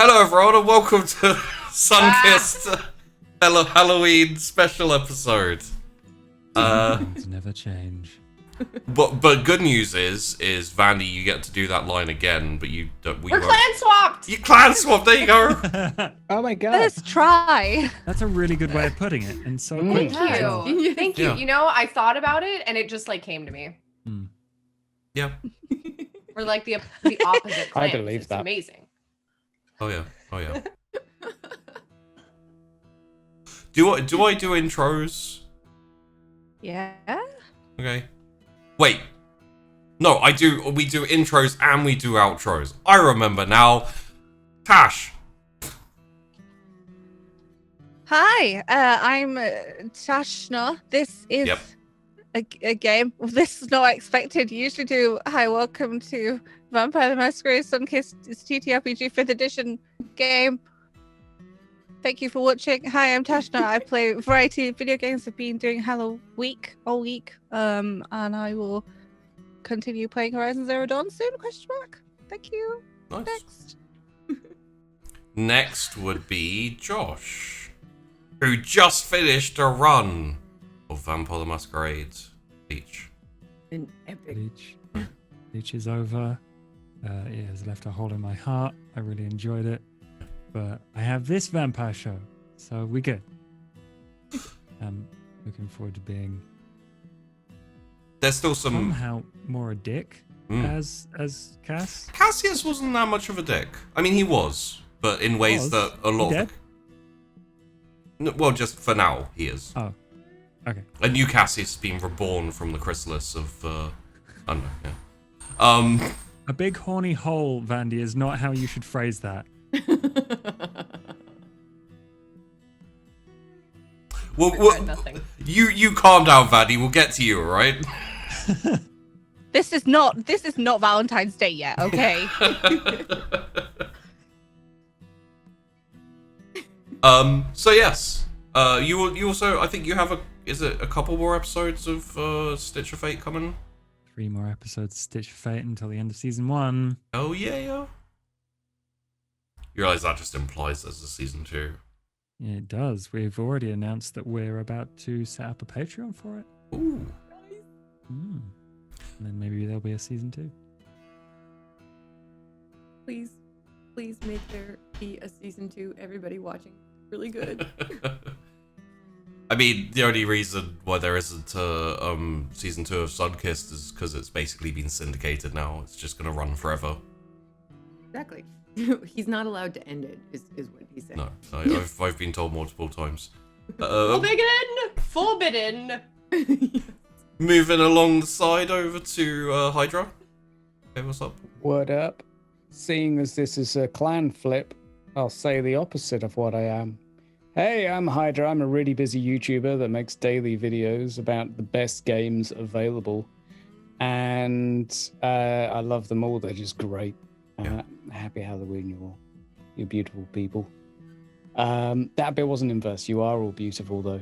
Hello everyone and welcome to Sunkissed Halloween special episode. Things never change. But good news is Vandy, you get to do that line again, but you don't. We're clan swapped. You clan swapped. There you go. Oh my god. Let's try. That's a really good way of putting it, and so Thank quick. you. Thank you. Yeah. You know, I thought about it and it just like came to me. Yeah. We're like the opposite clans. I believe it's that. Amazing. Oh yeah. Do I do intros? Yeah. Okay. Wait. No, I do. We do intros and we do outros. I remember now. Tash. Hi, I'm Tashna. This is Yep. a game. This is not expected. You usually do. Hi, welcome to Vampire the Masquerade Sunkissed TTRPG 5th edition game. Thank you for watching. Hi, I'm Tashna. I play a variety of video games. I've been doing Halloween all week. And I will continue playing Horizon Zero Dawn soon? Thank you. Nice. Next. Next would be Josh, who just finished a run of Vampire the Masquerade Beach. An epic. Bleach is over. It has left a hole in my heart. I really enjoyed it. But I have this vampire show, so we're good. I'm looking forward to being There's still some. somehow more a dick as Cass. Cassius wasn't that much of a dick. I mean, he was, but in ways Was? that a lot He of. dead? No, well, just for now, he is. Oh, okay. A new Cassius being reborn from the chrysalis of. I don't know. Yeah. A big horny hole, Vandy, is not how you should phrase that. Well, Regret nothing. you calm down, Vandy. We'll get to you, all right? This is not Valentine's Day yet, okay? So yes. You also, I think you have a couple more episodes of Stitch of Fate coming? 3 more episodes of Stitch of Fate until the end of season 1. Oh yeah. You realize that just implies there's a season 2. Yeah, it does. We've already announced that we're about to set up a Patreon for it. Ooh. And then maybe there'll be a season 2. Please make there be a season 2. Everybody watching. Really good. I mean, the only reason why there isn't a season 2 of Sunkissed is because it's basically been syndicated now. It's just gonna run forever. Exactly. He's not allowed to end it, is what he's saying. No, I've been told multiple times. Forbidden. Moving along the side over to Hydra. Hey, what's up? Word up. Seeing as this is a clan flip, I'll say the opposite of what I am. Hey, I'm Hydra. I'm a really busy YouTuber that makes daily videos about the best games available. And I love them all. They're just great. Happy Halloween, you beautiful people. That bit wasn't in verse. You are all beautiful, though.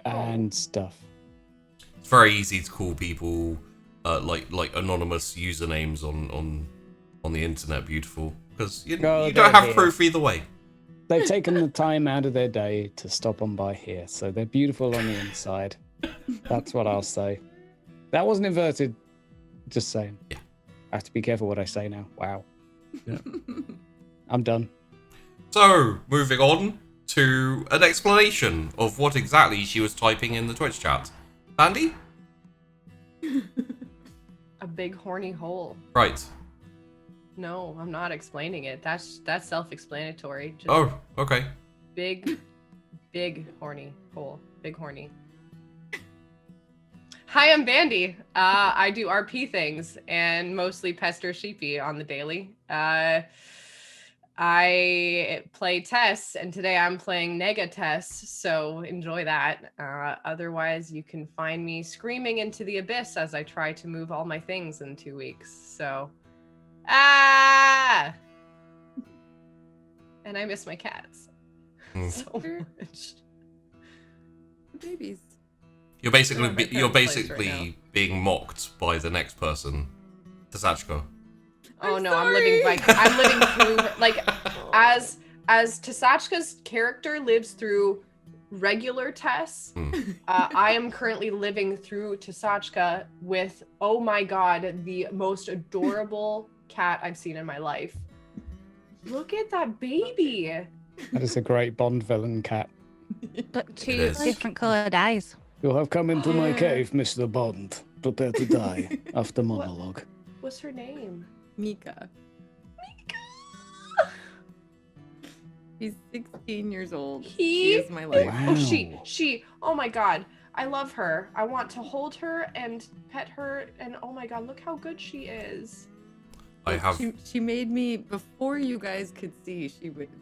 And stuff. It's very easy to call people like anonymous usernames on the internet beautiful because you don't have here. proof either way. They've taken the time out of their day to stop on by here, so they're beautiful on the inside. That's what I'll say. That wasn't inverted. Just saying. Yeah. I have to be careful what I say now. Wow. Yeah. I'm done. So, moving on to an explanation of what exactly she was typing in the Twitch chat. Andy? A big horny hole. Right. No, I'm not explaining it. That's self-explanatory. Just Oh, okay. big horny hole. Big horny. Hi, I'm Bandy. I do RP things and mostly pester sheepy on the daily. I play Tess, and today I'm playing Nega Tess, so enjoy that. Otherwise, you can find me screaming into the abyss as I try to move all my things in 2 weeks. So, and I miss my cats so much. Babies. You're basically They're at my you're parents' place basically right being mocked by the next person, Tess Aquila. Oh I'm no, sorry. I'm living through like as Tasachka's character lives through regular Tess, I am currently living through Tasachka with, oh my god, the most adorable cat I've seen in my life. Look at that baby. That is a great Bond villain cat. Got two is. different coloured eyes. You have come into my cave, Mr. Bond. Prepare to die after monologue. What's her name? Mika. She's 16 years old. She is my life. Wow. Oh, she, oh my god. I love her. I want to hold her and pet her, and oh my god, look how good she is. I have. She made me, before you guys could see,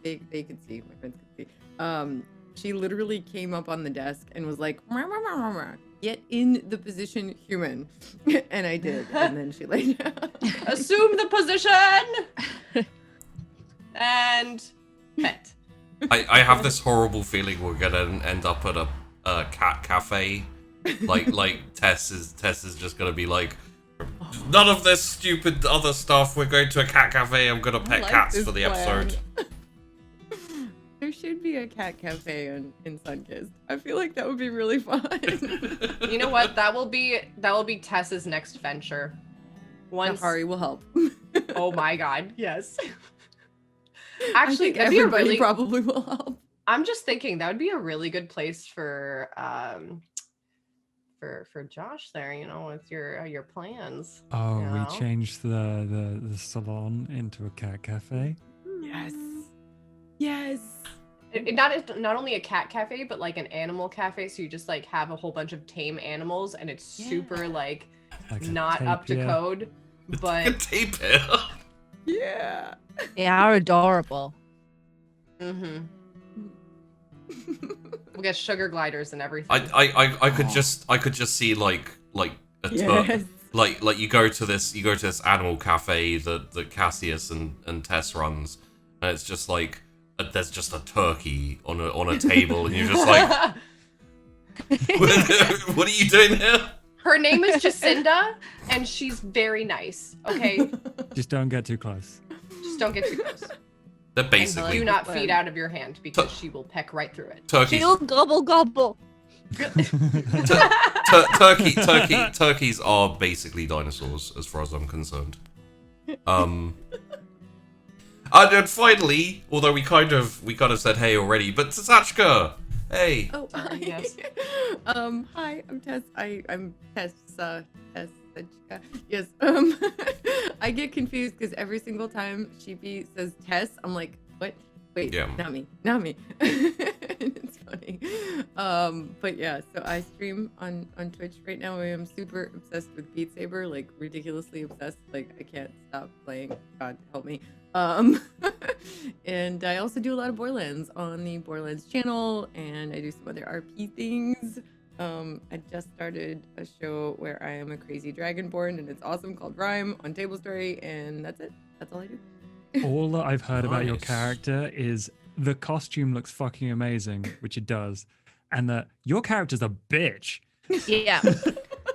they could see, my friends could see. She literally came up on the desk and was like, "Rah, rah, rah, rah, rah. Get in the position human." And I did, and then she laid down. Assume the position and pet. I have this horrible feeling we're gonna end up at a cat cafe. Like Tess is just gonna be like, none of this stupid other stuff. We're going to a cat cafe. I'm gonna pet like cats this for the plan. episode. There should be a cat cafe in Sunkist. I feel like that would be really fun. You know what? That will be Tess's next venture. Once. Safari will help. Oh my god, yes. I Actually, think that'd be a everybody really. probably will help. I'm just thinking that would be a really good place for Josh there. You know, with your plans. Oh, you we know? changed the salon into a cat cafe. Yes. Yes. Not only a cat cafe, but like an animal cafe. So you just like have a whole bunch of tame animals, and it's super like Like a not up to tapir. code. But Tape it. Yeah. They are adorable. we'll get sugar gliders and everything. I could just see like a Yes. like you go to this animal cafe that Cassius and Tess runs, and it's just like there's just a turkey on a table, and you're just like, what are you doing here? Her name is Jacinda, and she's very nice. Okay, Just don't get too close. just don't get too close. They're And basically do not feed out of your hand because she will peck right through it. turkeys. She'll gobble gobble. Turkeys are basically dinosaurs, as far as I'm concerned. And then finally, although we kind of said hey already, but Tasachka, hey. Oh, hi. Yes. Hi, I'm Tess. I'm Tess. Tess. Yes. I get confused because every single time Sheepy says Tess, I'm like, what? Wait, Yeah. not me. It's funny. But yeah, so I stream on Twitch right now. I am super obsessed with Beat Saber, like ridiculously obsessed. Like I can't stop playing. God help me. And I also do a lot of Borderlands on the Borderlands channel, and I do some other RP things. I just started a show where I am a crazy dragonborn, and it's awesome, called Rhyme on Table Story, and that's it. That's all I do. All that I've heard about your Nice. character is the costume looks fucking amazing, which it does, and that your character's a bitch. Yeah. Wait,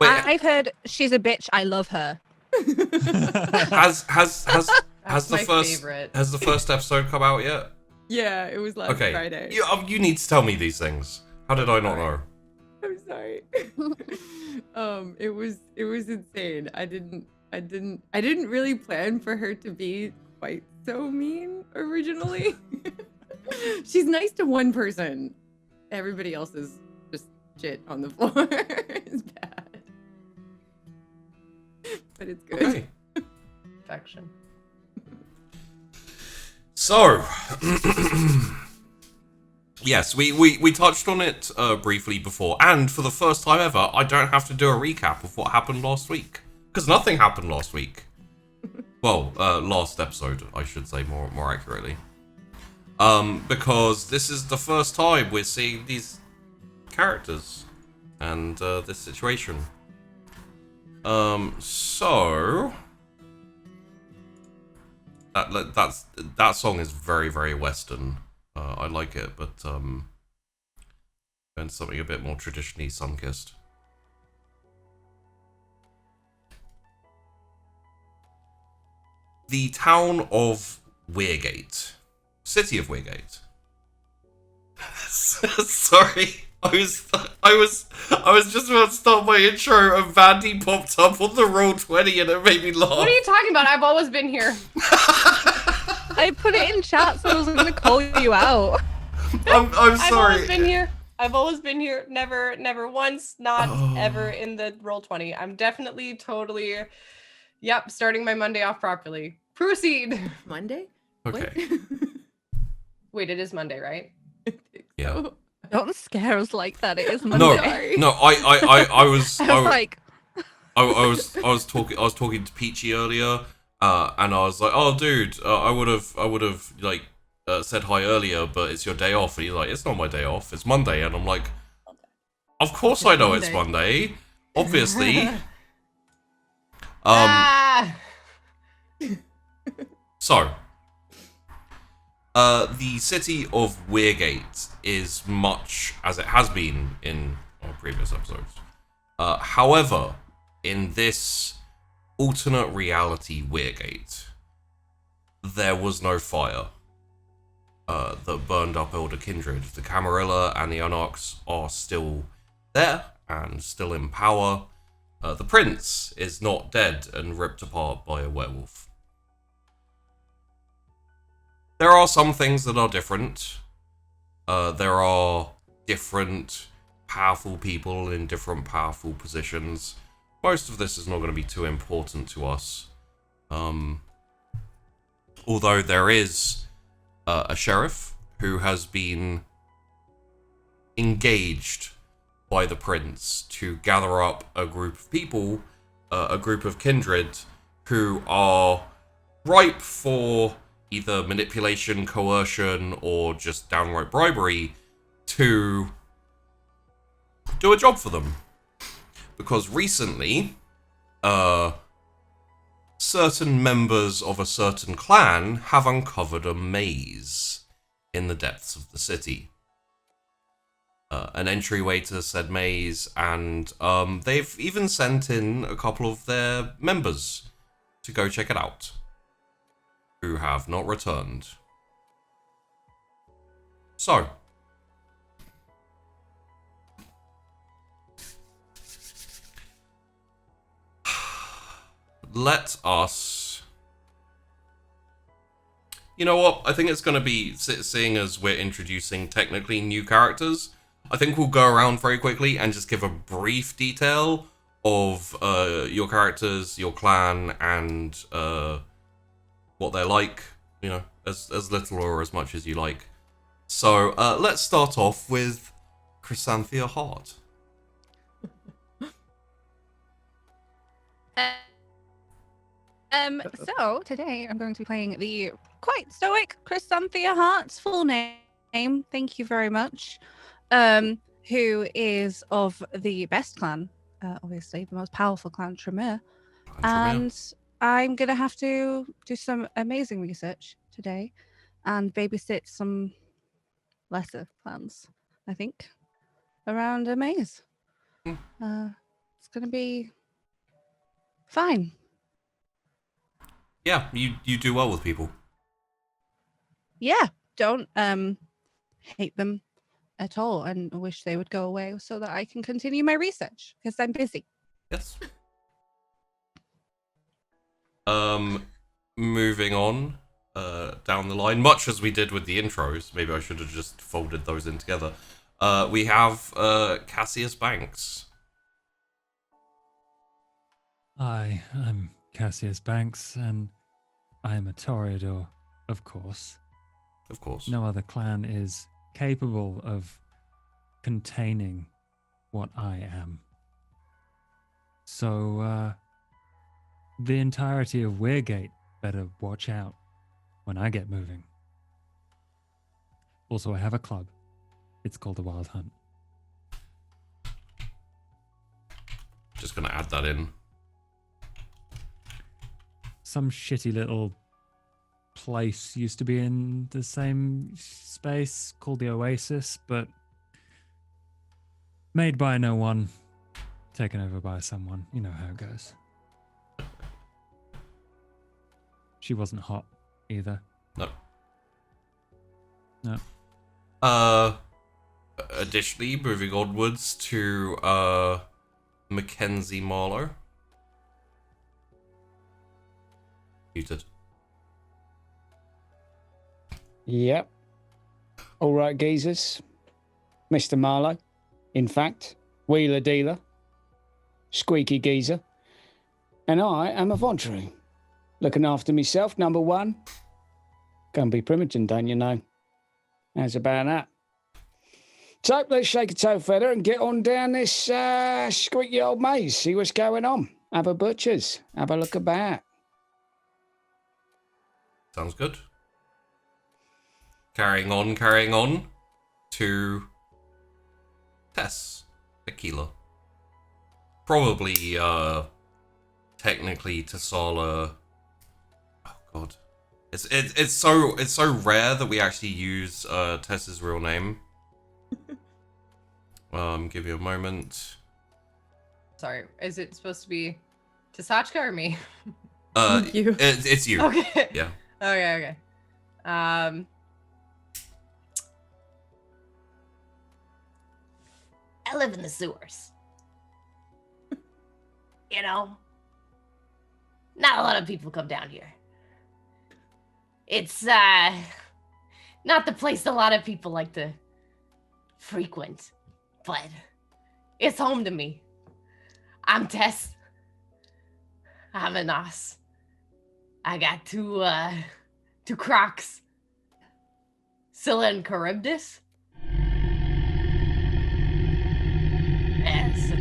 I've heard she's a bitch. I love her. has That's the my first favorite. has the first episode come out yet? Yeah, it was last Okay, Friday. you need to tell me these things. How did I not know? I'm sorry. It was insane. I didn't really plan for her to be quite so mean originally. She's nice to one person. Everybody else is just shit on the floor. It's bad. But it's good. Okay. Affection. So, yes, we touched on it briefly before, and for the first time ever, I don't have to do a recap of what happened last week, because nothing happened last week. Well, last episode, I should say more accurately. Because this is the first time we're seeing these characters and this situation. So that song is very, very Western. I like it, but and something a bit more traditionally sun-kissed. The town of Weirgate. city of Weirgate. Sorry, I was just about to start my intro and Vandy popped up on the Roll20 and it made me laugh. What are you talking about? I've always been here. I put it in chat, so I was going to call you out. I'm I've sorry. always been here. I've always been here. Never once, not ever in the Roll20. I'm definitely, totally, yep, starting my Monday off properly. Proceed. Monday? Okay. Wait, it is Monday, right? Yeah. Don't scare us like that. It is No, Monday. no, I was I was like, I was talking to Peachy earlier, and I was like, "Oh, dude, I would have like said hi earlier, but it's your day off." And he's like, "It's not my day off. It's Monday." And I'm like, "Of course I know it's Monday. Obviously." So, the city of Weirgate is much as it has been in our previous episodes. However, in this alternate reality Weirgate, there was no fire that burned up Elder Kindred. The Camarilla and the Unox are still there and still in power. The prince is not dead and ripped apart by a werewolf. There are some things that are different. There are different powerful people in different powerful positions. Most of this is not going to be too important to us. Although there is a sheriff who has been engaged by the prince to gather up a group of people, a group of kindred, who are ripe for either manipulation, coercion, or just downright bribery to do a job for them. Because recently, certain members of a certain clan have uncovered a maze in the depths of the city. An entryway to said maze, and they've even sent in a couple of their members to go check it out, who have not returned. So, let us... You know what? I think it's going to be, seeing as we're introducing technically new characters, I think we'll go around very quickly and just give a brief detail of your characters, your clan, and what they're like, you know, as little or as much as you like. So let's start off with Chrysanthia Hart. So today I'm going to be playing the quite stoic Chrysanthia Hart's full name. Thank you very much. Who is of the best clan, obviously the most powerful clan, Tremere. And I'm gonna have to do some amazing research today and babysit some lesser clans, I think, around a maze. It's gonna be fine. Yeah, you do well with people. Yeah, don't hate them at all and wish they would go away so that I can continue my research because I'm busy. Yes. Moving on down the line, much as we did with the intros, maybe I should have just folded those in together. We have Cassius Banks. Hi, I'm Cassius Banks, and I am a Toreador, of course. Of course. No other clan is capable of containing what I am. So, the entirety of Weirgate better watch out when I get moving. Also, I have a club. It's called the Wild Hunt. Just gonna add that in. Some shitty little place used to be in the same space called the Oasis, but made by no one, taken over by someone. You know how it goes. She wasn't hot either. No. Additionally, moving onwards to Mackenzie Marlowe. Muted. Yep. All right, geezers. Mr. Marlowe, in fact, wheeler dealer, squeaky geezer, and I am a Vauntry. Looking after myself, number one. Gonna be Primogen, don't you know? How's about that? So let's shake a toe feather and get on down this squeaky old maze, see what's going on. Have a butcher's, have a look about. Sounds good. Carrying on to Tess Aquila. Probably, technically Tessala. Oh god, it's so rare that we actually use Tess's real name. Give you a moment. Sorry, is it supposed to be Tasachka or me? You. It's you. Okay. Yeah. Okay. I live in the sewers. You know, not a lot of people come down here. It's not the place a lot of people like to frequent, but it's home to me. I'm Tess. I'm a Nos. I got two crocs. Scylla and Charybdis. Yes,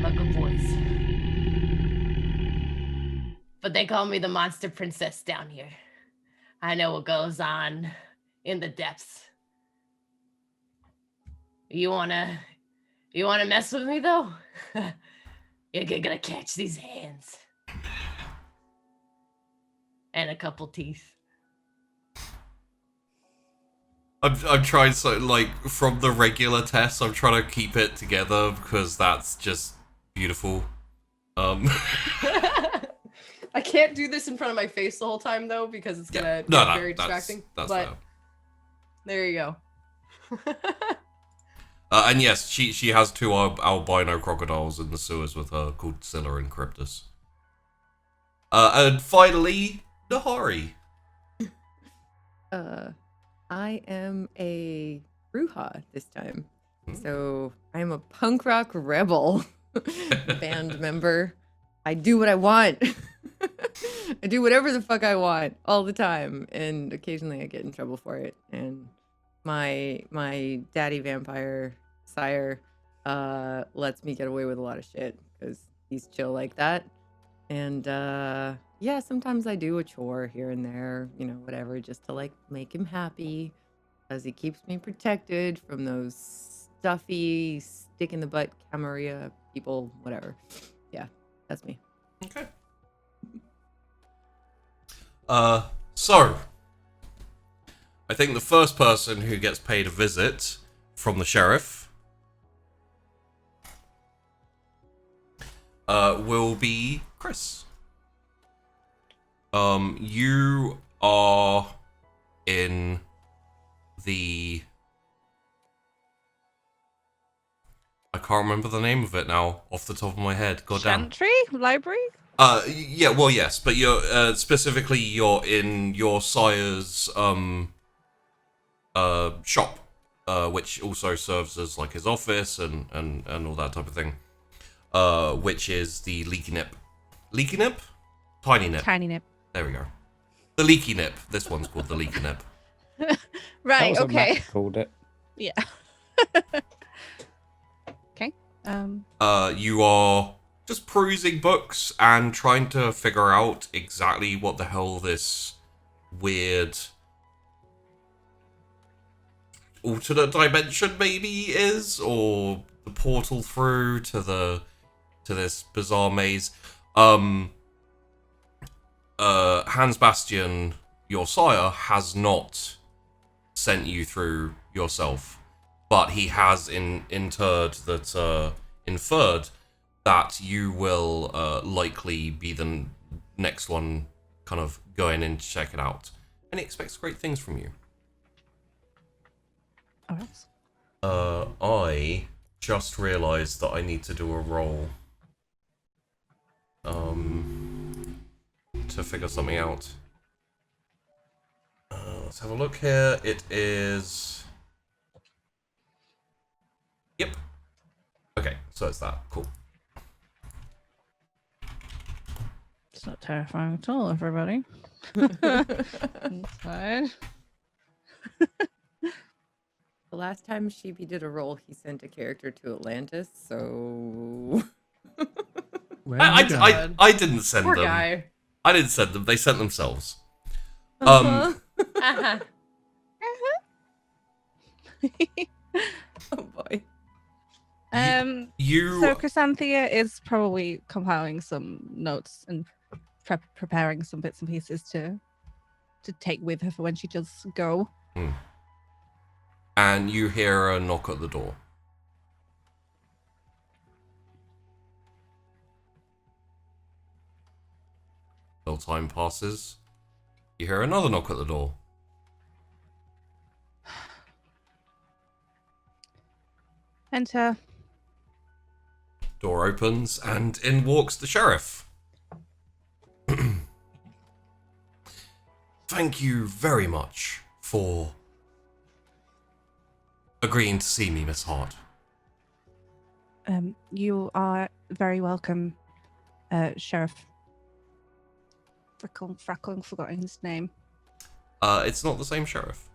my good boys. But they call me the monster princess down here. I know what goes on in the depths. You wanna mess with me though? You're gonna catch these hands. And a couple teeth. I'm trying from the regular Tess, I'm trying to keep it together because that's just beautiful. I can't do this in front of my face the whole time though because it's gonna get very distracting. That's but fair. there you go. And yes, she has two albino crocodiles in the sewers with her called Scylla and Charybdis. And finally, Nahari. I am a Bruja this time. So I'm a punk rock rebel band member. I do what I want. I do whatever the fuck I want all the time, and occasionally I get in trouble for it. And my daddy vampire Sire lets me get away with a lot of shit because he's chill like that. And yeah, sometimes I do a chore here and there, you know, whatever, just to like make him happy, because he keeps me protected from those stuffy stick in the butt Camarilla people, whatever. Yeah, that's me. Okay. So I think the first person who gets paid a visit from the sheriff will be Chrys. You are in the... I can't remember the name of it now off the top of my head. God damn. Chantry? Library? Yeah, well, yes, but you're specifically you're in your sire's shop, which also serves as like his office and all that type of thing. Which is the Leaky Nip. Leaky Nip? Tiny Nip. Tiny Nip. There we go. The Leaky Nip. This one's called the Leaky Nip. Right, That was what okay. Matt called it. Yeah. Okay. You are just perusing books and trying to figure out exactly what the hell this weird alternate dimension maybe is, or the portal through to this bizarre maze. Hans Bastian, your sire, has not sent you through yourself, but he has inferred that you will likely be the next one kind of going in to check it out, and he expects great things from you. perhaps. I just realised that I need to do a roll. To figure something out. Let's have a look here. It is... Yep. Okay, so it's that. Cool. It's not terrifying at all, everybody. It's fine. The last time Sheepy did a roll, he sent a character to Atlantis, so... Where are you going? I didn't send Poor them. guy. I didn't send them. They sent themselves. Uh-huh. Oh boy. You... So Chrysanthia is probably compiling some notes and preparing some bits and pieces to take with her for when she does go. And you hear a knock at the door. Little time passes. You hear another knock at the door. Enter. Door opens and in walks the sheriff. Thank you very much for agreeing to see me, Miss Hart. You are very welcome, Sheriff. Freckling, forgotten his name. It's not the same sheriff.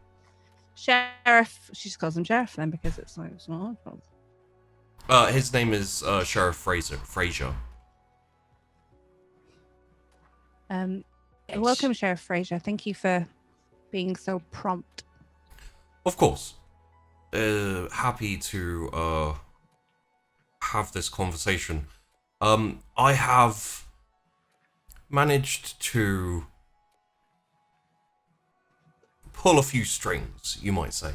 Sheriff. She just calls him Sheriff then because it's like it's not her fault. His name is Sheriff Fraser. Welcome, Sheriff Fraser. Thank you for being so prompt. Of course. Happy to have this conversation. I have managed to pull a few strings, you might say,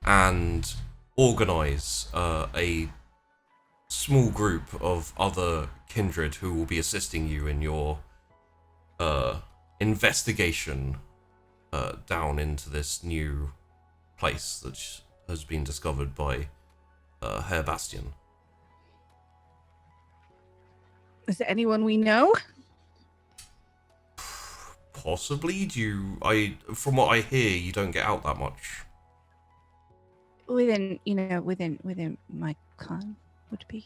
and organize a small group of other kindred who will be assisting you in your investigation down into this new place that has been discovered by Herr Bastian. Is there anyone we know? Possibly. From what I hear, you don't get out that much. Within my clan would be.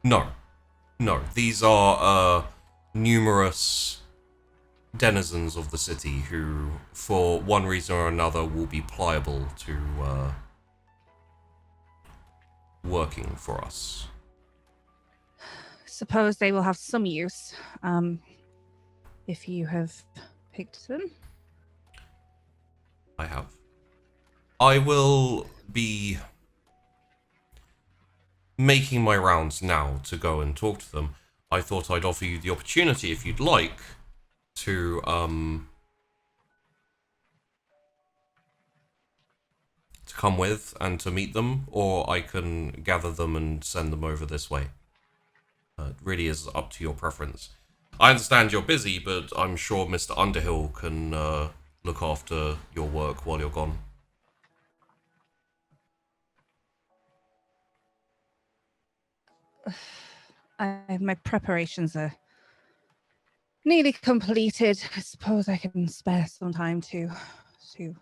No. These are numerous denizens of the city who, for one reason or another, will be pliable to working for us. Suppose they will have some use, if you have picked them. I have. I will be making my rounds now to go and talk to them. I thought I'd offer you the opportunity, if you'd like, to come with and to meet them, or I can gather them and send them over this way. It really is up to your preference. I understand you're busy, but I'm sure Mr. Underhill can look after your work while you're gone. My preparations are nearly completed. I suppose I can spare some time to see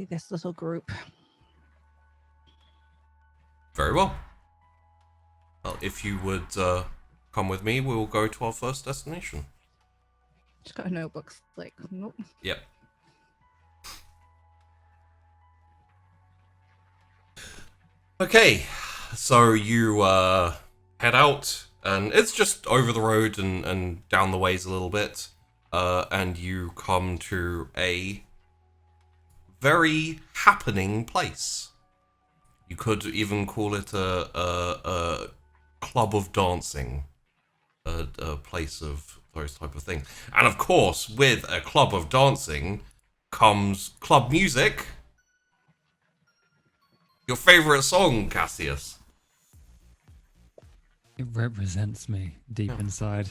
this little group. Very well. Well, if you would come with me, we'll go to our first destination. Just got a notebook. Like, nope. Yep. Okay, so you head out, and it's just over the road and down the ways a little bit, and you come to a very happening place. You could even call it a club of dancing, a place of those type of things. And of course, with a club of dancing comes club music. Your favorite song, Cassius? It represents me deep inside.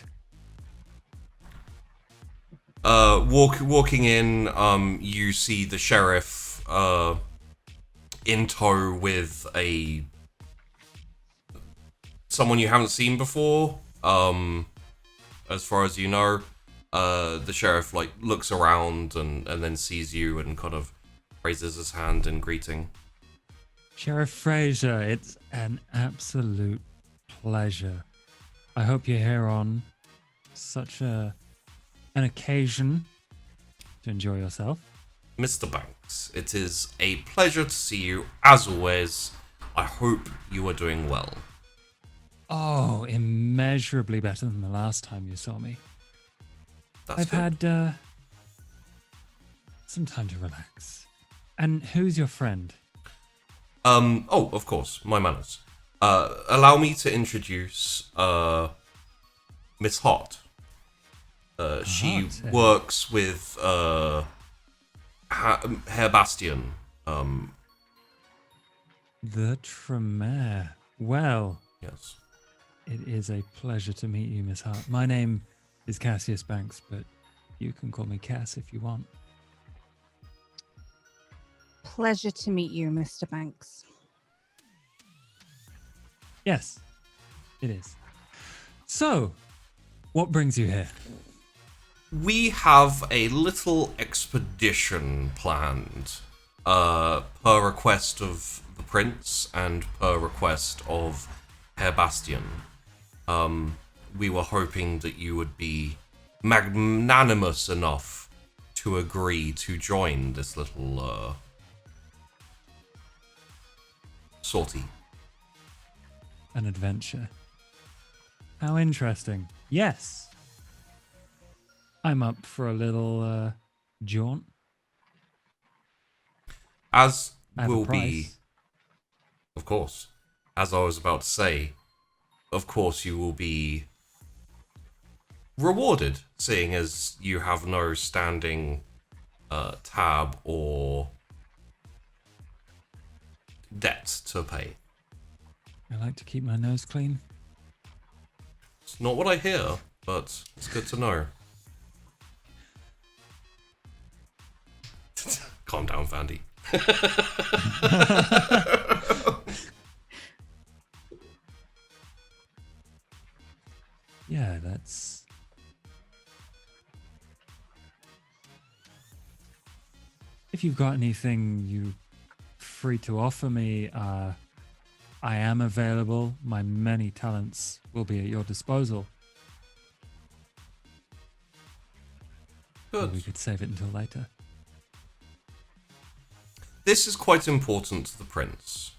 Walking in, you see the sheriff in tow with someone you haven't seen before. As far as you know, the sheriff like looks around and then sees you and kind of raises his hand in greeting. Sheriff Fraser, it's an absolute pleasure. I hope you're here on such an occasion to enjoy yourself. Mr. Banks, it is a pleasure to see you as always. I hope you are doing well. Oh, immeasurably better than the last time you saw me. That's I've good. had some time to relax. And who's your friend? Oh, of course, my manners. Allow me to introduce Miss Hart. She Hart, eh? works with Herr Bastion. The Tremere. Well, Yes. it is a pleasure to meet you, Miss Hart. My name is Cassius Banks, but you can call me Cass if you want. Pleasure to meet you, Mr. Banks. Yes, it is. So, what brings you here? We have a little expedition planned, per request of the prince and per request of Herr Bastion. We were hoping that you would be magnanimous enough to agree to join this little sortie. An adventure. How interesting. Yes. I'm up for a little jaunt. As I have a will be, price. of course, as I was about to say, of course you will be rewarded, seeing as you have no standing tab or debt to pay. I like to keep my nose clean. It's not what I hear, but it's good to know. Calm down, Vandy. Yeah, that's... If you've got anything you free to offer me, I am available. My many talents will be at your disposal. Or we Good. could save it until later. This is quite important to the prince.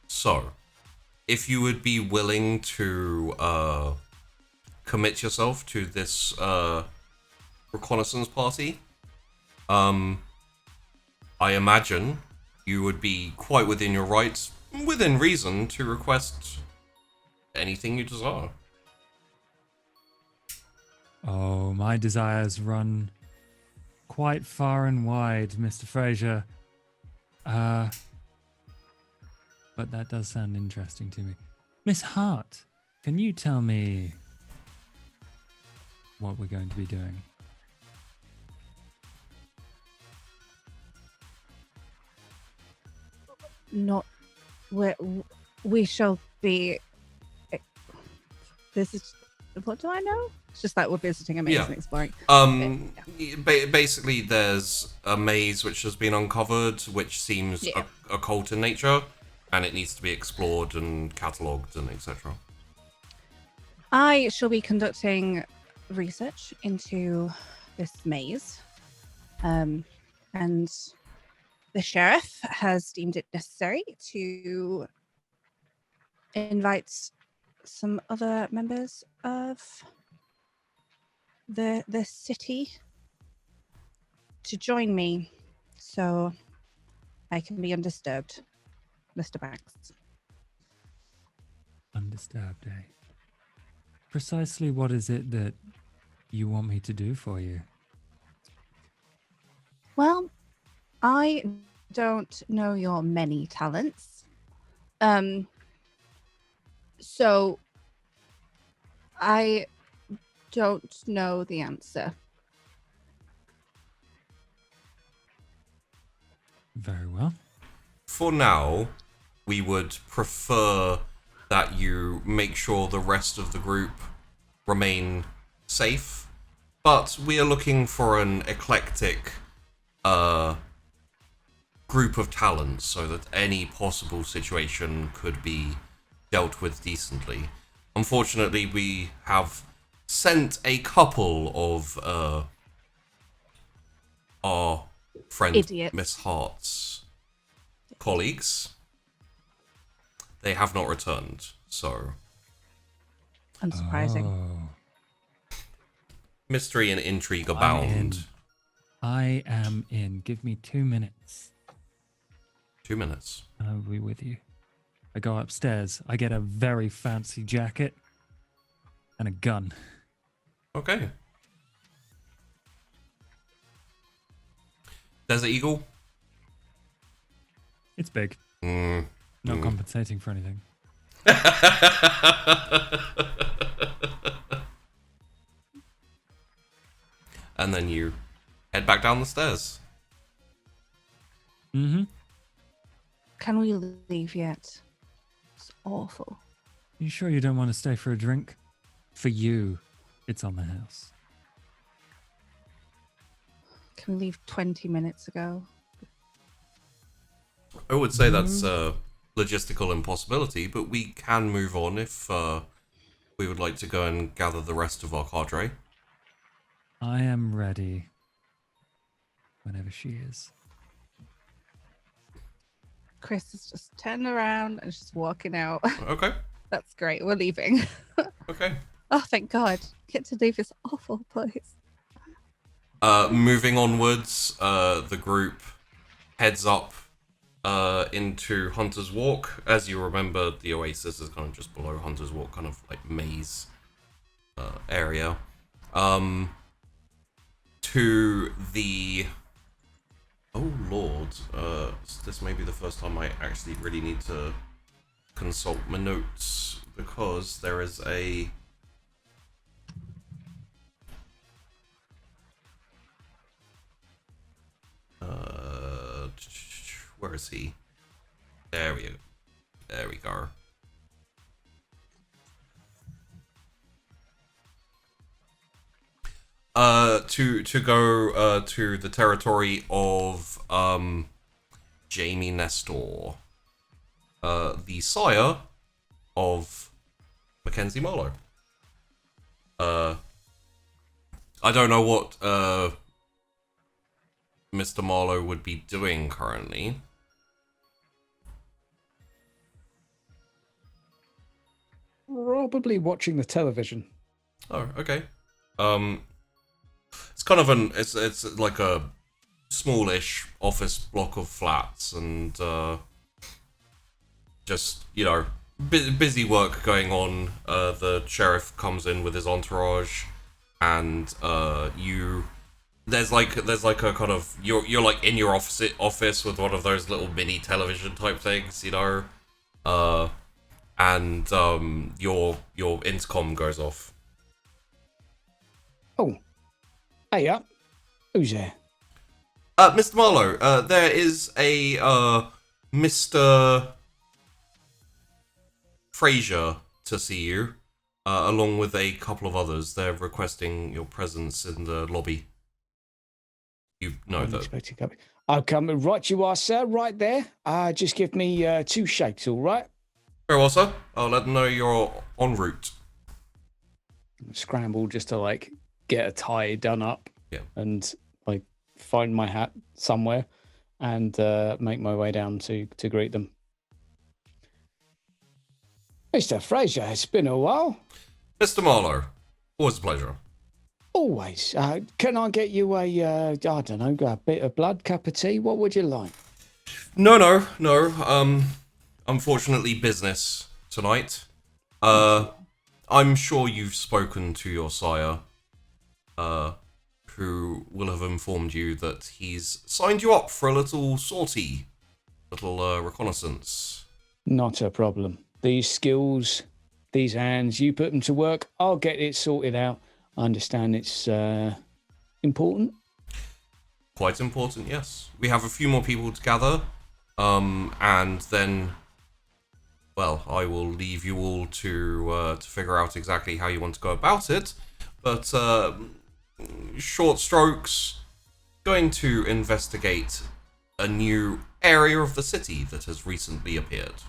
So, if you would be willing to commit yourself to this reconnaissance party, I imagine you would be quite within your rights, within reason, to request anything you desire. Oh, my desires run quite far and wide, Mr. Fraser. But that does sound interesting to me. Miss Hart, can you tell me what we're going to be doing? Not we shall be. This is what do I know? It's just that we're visiting a maze Yeah. and exploring. Basically, there's a maze which has been uncovered, which seems Yeah. occult in nature, and it needs to be explored and catalogued and etc. I shall be conducting research into this maze, and the sheriff has deemed it necessary to invite some other members of the city to join me, so I can be undisturbed, Mr. Banks. Undisturbed, eh? Precisely what is it that you want me to do for you? Well, I don't know your many talents. So I don't know the answer. Very well. For now, we would prefer that you make sure the rest of the group remain safe, but we are looking for an eclectic group of talents so that any possible situation could be dealt with decently. Unfortunately, we have sent a couple of our friend Idiots. Miss Hart's colleagues. They have not returned, so Unsurprising. Oh, mystery and intrigue I'm abound. in. I am in. Give me 2 minutes. 2 minutes. And I'll be with you. I go upstairs. I get a very fancy jacket and a gun. Okay. Desert Eagle? It's big. Mm. Not compensating for anything. And then you head back down the stairs. Mm-hmm. Can we leave yet? It's awful. You sure you don't want to stay for a drink? For you, it's on the house. Can we leave 20 minutes ago? I would say that's a logistical impossibility, but we can move on if we would like to go and gather the rest of our cadre. I am ready. Whenever she is. Chrys is just turning around and she's walking out. Okay. That's great. We're leaving. Okay. Oh, thank God. Get to leave this awful place. Moving onwards, the group heads up into Hunter's Walk. As you remember, the Oasis is kind of just below Hunter's Walk, kind of like maze area. To the... Oh lord, this may be the first time I actually really need to consult my notes, because there is a... where is he? There we go. To go to the territory of Jamie Nestor, the sire of Mackenzie Marlowe. I don't know what Mr. Marlowe would be doing currently. Probably watching the television. Oh, okay. It's kind of it's like a smallish office block of flats, and just, you know, busy work going on. The sheriff comes in with his entourage, and there's like a kind of you're like in your office with one of those little mini television type things, you know, and your intercom goes off. Oh, hey up. Who's there? Mr. Marlowe, there is a Mr. Fraser to see you, along with a couple of others. They're requesting your presence in the lobby. You know that. Unexpected company. I'll come right you are, sir, right there. Just give me 2 shakes, all right? Very well, sir. I'll let them know you're en route. Scramble just to like get a tie done up. Yeah. And like find my hat somewhere and make my way down to greet them. Mr. Fraser, it's been a while. Mr. Marlowe, always a pleasure. Always. Can I get you a, I don't know, a bit of blood, cup of tea? What would you like? No. Unfortunately, business tonight. I'm sure you've spoken to your sire, who will have informed you that he's signed you up for a little sortie, little reconnaissance. Not a problem. These skills, these hands, you put them to work, I'll get it sorted out. I understand it's important. Of quite important, yes. We have a few more people to gather, and then, well, I will leave you all to figure out exactly how you want to go about it. But short strokes, going to investigate a new area of the city that has recently appeared.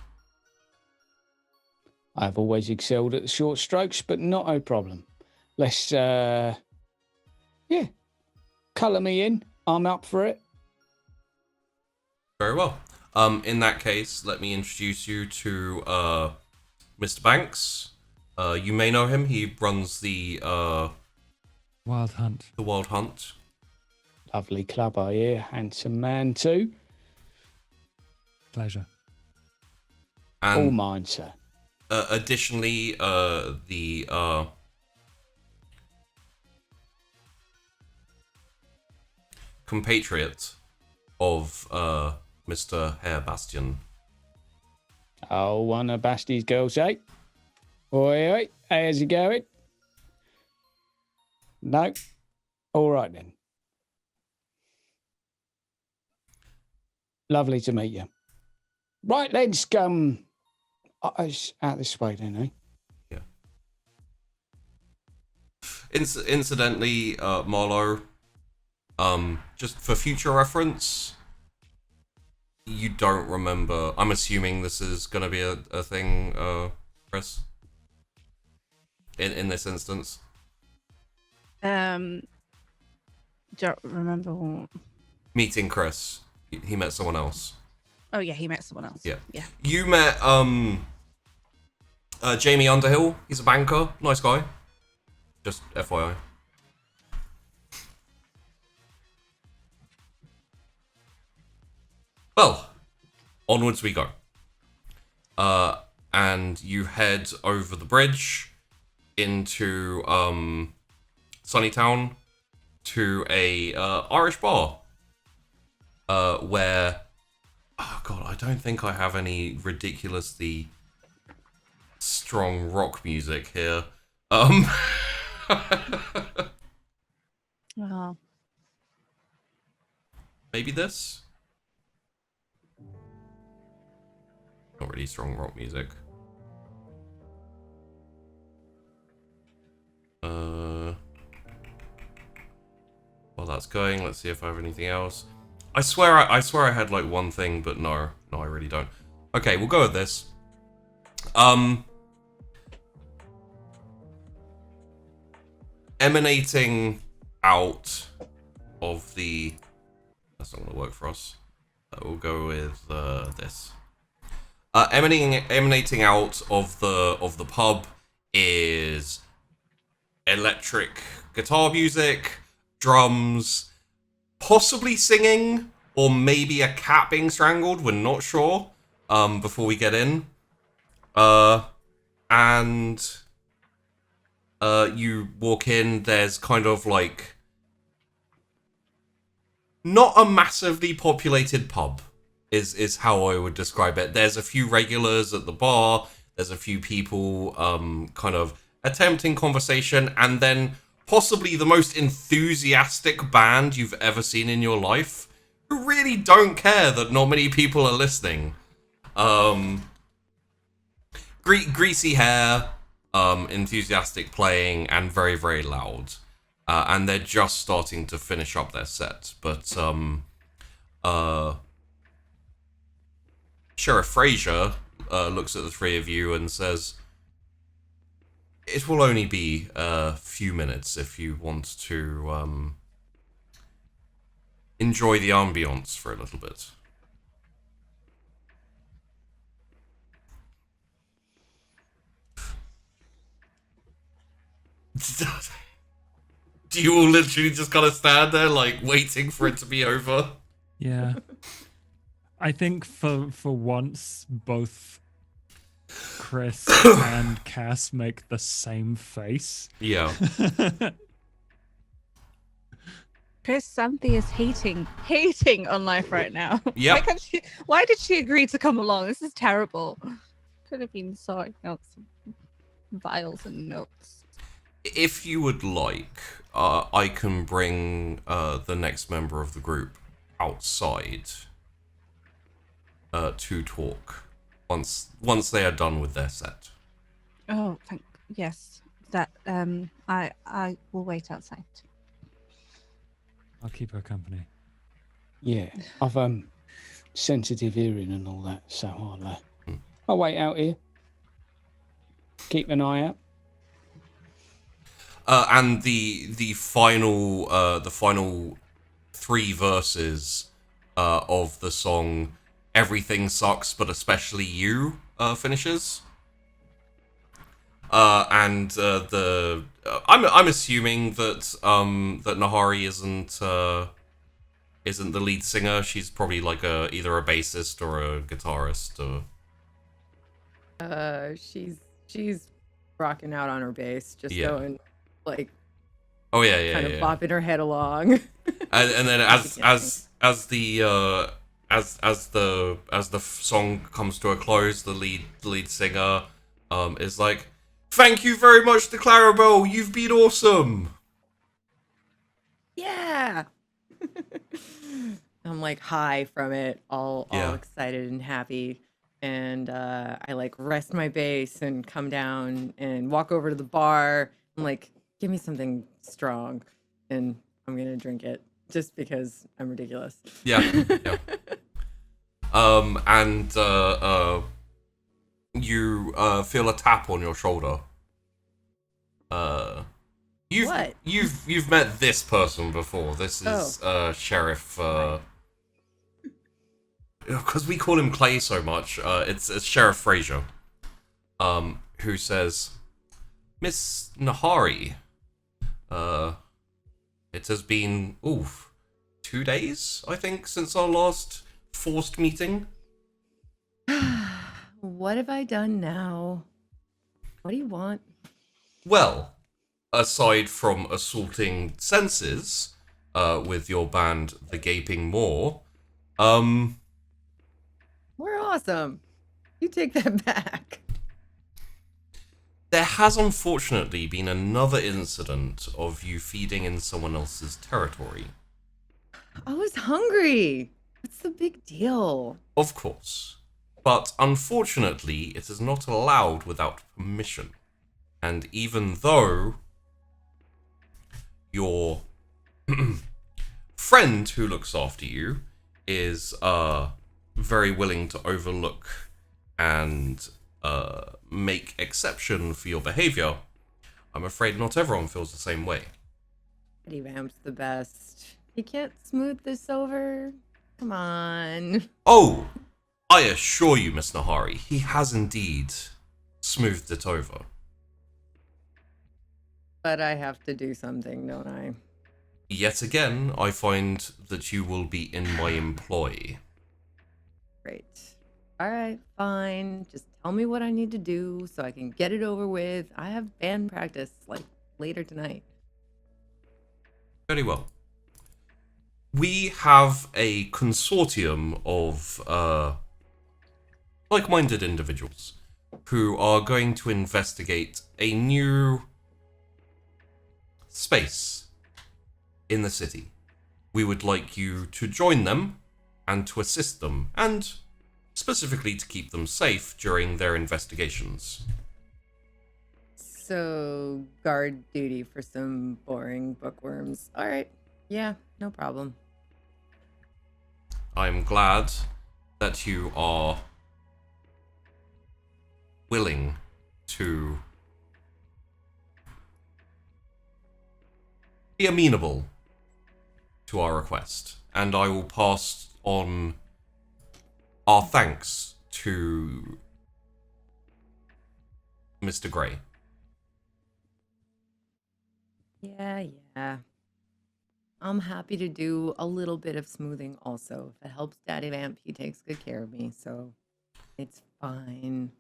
I've always excelled at the short strokes, but not a problem. Let's, colour me in. I'm up for it. Very well. In that case, let me introduce you to Mr. Banks. You may know him. He runs the Wild Hunt. The Wild Hunt. Lovely club, I hear. Handsome man, too. Pleasure. And all mine, sir. Additionally, the compatriot of Mr. Herr Bastian. Oh, one of Basti's girls, eh? Oi, how's it going? No? All right, then. Lovely to meet you. Right, let's out this way, then, eh? Yeah. Incidentally, Marlowe, just for future reference, you don't remember. I'm assuming this is going to be a thing, Chrys? In this instance? Don't remember what. Meeting Chrys. He met someone else. Oh yeah, he met someone else. Yeah. Yeah. You met Jamie Underhill. He's a banker. Nice guy. Just FYI. Well, onwards we go. And you head over the bridge into Sunnytown to a Irish bar. Where, oh god, I don't think I have any ridiculously strong rock music here. Oh. Maybe this? Not really strong rock music. While that's going, let's see if I have anything else. I swear I had like one thing, but no, I really don't. Okay, we'll go with this. Emanating out of the... That's not going to work for us. We'll go with this. Emanating out of the pub is electric guitar music, drums, possibly singing, or maybe a cat being strangled. We're not sure. Before we get in, and you walk in. There's kind of like not a massively populated pub. Is how I would describe it. There's a few regulars at the bar. There's a few people kind of attempting conversation, and then possibly the most enthusiastic band you've ever seen in your life, who really don't care that not many people are listening. Greasy hair, enthusiastic playing, and very, very loud. And they're just starting to finish up their set. But Sheriff Fraser looks at the three of you and says, "It will only be a few minutes if you want to enjoy the ambience for a little bit." Do you all literally just kind of stand there, like, waiting for it to be over? Yeah. I think for once, both Chrys and Cass make the same face. Yeah. Chrys Xanthi is hating on life right now. Yep. Why did she agree to come along? This is terrible. Could have been sorting out some vials and notes. If you would like, I can bring the next member of the group outside to talk once they are done with their set. Oh, yes. That I will wait outside. I'll keep her company. Yeah, I've sensitive hearing and all that, so I'll wait out here. Keep an eye out. And the final 3 verses of the song "Everything Sucks, but Especially You" finishes. I'm assuming that that Nahari isn't the lead singer. She's probably like either a bassist or a guitarist or. She's rocking out on her bass, just going like. Oh yeah, kind of bopping her head along. and then as the song comes to a close, the lead singer is like, "Thank you very much to Clarabelle. You've been awesome." Yeah. I'm like high from it, all excited and happy. And I like rest my bass and come down and walk over to the bar. I'm like, give me something strong, and I'm gonna drink it just because I'm ridiculous. Yeah. And you feel a tap on your shoulder. You've met this person before. This is Sheriff. Because we call him Clay so much. It's Sheriff Fraser. Who says, "Miss Nahari, it has been 2 days, I think, since our last forced meeting." What have I done now? What do you want? Well, aside from assaulting senses with your band, The Gaping Maw, we're awesome. You take that back. there has unfortunately been another incident of you feeding in someone else's territory. I was hungry. What's the big deal? Of course. But unfortunately, it is not allowed without permission. And even though your friend who looks after you is very willing to overlook and make exception for your behavior, I'm afraid not everyone feels the same way. Eddie Vamp's the best. You can't smooth this over? Come on. Oh, I assure you, Miss Nahari, he has indeed smoothed it over. But I have to do something, don't I? Yet again, I find that you will be in my employ. Great. All right, fine. Just tell me what I need to do so I can get it over with. I have band practice, like, later tonight. Very well. We have a consortium of like-minded individuals who are going to investigate a new space in the city. We would like you to join them and to assist them, and specifically to keep them safe during their investigations. So, guard duty for some boring bookworms. All right. Yeah, no problem. I'm glad that you are willing to be amenable to our request, and I will pass on our thanks to Mr. Gray. Yeah. I'm happy to do a little bit of smoothing also. If it helps Daddy Vamp, he takes good care of me, so it's fine.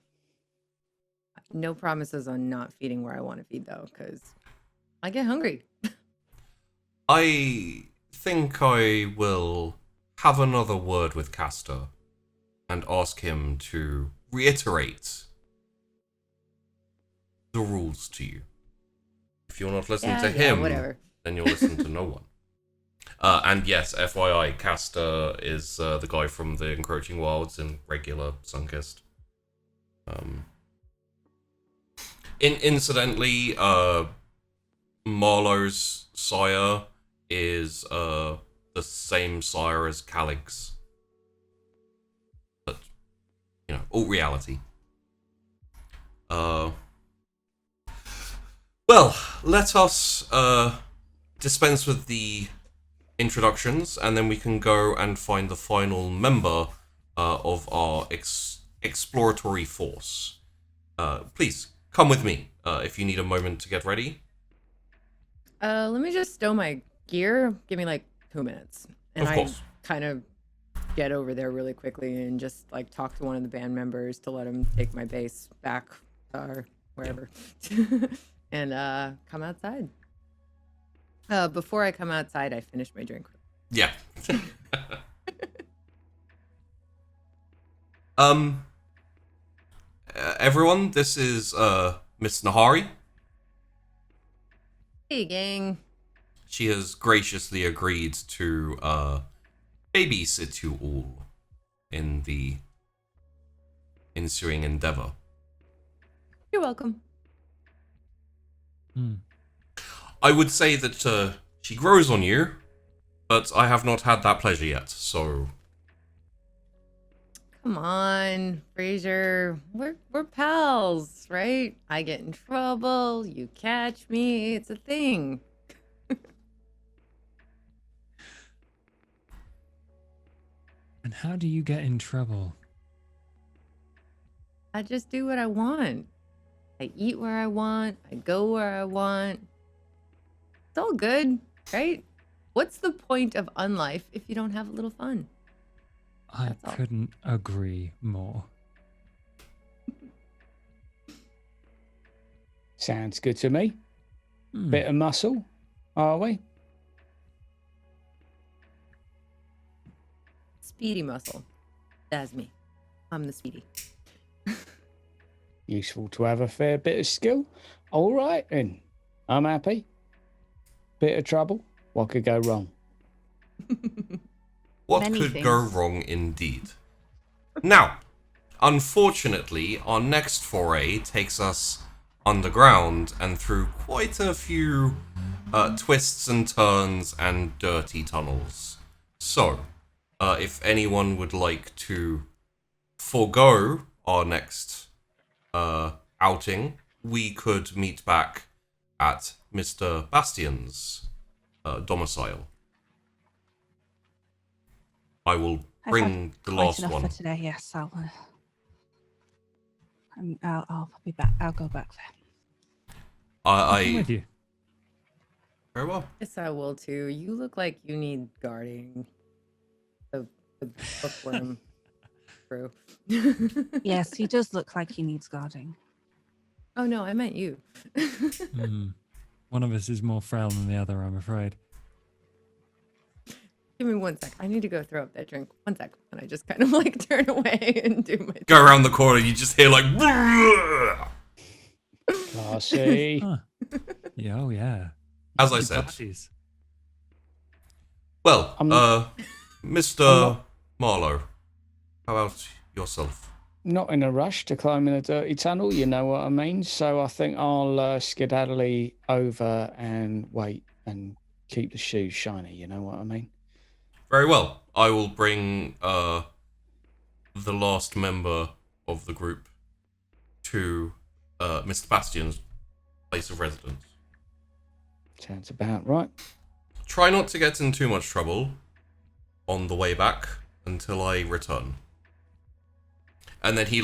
No promises on not feeding where I want to feed, though, because I get hungry. I think I will have another word with Castor and ask him to reiterate the rules to you. If you're not listening to him, whatever. then you'll listen to no one. And yes, FYI, Caster is the guy from the Encroaching Wilds in regular Sunkist. Incidentally, Marlowe's Sire is the same Sire as Calig's. But, you know, all reality. Well, let us dispense with the introductions, and then we can go and find the final member of our exploratory force. Please, come with me if you need a moment to get ready. Let me just stow my gear. Give me like 2 minutes. And Of course. I kind of get over there really quickly and just like talk to one of the band members to let him take my base back or wherever. And come outside. Before I come outside, I finish my drink. Yeah. Everyone, this is Miss Nahari. Hey, gang. She has graciously agreed to babysit you all in the ensuing endeavor. You're welcome. I would say that she grows on you, but I have not had that pleasure yet, so... Come on, Fraser. We're pals, right? I get in trouble, you catch me. It's a thing. And how do you get in trouble? I just do what I want. I eat where I want. I go where I want. It's all good, right? What's the point of unlife if you don't have a little fun? I That's all. couldn't agree more. Sounds good to me. Hmm. Bit of muscle, are we? Speedy muscle. That's me. I'm the speedy. Useful to have a fair bit of skill. All right, then. I'm happy. Bit of trouble. What could go wrong? What Many could things. go wrong indeed? Now, unfortunately, our next foray takes us underground and through quite a few twists and turns and dirty tunnels. So, if anyone would like to forego our next outing, we could meet back at Mr. Bastion's domicile. I will I've bring had the quite last enough one. for today. Yes, I'll be back. I'll go back there. I'm with I you. very well. Yes, I will too. You look like you need guarding. The bookworm crew. Yes, he does look like he needs guarding. Oh no, I meant you. One of us is more frail than the other, I'm afraid. Give me 1 sec. I need to go throw up that drink. 1 sec. And I just kind of like turn away and do my Go around the corner, you just hear like. Classy. Huh. Yeah, oh yeah. As I Good said. parties. Well, I'm Mr. not- Marlowe, how about yourself? Not in a rush to climb in a dirty tunnel, you know what I mean? So I think I'll skedaddle over and wait and keep the shoes shiny, you know what I mean? Very well. I will bring the last member of the group to Mr. Bastion's place of residence. Sounds about right. Try not to get in too much trouble on the way back until I return. And then he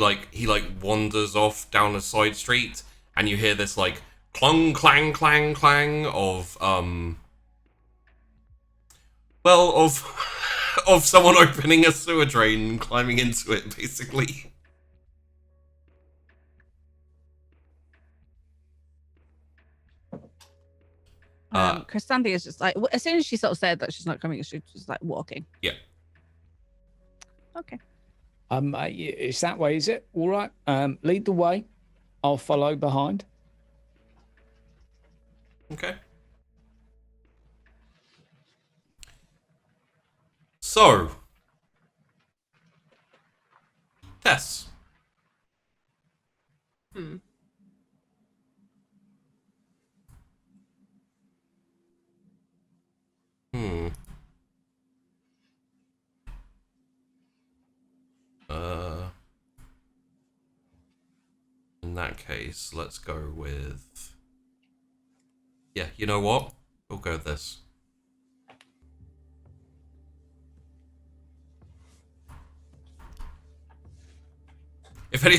wanders off down a side street, and you hear this like clong, clang, clang, clang of of someone opening a sewer drain and climbing into it, basically. Christandia is just like, as soon as she sort of said that she's not coming, she's just like walking. Yeah. Okay. It's that way, is it? All right. Lead the way. I'll follow behind. Okay. So, Tess. Hmm. Hmm. In that case, let's go with... Yeah, you know what? We'll go with this. If any,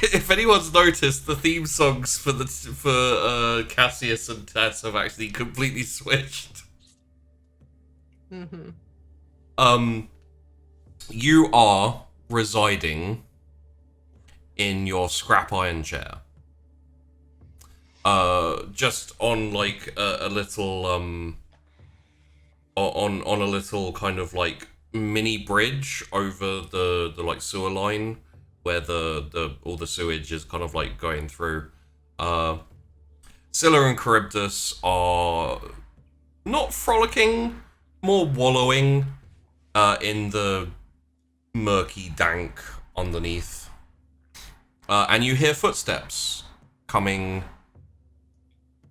if anyone's noticed, the theme songs for Cassius and Tess have actually completely switched. Mm-hmm. You are residing in your scrap iron chair. Just on like a little on a little kind of like mini bridge over the like sewer line where the all the sewage is kind of like going through. Scylla and Charybdis are not frolicking, more wallowing in the murky dank underneath. And you hear footsteps coming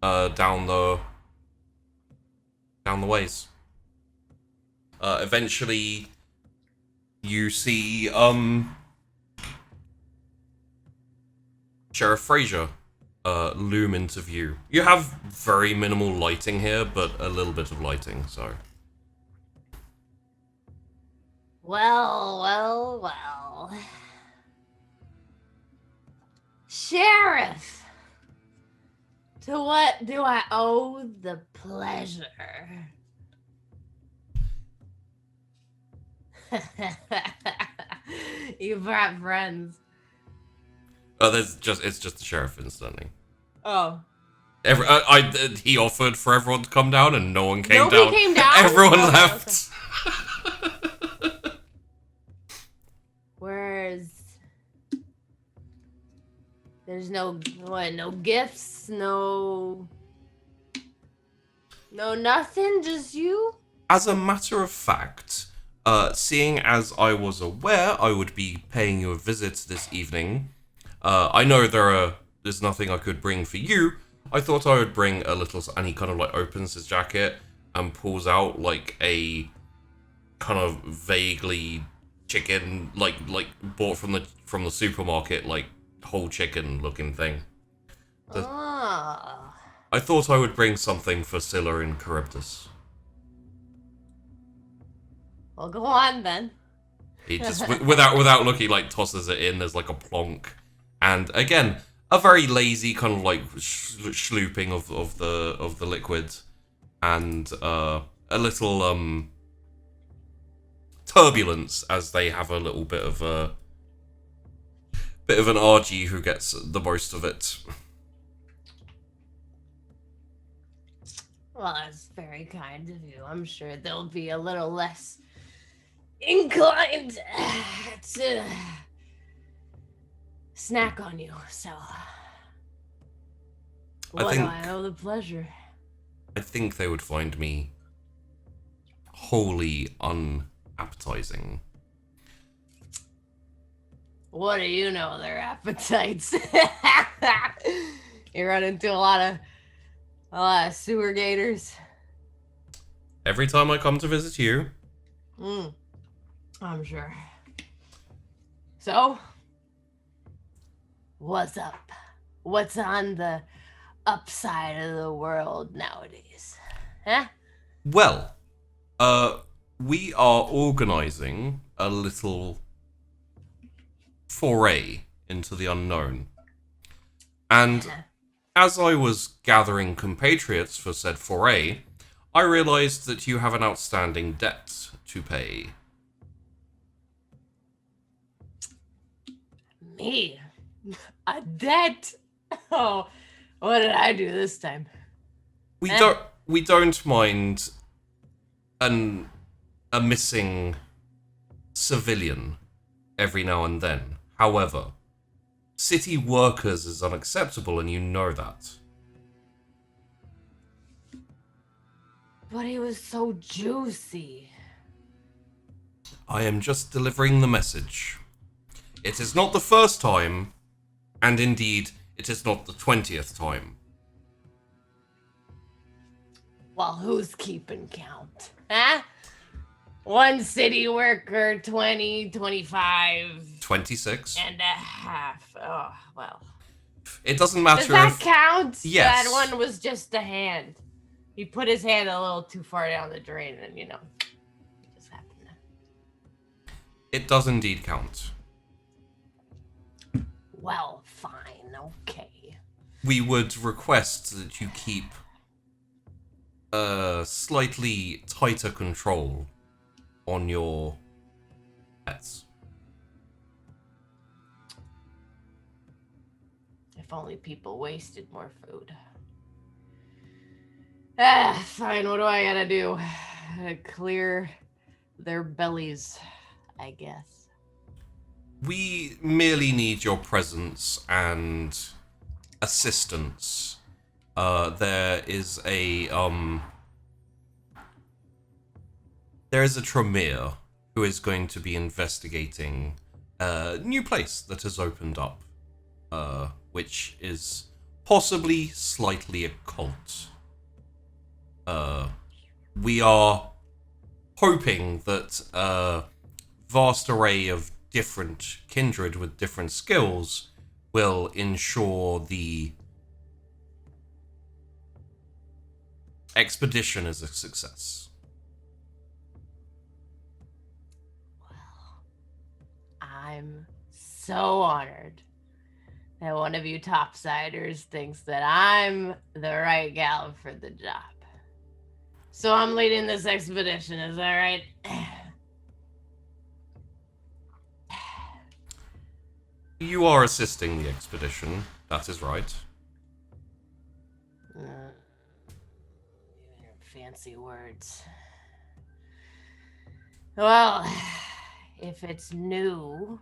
down the ways. Eventually, you see Sheriff Fraser loom into view. You have very minimal lighting here, but a little bit of lighting, so. Well. Sheriff, to what do I owe the pleasure? You brought friends. It's just the sheriff instantly. Oh. He offered for everyone to come down, and no one came Nobody down. came down? Everyone Oh, left. Where's... There's no gifts, no nothing, just you? As a matter of fact, seeing as I was aware I would be paying you a visit this evening, I know there's nothing I could bring for you. I thought I would bring a little, and he kind of like opens his jacket and pulls out like a kind of vaguely chicken, like bought from the supermarket, like whole chicken looking thing. Oh. I thought I would bring something for Scylla and Charybdis. Well, go on then. He just, without looking, like tosses it in. There's like a plonk, and again a very lazy kind of like slooping of the liquid, and a little turbulence as they have a little bit of an RG who gets the most of it. Well, that's very kind of you. I'm sure they'll be a little less inclined to snack on you, so what do I owe the pleasure? I think they would find me wholly unappetizing. What do you know their appetites? You run into a lot of sewer gators. Every time I come to visit you. I'm sure. So, what's up? What's on the upside of the world nowadays? Huh? Well, we are organizing a little foray into the unknown. And as I was gathering compatriots for said foray, I realized that you have an outstanding debt to pay. Me? A debt? Oh, what did I do this time? We don't mind a missing civilian every now and then. However, city workers is unacceptable, and you know that. But he was so juicy. I am just delivering the message. It is not the first time, and indeed, it is not the 20th time. Well, who's keeping count? Huh? One city worker, 20, 25 26. and a half. Oh, well. It doesn't matter Does that if... count? Yes. That one was just a hand. He put his hand a little too far down the drain and, it just happened. It does indeed count. Well, fine, okay. We would request that you keep slightly tighter control on your pets. If only people wasted more food. Fine, what do I gotta do? Clear their bellies, I guess. We merely need your presence and assistance. There is a Tremere who is going to be investigating a new place that has opened up, which is possibly slightly occult. We are hoping that a vast array of different kindred with different skills will ensure the expedition is a success. Well, I'm so honored that one of you topsiders thinks that I'm the right gal for the job. So I'm leading this expedition, is that right? You are assisting the expedition, that is right. Fancy words. Well, if it's new,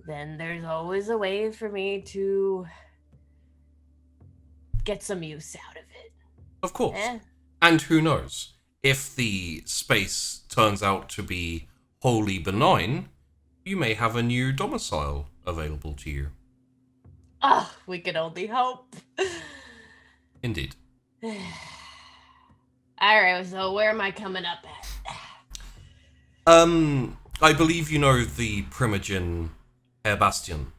then there's always a way for me to get some use out of it. Of course. And who knows? If the space turns out to be wholly benign, you may have a new domicile available to you. Oh, we can only hope. Indeed. Alright, so where am I coming up at? I believe you know the Primogen Herr Bastion.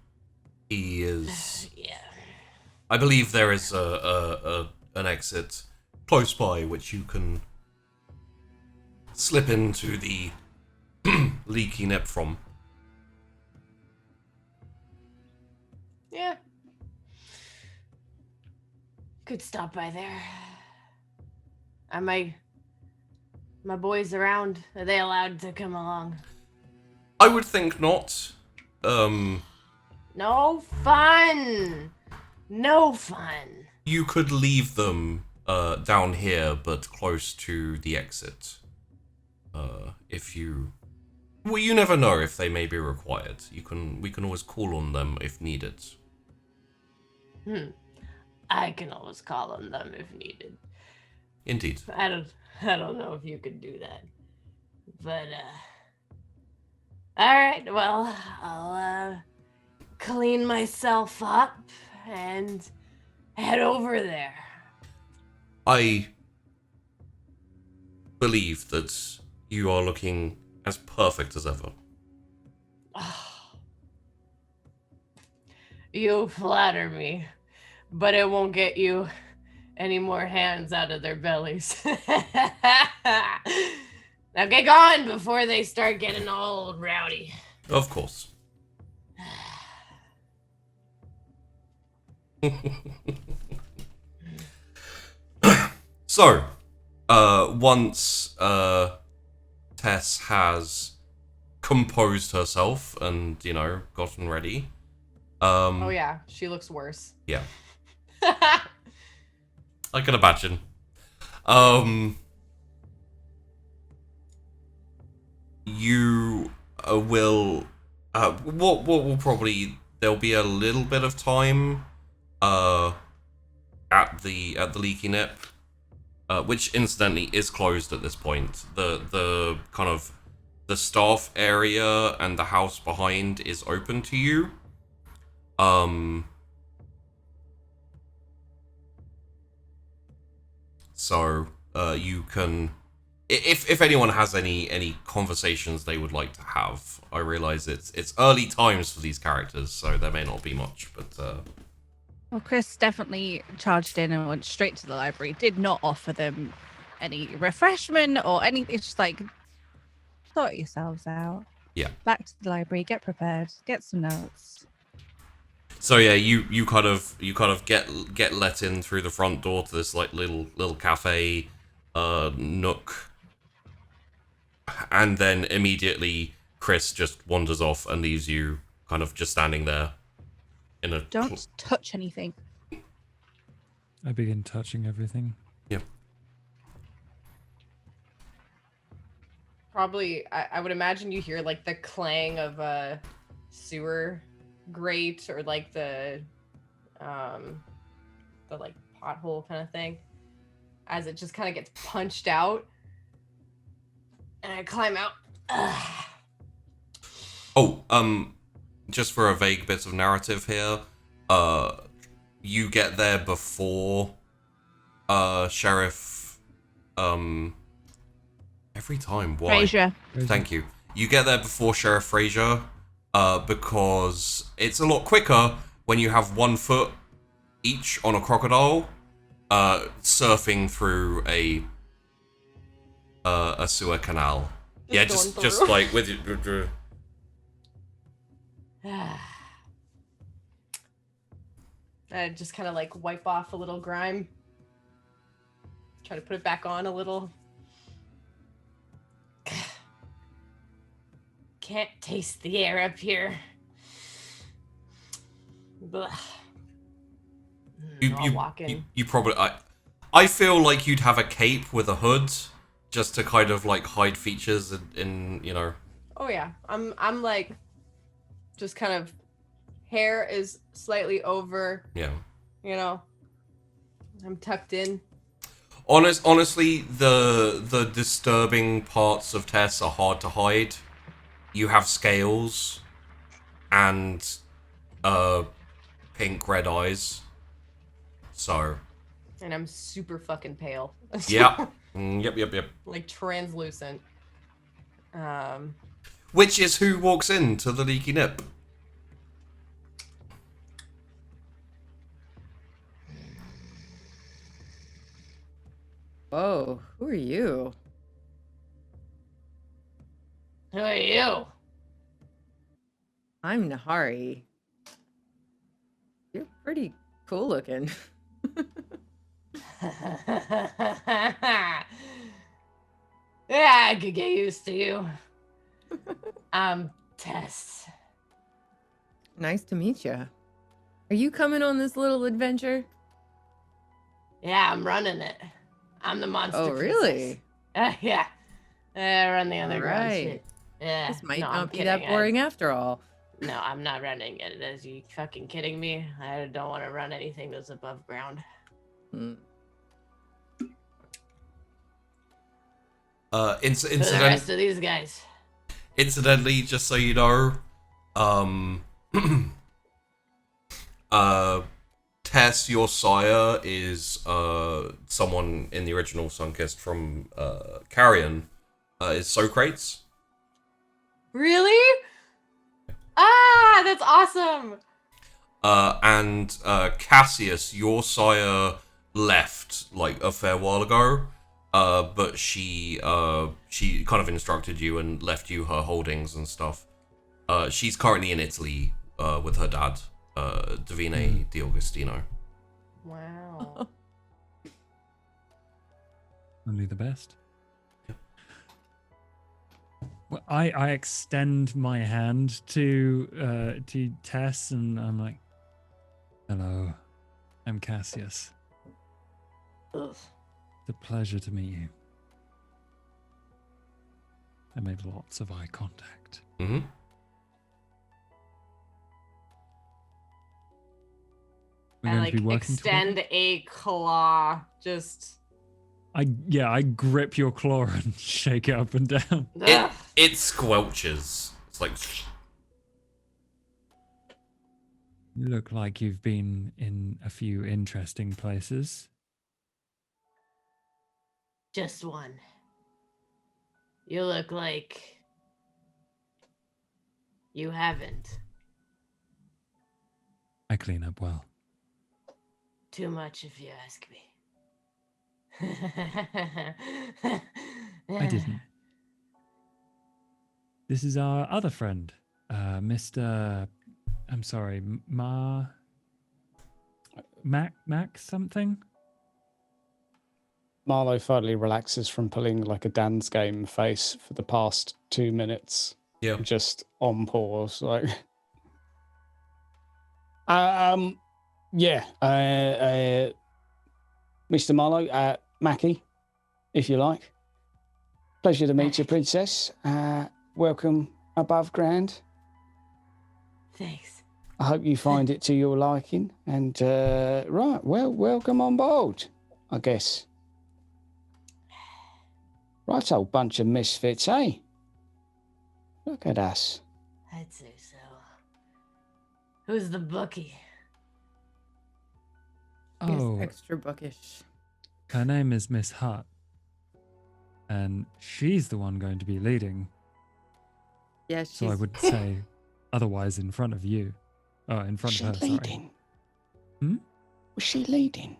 He is... Yeah. I believe there is an exit close by which you can slip into the leaky nip from. Yeah. Could stop by there. Are my boys around? Are they allowed to come along? I would think not. No fun! No fun! You could leave them down here, but close to the exit. If you... Well, you never know if they may be required. We can always call on them if needed. I can always call on them if needed. Indeed. I don't know if you could do that. But alright, well, I'll clean myself up and head over there. I believe that you are looking as perfect as ever. You flatter me, but it won't get you any more hands out of their bellies. Now get going before they start getting all rowdy. Of course. So, once Tess has composed herself and, gotten ready. Oh yeah, she looks worse. Yeah. I can imagine. You will... what will probably... There'll be a little bit of time at the leaky nip, which incidentally is closed at this point. The kind of the staff area and the house behind is open to you. So you can, if anyone has any conversations they would like to have. I realize it's early times for these characters, so there may not be much, but Well, Chrys definitely charged in and went straight to the library. Did not offer them any refreshment or anything. It's just like, sort yourselves out. Yeah. Back to the library. Get prepared. Get some notes. So yeah, you kind of get let in through the front door to this like little cafe nook, and then immediately Chrys just wanders off and leaves you kind of just standing there. Don't touch anything. I begin touching everything. Yeah. Probably, I would imagine you hear like the clang of a sewer grate or like the like pothole kind of thing as it just kind of gets punched out, and I climb out. Ugh. Oh, just for a vague bit of narrative here, you get there before Sheriff every time. Why? Fraser. Thank you. You get there before Sheriff Fraser, because it's a lot quicker when you have 1 foot each on a crocodile, surfing through a sewer canal. Just like with you. I just kind of like wipe off a little grime. Try to put it back on a little. Can't taste the air up here. Blah. I'll walk in. You probably. I feel like you'd have a cape with a hood, just to kind of like hide features in you know. Oh yeah, I'm like, just kind of, hair is slightly over. Yeah. You know, I'm tucked in. Honestly, the disturbing parts of Tess are hard to hide. You have scales, and pink red eyes. So. And I'm super fucking pale. Yep. Yep. Like translucent. Which is who walks into the leaky nip. Whoa, who are you? Who are you? I'm Nahari. You're pretty cool looking. Yeah, I could get used to you. I'm Tess. Nice to meet you. Are you coming on this little adventure? Yeah, I'm running it. I'm the monster. Oh, really? Yeah. I run the underground Right. shit. Yeah. This might no, I'm not be kidding. that boring after all. No, I'm not running it. Are you fucking kidding me? I don't want to run anything that's above ground. Hmm. For the rest of these guys. Incidentally, just so you know, Tess, your sire, is someone in the original Sunkist from Carrion, is Socrates. Really? Ah, that's awesome. And Cassius, your sire, left like a fair while ago, but she kind of instructed you and left you her holdings and stuff. She's currently in Italy with her dad, Davine D'Agostino. Wow. Only the best. Well, I extend my hand to Tess, and I'm like, "Hello, I'm Cassius. Ugh. It's a pleasure to meet you." I made lots of eye contact. Mm-hmm. We're I going like to be working extend a claw. Just. I grip your claw and shake it up and down. It squelches. It's like You look like you've been in a few interesting places. Just one. You look like you haven't. I clean up well. Too much if you ask me. I didn't. This is our other friend, Mr. I'm sorry, Mac something? Marlowe finally relaxes from pulling like a dance game face for the past 2 minutes. yeah. Just on pause, like. Yeah. Mr. Marlowe, Mackie, if you like. Pleasure to meet you, Princess. Welcome above ground. Thanks. I hope you find it to your liking. And, right, well, welcome on board, I guess. Right, old bunch of misfits, eh? Look at us. I'd say so. Who's the bookie? Oh, He's extra bookish. her name is Miss Hart. And she's the one going to be leading. Yeah, So I she's would say otherwise in front of you. Oh, in front of her, sorry. Leading? Hmm? Was she leading?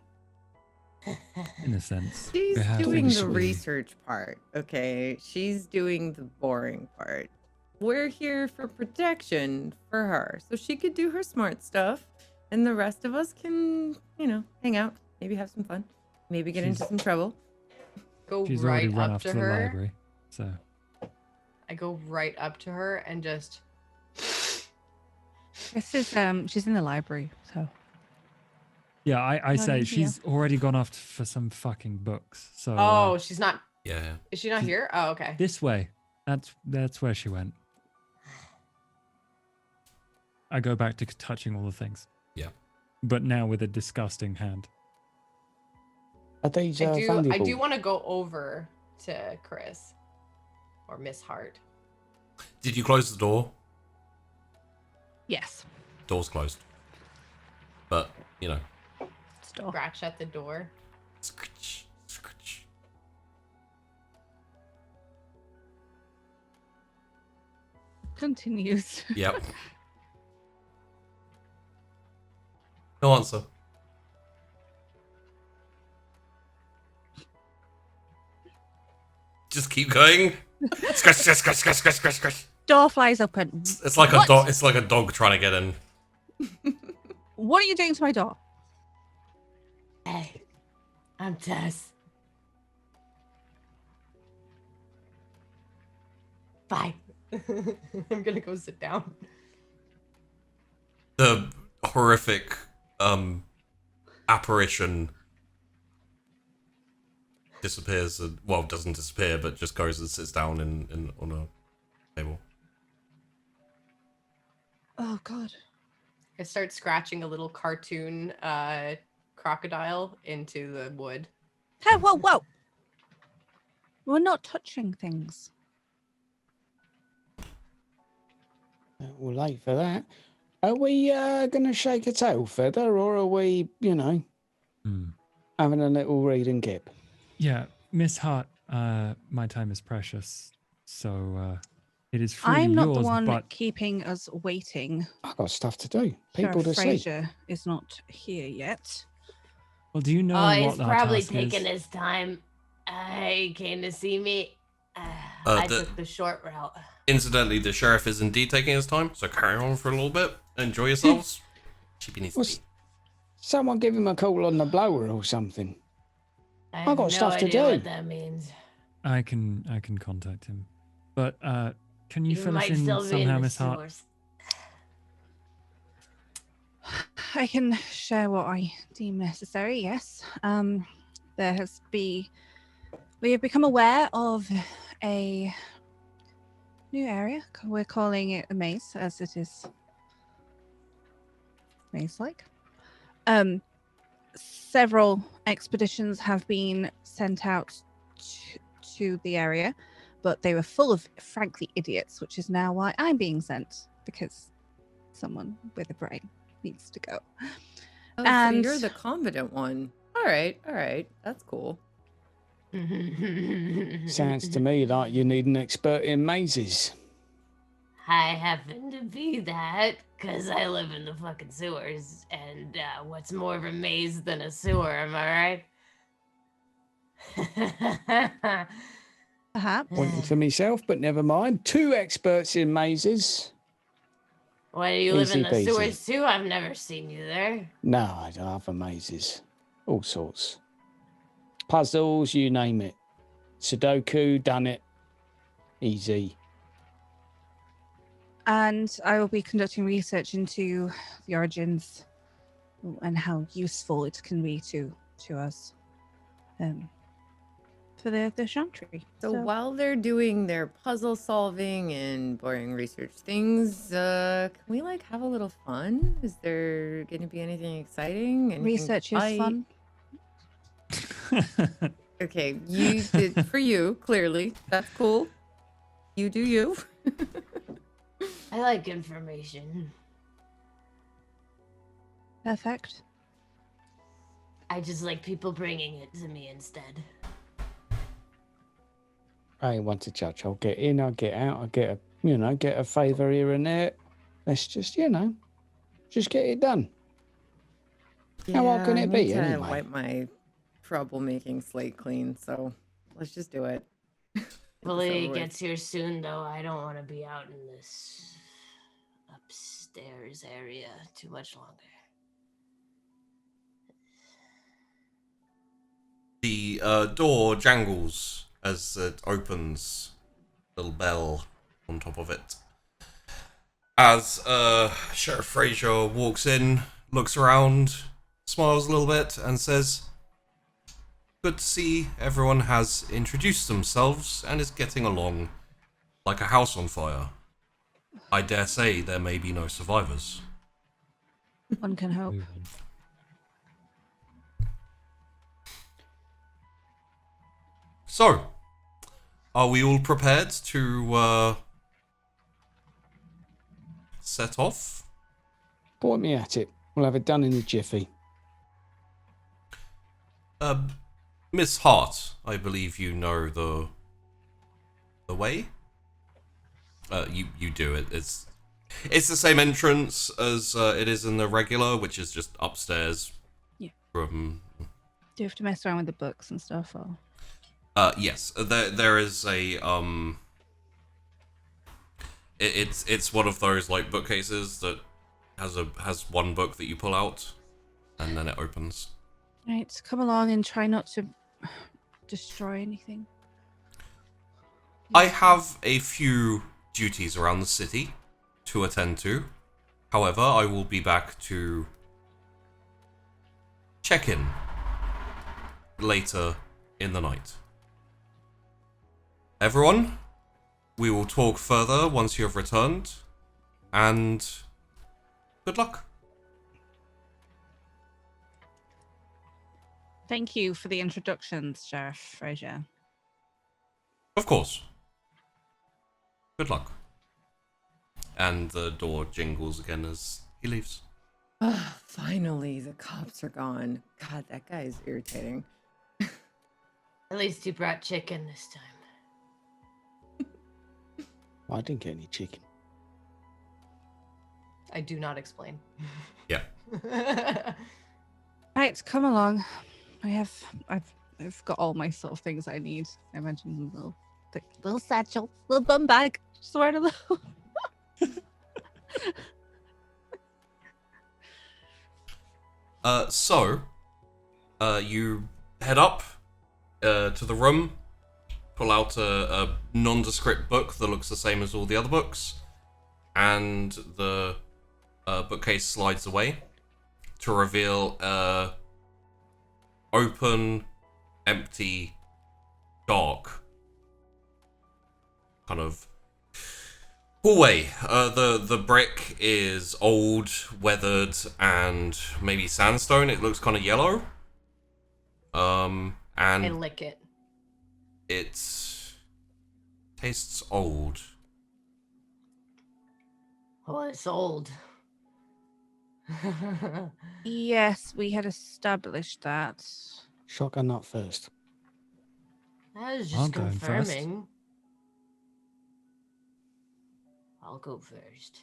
In a sense. she's We have doing things the we- research part. Okay, she's doing the boring part. We're here for protection for her, so she could do her smart stuff, and the rest of us can, hang out, maybe have some fun, maybe get into She's- some trouble. Go She's already right run up off to to the her. library. So I go right up to her and just. This is she's in the library, so yeah, I Not say in here. she's already gone off for some fucking books. So Oh, she's not. Yeah. Is she not here? Oh, okay. this way. That's where she went. I go back to touching all the things. Yeah. But now with a disgusting hand. Are these I do valuable? want to go over to Chrys or Miss Hart. Did you close the door? yes. Door's closed. But, Store. Scratch at the door. Scratch, scratch. Continues. Yep. No answer. Just keep going. Scratch, scratch, scratch, scratch, scratch, scratch, scratch. Door flies open. It's like a What? dog. It's like a dog trying to get in. What are you doing to my door? Hey, I'm Tess. Bye. I'm gonna go sit down. The horrific apparition disappears. Well, doesn't disappear, but just goes and sits down in on a table. Oh God. I start scratching a little cartoon crocodile into the wood. Hey, whoa. We're not touching things. We're late for that. Are we going to shake a tail feather, or are we, having a little read and gib? Yeah, Miss Hart, my time is precious. So it is freely I'm not yours, the one but keeping us waiting. I've got stuff to do. People Sheriff to sleep. Fraser is not here yet. well, do you know Oh, what he's our probably task taking is? his time. He came to see me. I took the short route. Incidentally, the sheriff is indeed taking his time, so carry on for a little bit. Enjoy yourselves. Sheepy needs to What's- be. Someone give him a call on the blower or something. I I've have got no stuff to idea do. what that means. I can contact him. But can you fill us might in still be in somehow, the Miss Hart? sewers. I can share what I deem necessary, yes. We have become aware of a new area. We're calling it a maze, as it is maze-like. several expeditions have been sent out to the area, but they were full of, frankly, idiots, which is now why I'm being sent, because someone with a brain needs to go. Oh, And- so you're the competent one. All right, that's cool. Sounds to me like you need an expert in mazes. I happen to be that because I live in the fucking sewers, and what's more of a maze than a sewer, am I right? Perhaps. Pointing to myself, but never mind. 2 experts in mazes. Why do you live in Easy the peasy. sewers too? I've never seen you there. No, I don't have mazes. All sorts. Puzzles, you name it. Sudoku, done it. Easy. And I will be conducting research into the origins and how useful it can be to us for the Chantry. So while they're doing their puzzle solving and boring research things, can we like have a little fun? Is there going to be anything exciting? Anything research is fun. Okay, you did for you, clearly. That's cool. You do you. I like information. Perfect. I just like people bringing it to me instead. I ain't one to judge. I'll get in, I'll get out, I'll get a favour here and there. Let's just, just get it done. How hard can I it need be, to anyway? wipe my troublemaking slate clean, so let's just do it. Hopefully it over with. gets here soon, though. I don't want to be out in this upstairs area too much longer. The door jangles as it opens. Little bell on top of it. As Sheriff Fraser walks in, looks around, smiles a little bit, and says, "Good to see everyone has introduced themselves and is getting along like a house on fire. I dare say there may be no survivors." One can hope. So, are we all prepared to set off? Point me at it. We'll have it done in a jiffy. Miss Hart, I believe you know the way. You do it. It's the same entrance as it is in the regular, which is just upstairs. Yeah. From Do you have to mess around with the books and stuff, or? yes, there is a It's one of those like bookcases that has one book that you pull out, and then it opens. Right, come along and try not to destroy anything. I have a few duties around the city to attend to. However, I will be back to check in later in the night. Everyone, we will talk further once you have returned, and good luck. Thank you for the introductions, Sheriff Fraser. Of course. Good luck. And the door jingles again as he leaves. Oh, finally, the cops are gone. God, that guy is irritating. At least you brought chicken this time. I didn't get any chicken. I do not explain. Yeah. Right, come along. I've got all my sort of things I need. I mentioned little satchel, little bum bag. Just wearing a little. So, you head up to the room, pull out a nondescript book that looks the same as all the other books, and the bookcase slides away to reveal a open, empty, dark, kind of Hallway. The brick is old, weathered, and maybe sandstone. It looks kind of yellow. I And lick it. it tastes old. Oh, it's old. Yes, we had established that. Shotgun not first. I was I'll just go in first. confirming. I'll go first.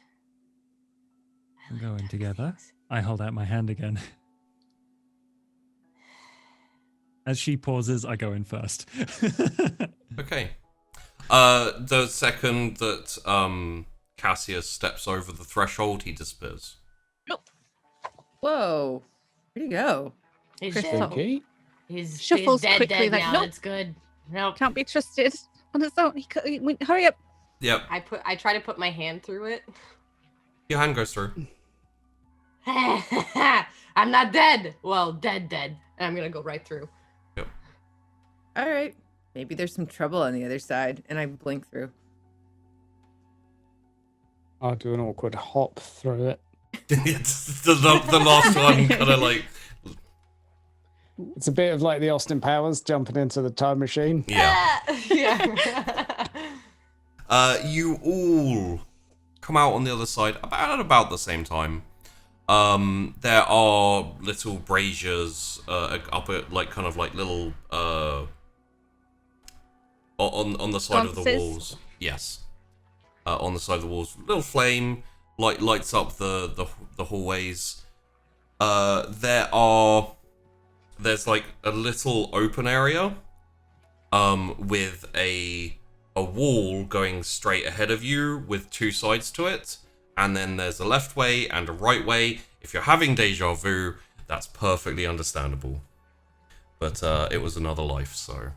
I We're like going dark together. things. I hold out my hand again. As she pauses, I go in first. Okay. The second that Cassius steps over the threshold, he disappears. Whoa. Where'd he go? He's Chris, dead. Okay. He's Shuffles dead, quickly, dead like, now. nope. It's good. Nope. Can't be trusted on its own. Hurry up. Yep. I try to put my hand through it. Your hand goes through. I'm not dead. Well, dead. And I'm gonna go right through. All right. Maybe there's some trouble on the other side, and I blink through. I'll do an awkward hop through it. It's the last one, kind of like, It's a bit of like the Austin Powers jumping into the time machine. yeah. Yeah. You all come out on the other side about the same time. There are little braziers up at like kind of like little on the side of the Sconces? walls. Yes. On the side of the walls, little flame lights up the hallways. There's like a little open area with a wall going straight ahead of you with two sides to it, and then there's a left way and a right way. If you're having deja vu, that's perfectly understandable, but it was another life, so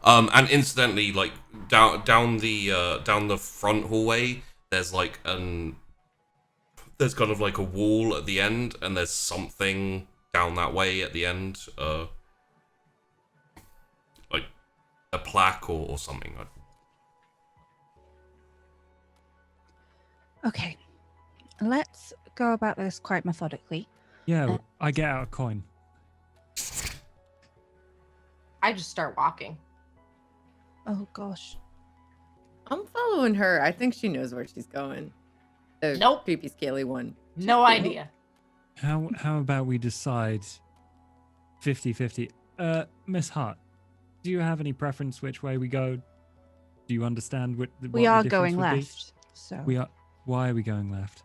and incidentally, like down the front hallway, there's kind of like a wall at the end, and there's something down that way at the end, like a plaque or something. Okay. Let's go about this quite methodically. Yeah, I get out a coin. I just start walking. Oh gosh. I'm following her. I think she knows where she's going. The Nope. creepy, scaly one. No idea. How about we decide 50-50? Miss Hart, do you have any preference which way we go? Do you understand what We the are difference going would be? left. So We are. Why are we going left?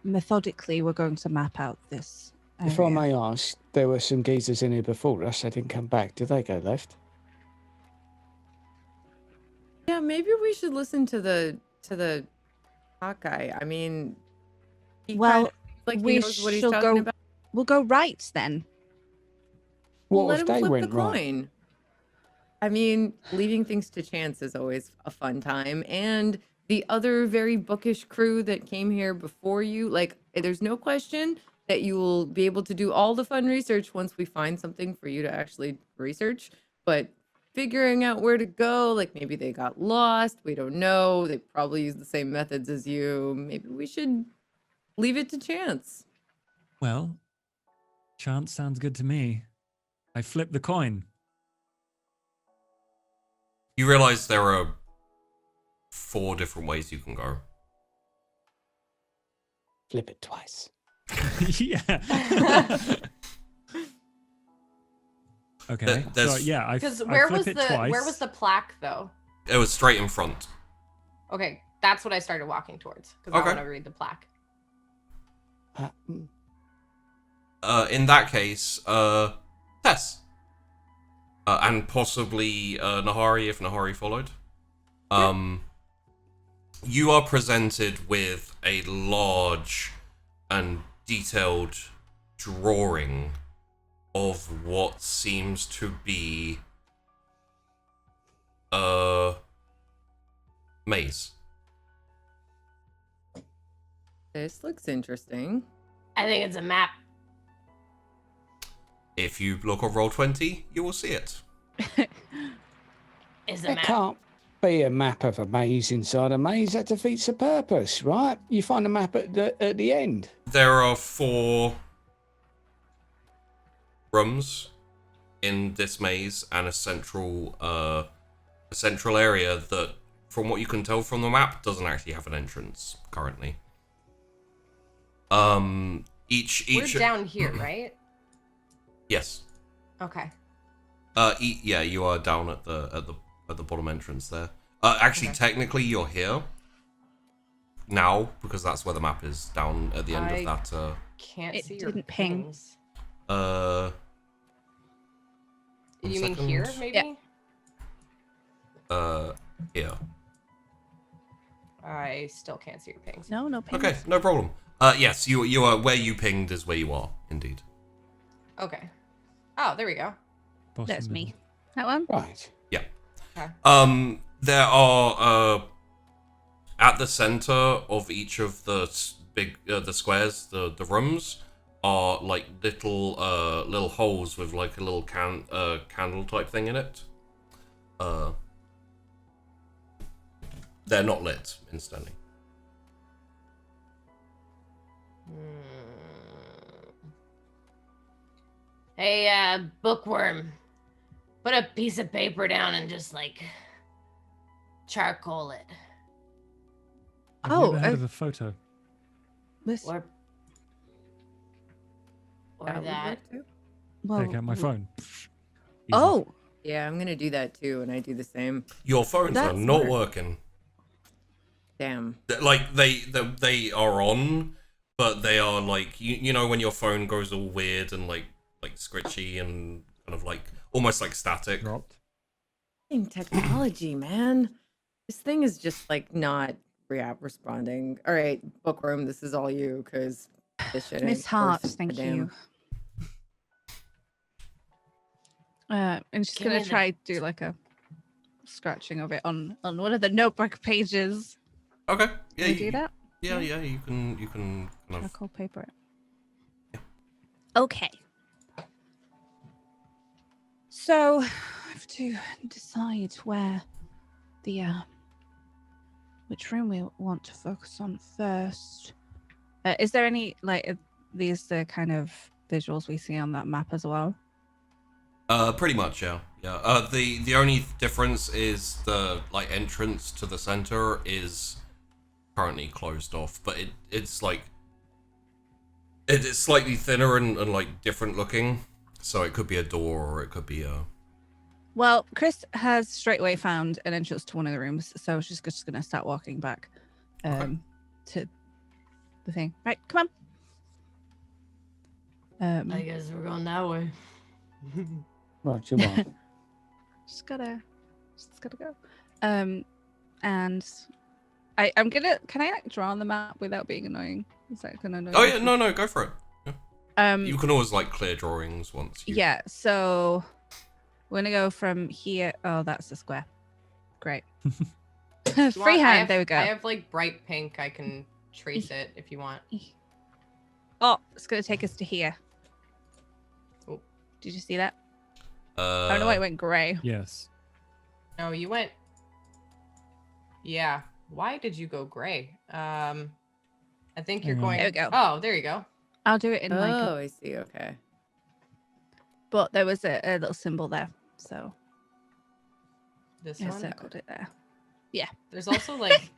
methodically, we're going to map out this If I area. may ask, there were some geezers in here before us. They didn't come back. Did they go left? Yeah, maybe we should listen to the hot guy. I mean, he Well, kind of, like he we knows what he's shall talking go- about. We'll go right then. What Let if him they flip went the right? coin. I mean, leaving things to chance is always a fun time. And the other very bookish crew that came here before you, like, there's no question that you will be able to do all the fun research once we find something for you to actually research. But figuring out where to go, like maybe they got lost, we don't know. They probably use the same methods as you. Maybe we should leave it to chance. Well, chance sounds good to me. I flip the coin. You realize there are 4 different ways you can go. Flip it twice. Yeah. Okay. So There's- yeah, I Because flip where was it twice. the plaque though? It was straight in front. Okay, that's what I started walking towards because Okay. I want to read the plaque. Mm. In that case, Tess. And possibly Nahari if Nahari followed. You are presented with a large and detailed drawing of what seems to be a maze. This looks interesting. I think it's a map. If you look on Roll20, you will see it. It's a It map. can't. be a map of a maze inside a maze. That defeats the purpose, right? You find a map at the end. There are 4 rooms in this maze and a central area that, from what you can tell from the map, doesn't actually have an entrance currently. Each We're down here, right? Yes. Okay. Yeah, you are down at the bottom entrance there. Actually, Okay. technically, you're here now because that's where the map is, down at the end of that. Can't It see your didn't ping. pings. One You mean second. here, maybe? Here. I still can't see your pings. No, no pings. Okay, no problem. Yes, you are where you pinged is where you are, indeed. Okay. Oh, there we go. Bottom That's me. middle. That one? Right. Yeah. Okay. There are at the center of each of the the squares, the rooms are like little holes with like a little candle type thing in it. They're not lit instantly. Hey, bookworm. Put a piece of paper down and just like charcoal it. Have Oh, you ever heard of a photo? This, Or That would that. work too. well, Take out my phone. Easy. oh, Yeah, I'm gonna do that too, and I do the same. Your phones are That's not smart. working. Damn. Like they are on, but they are like you know when your phone goes all weird and like scritchy and kind of like almost like static. Dropped. Fucking technology, man. This thing is just like not responding. All right, bookworm, this is all you because this shit ain't Miss Hart, worth a thank damn. you. I'm just Give gonna me the- try to do like a scratching of it on one of the notebook pages. Okay. Yeah. Can we do that? Yeah. You can kind of. Charcoal paper. Okay. So I have to decide where the which room we want to focus on first. Is there any like these the kind of visuals we see on that map as well? Pretty much, yeah. Yeah. The only difference is the like entrance to the center is currently closed off, but it's like it's slightly thinner and like different looking, so it could be a door or it could be a. Well, Chrys has straight away found an entrance to one of the rooms, so she's just gonna start walking back to the thing. Right, come on. I guess we're going that way. Right, you are. Just gotta go. And I'm gonna. Can I like draw on the map without being annoying? Is that gonna annoy? Oh you? yeah, no, go for it. You can always like clear drawings once. Yeah. So we're gonna go from here. Oh, that's the square. Great. You want- Freehand. There we go. I have like bright pink. I can trace it if you want. Oh, it's gonna take us to here. Oh. Did you see that? Oh Oh no, it went grey. Yes. No, you went. Yeah. Why did you go gray? I think you're Hang on. going. There we go. Oh, there you go. I'll do it in like. Oh, I see. Okay. But there was a little symbol there, so This I one. circled it there. There's also like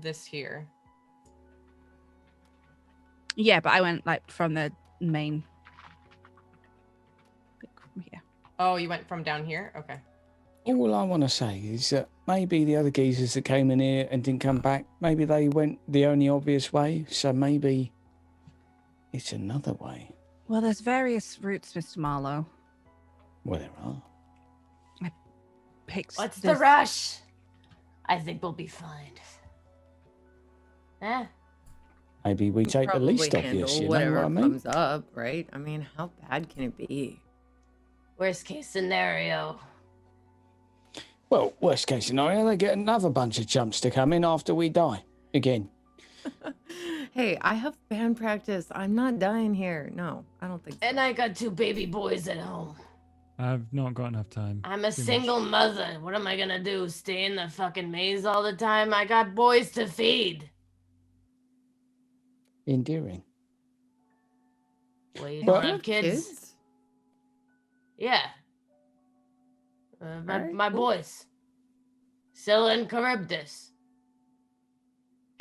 this here. Yeah, but I went like from the main. From here. Oh, you went from down here. Okay. All I want to say is that maybe the other geezers that came in here and didn't come back, maybe they went the only obvious way. So maybe it's another way. Well, there's various routes, Mr. Marlowe. Well, there are. Picks What's this- the rush? I think we'll be fine. Eh? Maybe we take the Probably least obvious. handle You know whatever what I mean? comes up, right? I mean, how bad can it be? Worst case scenario. Well, worst case scenario, they get another bunch of chumps to come in after we die again. Hey, I have band practice. I'm not dying here. No, I don't think so. And I got 2 baby boys at home. I've not got enough time. I'm a Too much. single mother. What am I gonna do? Stay in the fucking maze all the time? I got boys to feed. Endearing. Well, you Well, don't have kids? Yeah. Alright, My cool. boys. Scylla and Charybdis.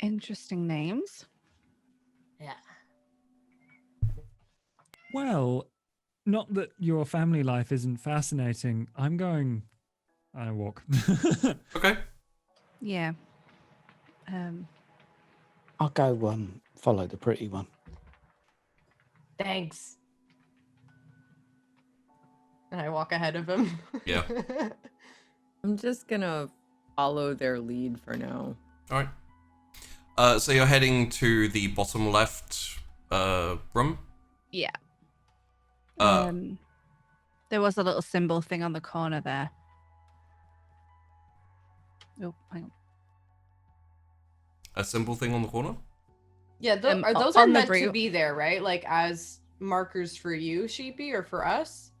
Interesting names. Yeah. Well, not that your family life isn't fascinating. I'm going. I walk. Okay. Yeah. I'll go follow the pretty one. Thanks. And I walk ahead of him. Yeah. I'm just gonna follow their lead for now. All right. So you're heading to the bottom left room. Yeah. Uh, There was a little symbol thing on the corner there. Oh, hang on. A symbol thing on the corner. Yeah, those on are the meant to route. be there, right? Like as markers for you, Sheepy, or for us?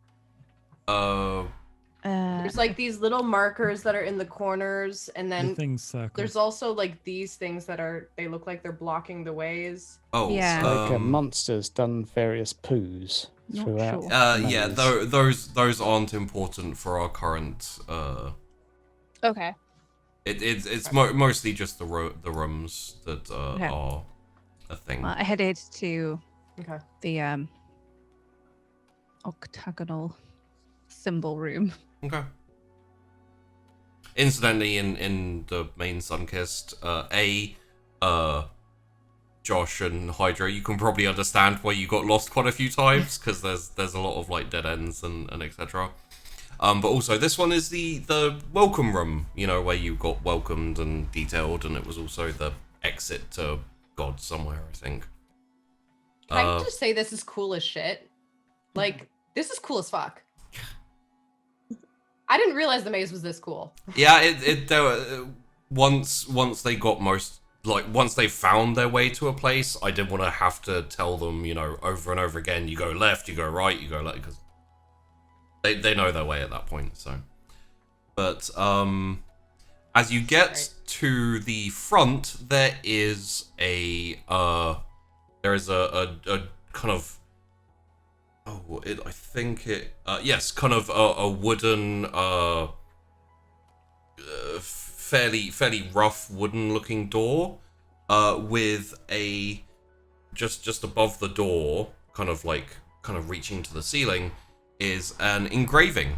There's like these little markers that are in the corners, and The then thing's circled. there's also like these things that they look like they're blocking the ways. Oh. Yeah. Like monsters done various poos Not throughout. sure. Yeah. maze. Those aren't important for our current. Okay. It's mostly just the rooms that Okay. are a thing. Well, I headed to Okay. the octagonal symbol room. Okay. Incidentally, in the main Sunkist, Josh and Hydra, you can probably understand why you got lost quite a few times, because there's a lot of like dead ends and etc. But also this one is the welcome room, you know, where you got welcomed and detailed, and it was also the exit to God somewhere, I think. Can I just say this is cool as shit? Like, this is cool as fuck. I didn't realize the maze was this cool. Yeah, there were, once they got once they found their way to a place, I didn't want to have to tell them, you know, over and over again, you go left, you go right, you go left, because they know their way at that point, so. But, as you get to the front, there is a kind of, kind of a wooden, fairly rough wooden looking door, with a, just above the door, kind of reaching to the ceiling, is an engraving,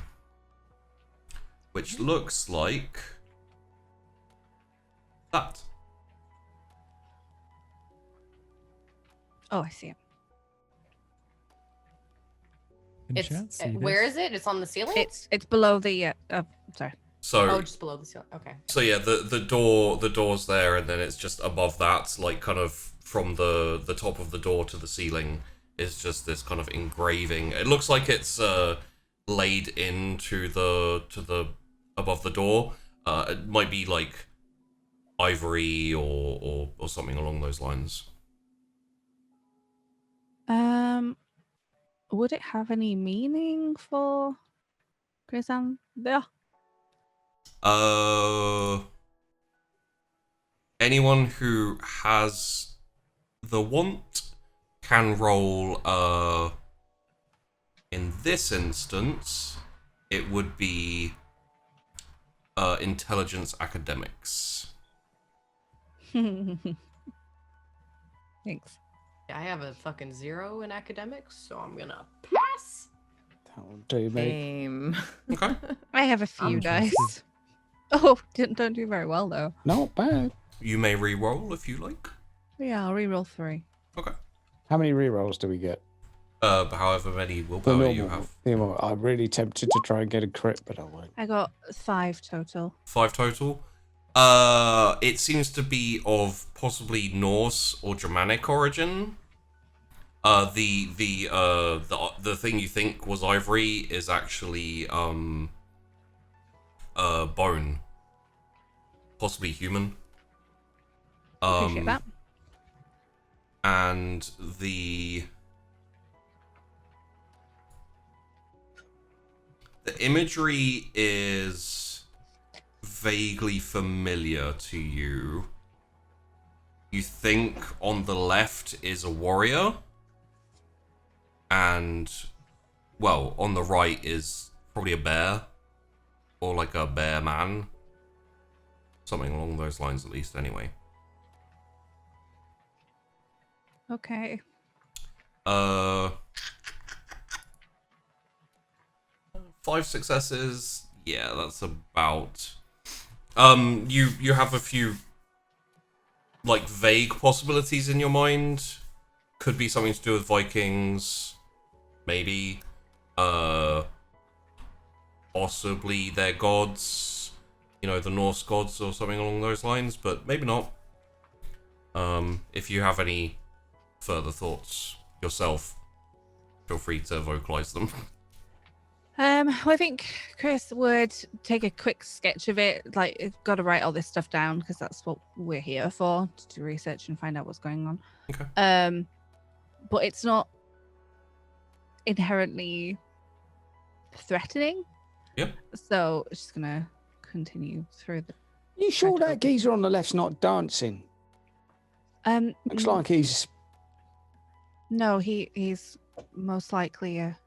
which looks like that. Oh, I see it. Can chat see Where this? is it? It's on the ceiling? It's below the sorry. So Oh, just below the ceiling. Okay. So yeah, the door's there, and then it's just above that, like kind of from the top of the door to the ceiling is just this kind of engraving. It looks like it's laid into the above the door. It might be like ivory or something along those lines. Would it have any meaning for Chrys? Yeah. Anyone who has the want can roll, in this instance, it would be intelligence academics. Thanks. I have a fucking 0 in academics, so I'm gonna pass. That'll do, mate. Same. Okay. I have a few I'm dice. interested. Oh, don't do very well though. Not bad. You may re-roll if you like. Yeah, I'll reroll 3. Okay. How many rerolls do we get? However many willpower you have. I'm really tempted to try and get a crit, but I won't. I got 5 total. 5 total. It seems to be of possibly Norse or Germanic origin. The thing you think was ivory is actually bone, possibly human. Appreciate that. And the The imagery is vaguely familiar to you. You think on the left is a warrior, and, well, on the right is probably a bear, or like a bear man. Something along those lines, at least, anyway. Okay. 5 successes. Yeah, that's about. You have a few like vague possibilities in your mind. Could be something to do with Vikings, maybe. Possibly their gods. You know, the Norse gods or something along those lines, but maybe not. If you have any further thoughts yourself, feel free to vocalize them. Well, I think Chris would take a quick sketch of it. Like, you've got to write all this stuff down because that's what we're here for, to do research and find out what's going on. Okay. But it's not inherently threatening. Yep. So she's gonna continue through the. You sure that geezer on the left's not dancing? Looks like he's. No, he's most likely a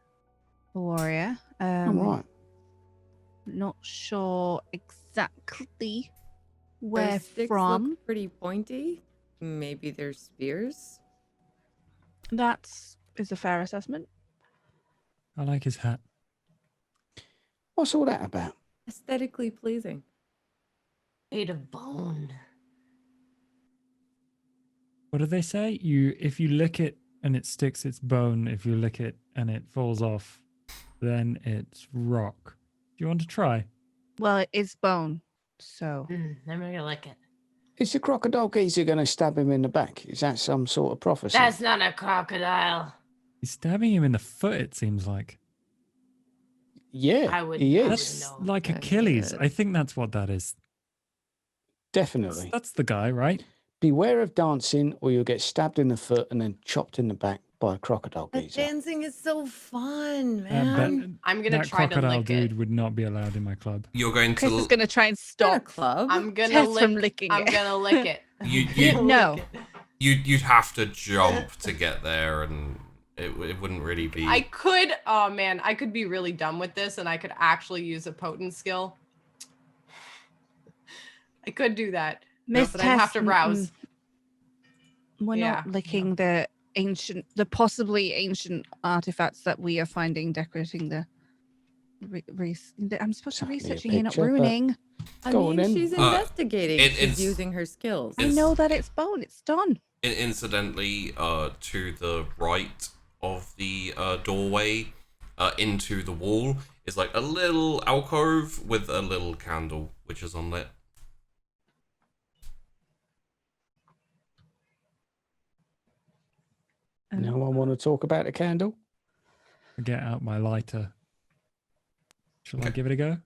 warrior. All right. Not sure exactly where Their sticks from. look pretty pointy. Maybe they're spears. That is a fair assessment. I like his hat. What's all that about? Aesthetically pleasing. Made of bone. What do they say? If you lick it and it sticks its bone, if you lick it and it falls off, then it's rock. Do you want to try? Well, it is bone, so. I'm not gonna lick it. Is the crocodile geezer going to stab him in the back? Is that some sort of prophecy? That's not a crocodile. He's stabbing him in the foot, it seems like. Yeah, I would. he I would is. That's know. like That's Achilles. it. I think that's what that is. Definitely. That's the guy, right? Beware of dancing or you'll get stabbed in the foot and then chopped in the back by a crocodile But geezer. dancing is so fun, But man. I'm gonna that try to crocodile lick dude it. would not be allowed in my club. You're going Chris is to. going to try and Not a stop. club. I'm gonna Tess lick. from licking I'm it. gonna lick it. You No. you'd have to jump to get there, and it wouldn't really be. I could. Oh man, I could be really dumb with this, and I could actually use a potent skill. I could do that, Miss but I'd have to Tess, rouse. We're Yeah, not licking the possibly ancient artifacts that we are finding decorating the. I'm supposed to Send me a researching here, not picture, but- ruining. I Go on mean, then. she's Uh, investigating. it- She's it's- using her skills. I know that it's bone. It's done. Incidentally, to the right of the doorway, into the wall is like a little alcove with a little candle, which is unlit. No one want to talk about the candle? Get out my lighter. Shall I Okay. give it a go?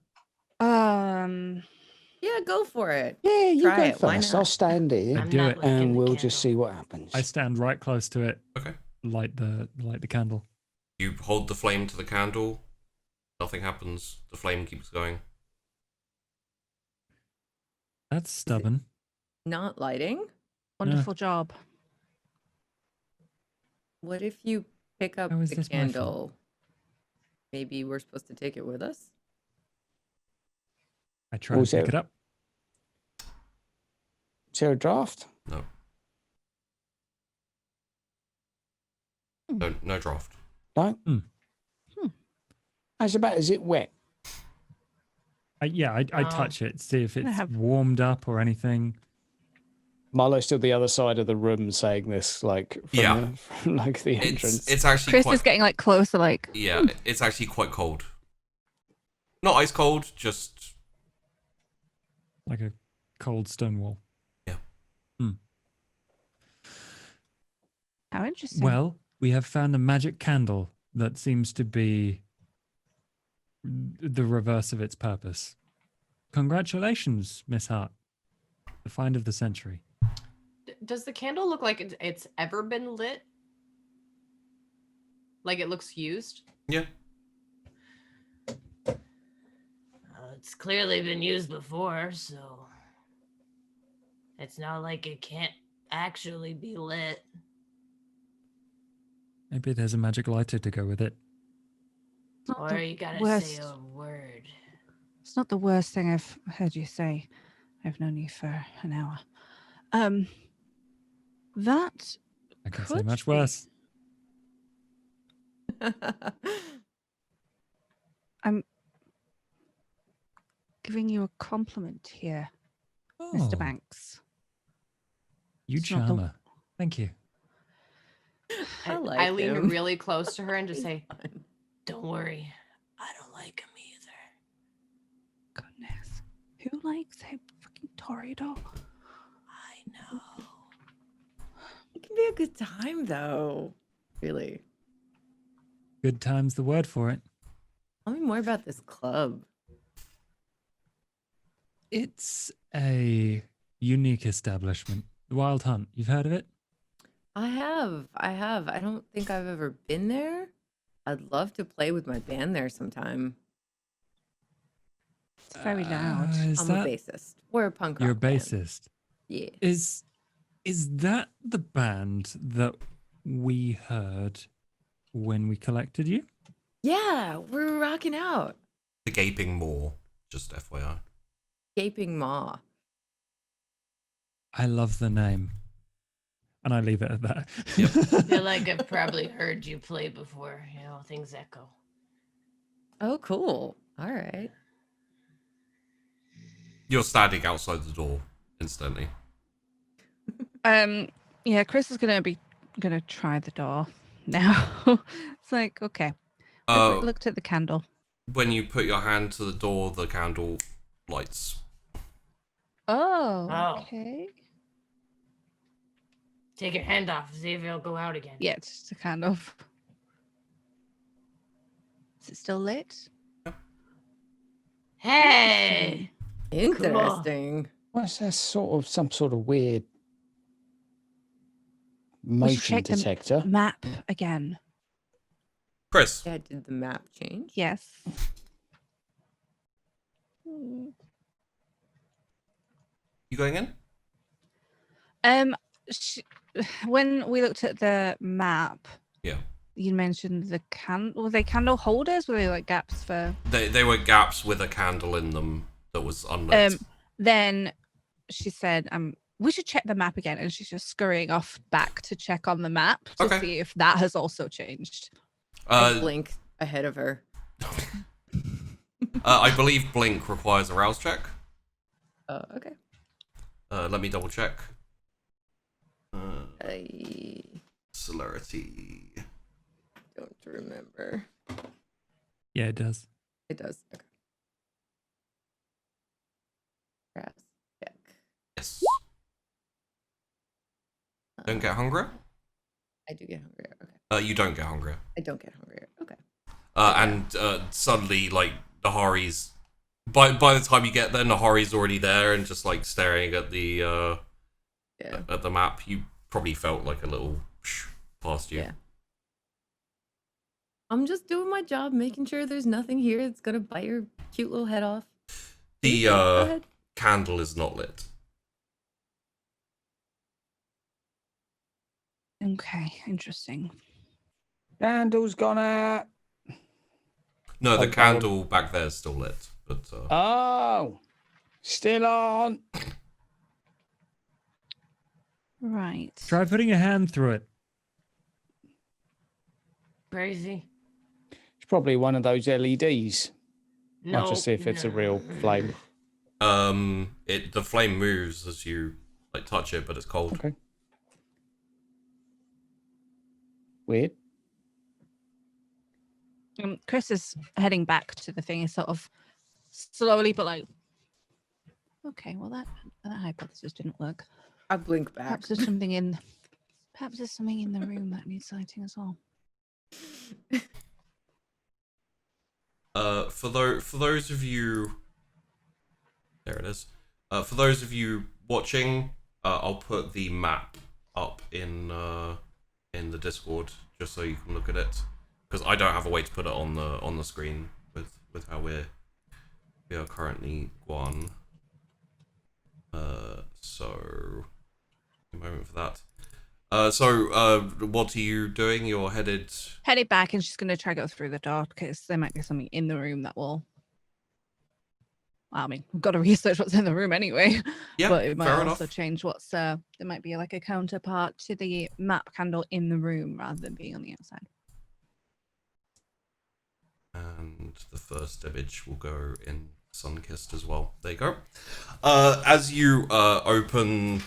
Yeah, go for it. Yeah, you Try go it, why first. not? I'll stand here I I'm do not it. licking and the we'll just candle. see what happens. I stand right close to it, Okay. light the candle. You hold the flame to the candle. Nothing happens. The flame keeps going. That's stubborn. Not lighting. Wonderful job. What if you pick up How is the this my fault? candle? Maybe we're supposed to take it with us? I try Oh, to pick so- it up. Is there a draft? No. No draft. No? Hmm. How's about, is it wet? I Oh. touch it, see if it's have- warmed up or anything. Marlowe's still the other side of the room saying this, like, from, Yeah. from like the entrance. It's actually Chris quite. is getting like closer, like. Yeah, it's actually quite cold. Not ice cold, just Like a cold stone wall. How interesting. Well, we have found a magic candle that seems to be the reverse of its purpose. Congratulations, Miss Hart. The find of the century. Does the candle look like it's ever been lit? Like it looks used? yeah. it's clearly been used before, so it's not like it can't actually be lit. Maybe there's a magic lighter to go with it. It's not Or the you gotta worst. say a word. It's not the worst thing I've heard you say. I've known you for an hour. That I can say could much be- worse. I'm giving you a compliment here, Oh, Mr. Banks. you It's not the- charmer. Thank you. I like I lean him. really close to her and just say, Don't worry, I don't like him either. Goodness. Who likes a fucking Toreador? I know. It can be a good time, though. Really. Good time's the word for it. Tell me more about this club. It's a unique establishment. The Wild Hunt. You've heard of it? I have. I don't think I've ever been there. I'd love to play with my band there sometime. It's very loud. Is I'm that a bassist. We're a punk rock you're a band. bassist? Yeah. Is that the band that we heard when we collected you? Yeah, we're rocking out. The Gaping Maw, just FYI. Gaping Maw. I love the name. And I leave it at that. Yep. I feel like I've probably heard you play before. You know, things echo. Oh, cool. All right. You're standing outside the door instantly. Yeah, Chrys is gonna try the door now. It's like, okay. I looked at the candle. When you put your hand to the door, the candle lights. Oh, Oh. okay. Take your hand off, see if it'll go out again. Yeah, it's just a kind of. Is it still lit? Hey! Interesting. What's that some sort of weird We should motion check the detector? map again. Chris, Yeah, did the map change? Yes. you going in? When we looked at the map, Yeah. you mentioned the were they candle holders? Were they like gaps for? They were gaps with a candle in them that was unlit. Then she said, we should check the map again, and she's just scurrying off back to check on the map to Okay. see if that has also changed. I blink ahead of her. I believe Blink requires a rouse check. Oh, okay. Let me double check. I Celerity. don't remember. Yeah, it does. It does. Okay. Grass check. Yes. Don't get hungrier? I do get hungrier. Okay. You don't get hungrier. I don't get hungrier. Okay. And suddenly, like, Nahari's... By the time you get there, Nahari's already there and just, like, staring at the, Yeah. at the map. You probably felt like a little past you. Yeah. I'm just doing my job, making sure there's nothing here that's gonna bite your cute little head off. The, Go ahead. candle is not lit. Okay, interesting. Candle's gone out. No, the Okay. candle back there is still lit, but, Oh, still on. Right. Try putting your hand through it. Crazy. It's probably one of those LEDs. No. I'll just see if it's a real flame. the flame moves as you, like, touch it, but it's cold. Okay. Weird. Chrys is heading back to the thing. He's sort of slowly, but like, okay, well that hypothesis didn't work. I blink back. Perhaps there's something in the room that needs lighting as well. For those of you, there it is. For those of you watching, I'll put the map up in the Discord just so you can look at it, because I don't have a way to put it on the screen with how we're We are currently one. So a moment for that. What are you doing? You're headed. Headed back, and she's going to try to go through the door because there might be something in the room that will. Well, I mean, we've got to research what's in the room anyway. Yeah, but it might fair also enough. change what's. There might be like a counterpart to the map candle in the room rather than being on the outside. And the first image will go in sun-kissed as well. There you go. As you open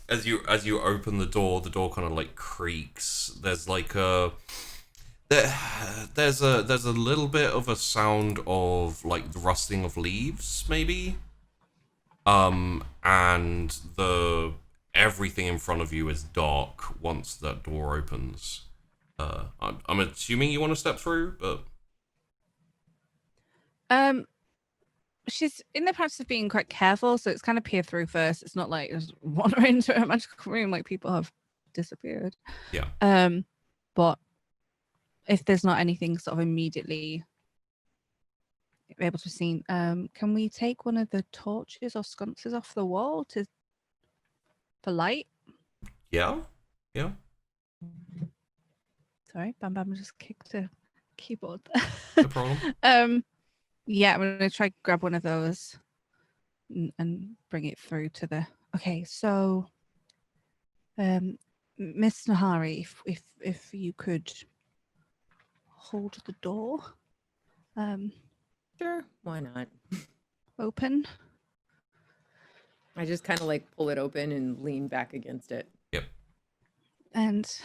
the door kind of like creaks. There's like there's a little bit of a sound of like the rustling of leaves, maybe. And everything in front of you is dark once that door opens. I'm assuming you want to step through, but. She's in the process of being quite careful, so it's kind of peer through first. It's not like just wander into a magical room like people have disappeared. Yeah. But if there's not anything sort of immediately able to be seen, can we take one of the torches or sconces off the wall for light? Yeah. Yeah. Sorry, Bam Bam just kicked a keyboard. No problem. Yeah, I'm gonna try to grab one of those and bring it through to the. Okay, so, Miss Nahari, if you could hold the door, Sure, why not? open. I just kind of like pull it open and lean back against it. Yep. And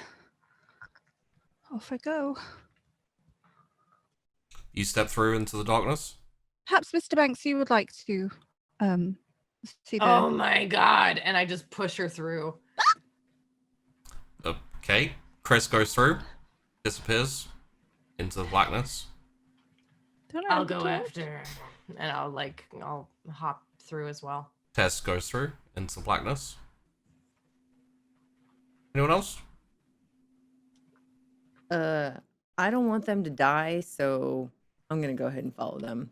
off I go. You step through into the darkness. Perhaps, Mr. Banks, you would like to see the. Oh my god! And I just push her through. Okay. Chrys goes through, disappears into the blackness. Don't I I'll have the go torch? after, and I'll hop through as well. Tess goes through into the blackness. Anyone else? I don't want them to die, so I'm gonna go ahead and follow them.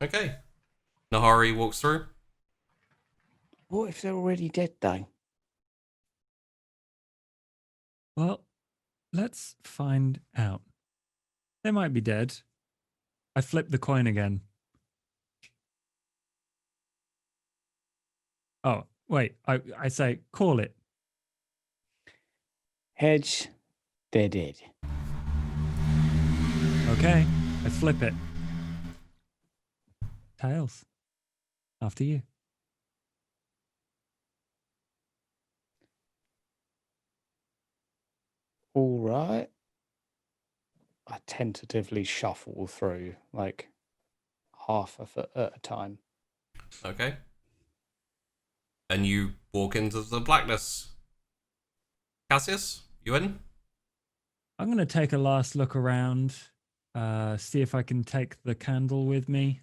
Okay. Nahari walks through. What if they're already dead, though? Well, let's find out. They might be dead. I flipped the coin again. Oh, wait. I say, call it. Hedge, they're dead. Okay, I flip it. Tails. After you. All right. I tentatively shuffle through, like half a foot at a time. Okay. And you walk into the blackness. Cassius, you in? I'm going to take a last look around, see if I can take the candle with me.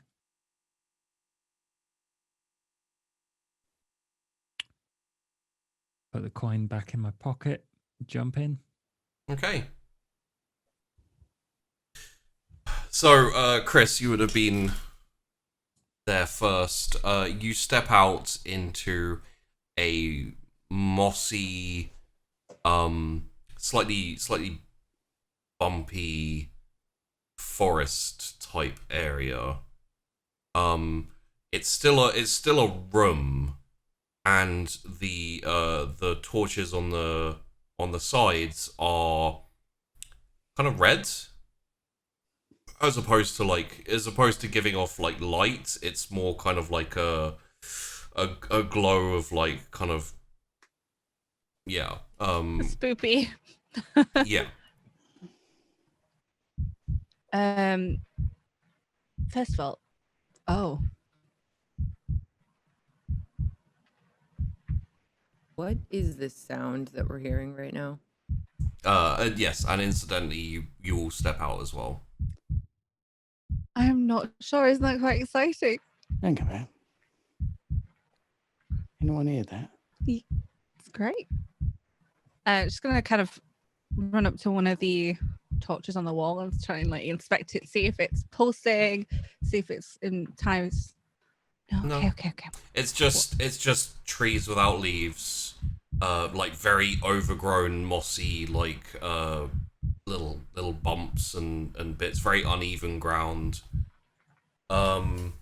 Put the coin back in my pocket, jump in. Okay. So, Chrys, you would have been there first. You step out into a mossy, slightly bumpy forest type area. It's still a room, and the torches on the sides are kind of red. As opposed to giving off like light, it's more kind of like a glow of like kind of Spoopy. yeah. First of all, oh, What is this sound that we're hearing right now? Yes, and incidentally, you all step out as well. I'm not sure. Isn't that quite exciting? Hang on. Anyone hear that? It's great. Just gonna kind of run up to one of the torches on the wall and try and like inspect it, see if it's pulsing, see if it's in times No. No. Okay. It's just trees without leaves, like very overgrown, mossy, like little bumps and bits, very uneven ground. And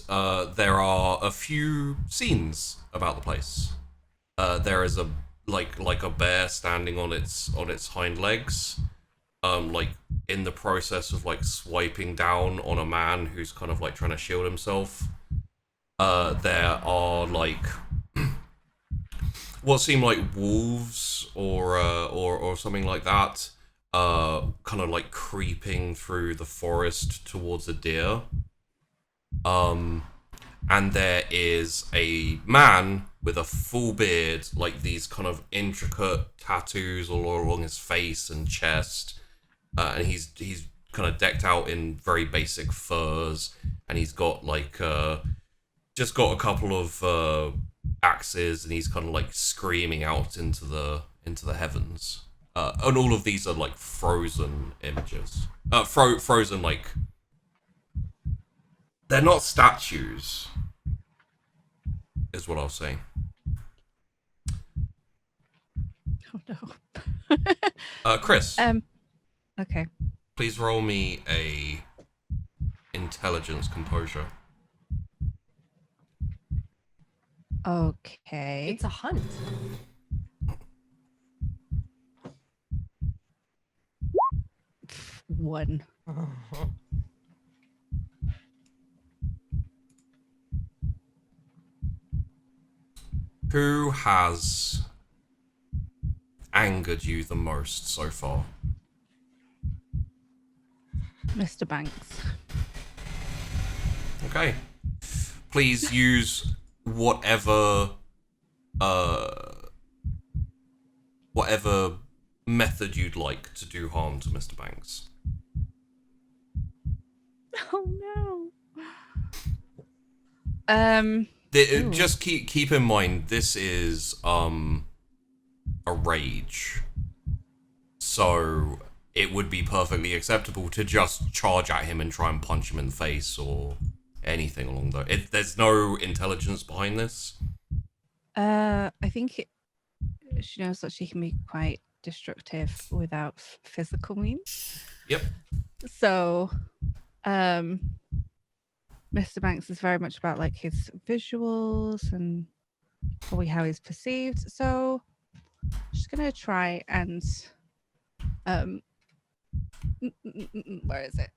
there are a few scenes about the place. There is a like a bear standing on its hind legs, like in the process of like swiping down on a man who's kind of like trying to shield himself. There are like what seem like wolves or something like that, kind of like creeping through the forest towards a deer. And there is a man with a full beard, like these kind of intricate tattoos all along his face and chest, and he's kind of decked out in very basic furs, and he's got like just got a couple of axes, and he's kind of like screaming out into the heavens. And all of these are like frozen images, frozen like. They're not statues, is what I was saying. Oh no. Chris. Okay. Please roll me a intelligence composure. Okay. It's a hunt. One. Who has angered you the most so far? Mr. Banks. Okay. Please use whatever method you'd like to do harm to Mr. Banks. Oh no. Just keep in mind, this is a rage, so it would be perfectly acceptable to just charge at him and try and punch him in the face or anything along those. There's no intelligence behind this. I think she knows that she can be quite destructive without physical means. Yep. So, Mr. Banks is very much about like his visuals and probably how he's perceived. So, just gonna try and where is it?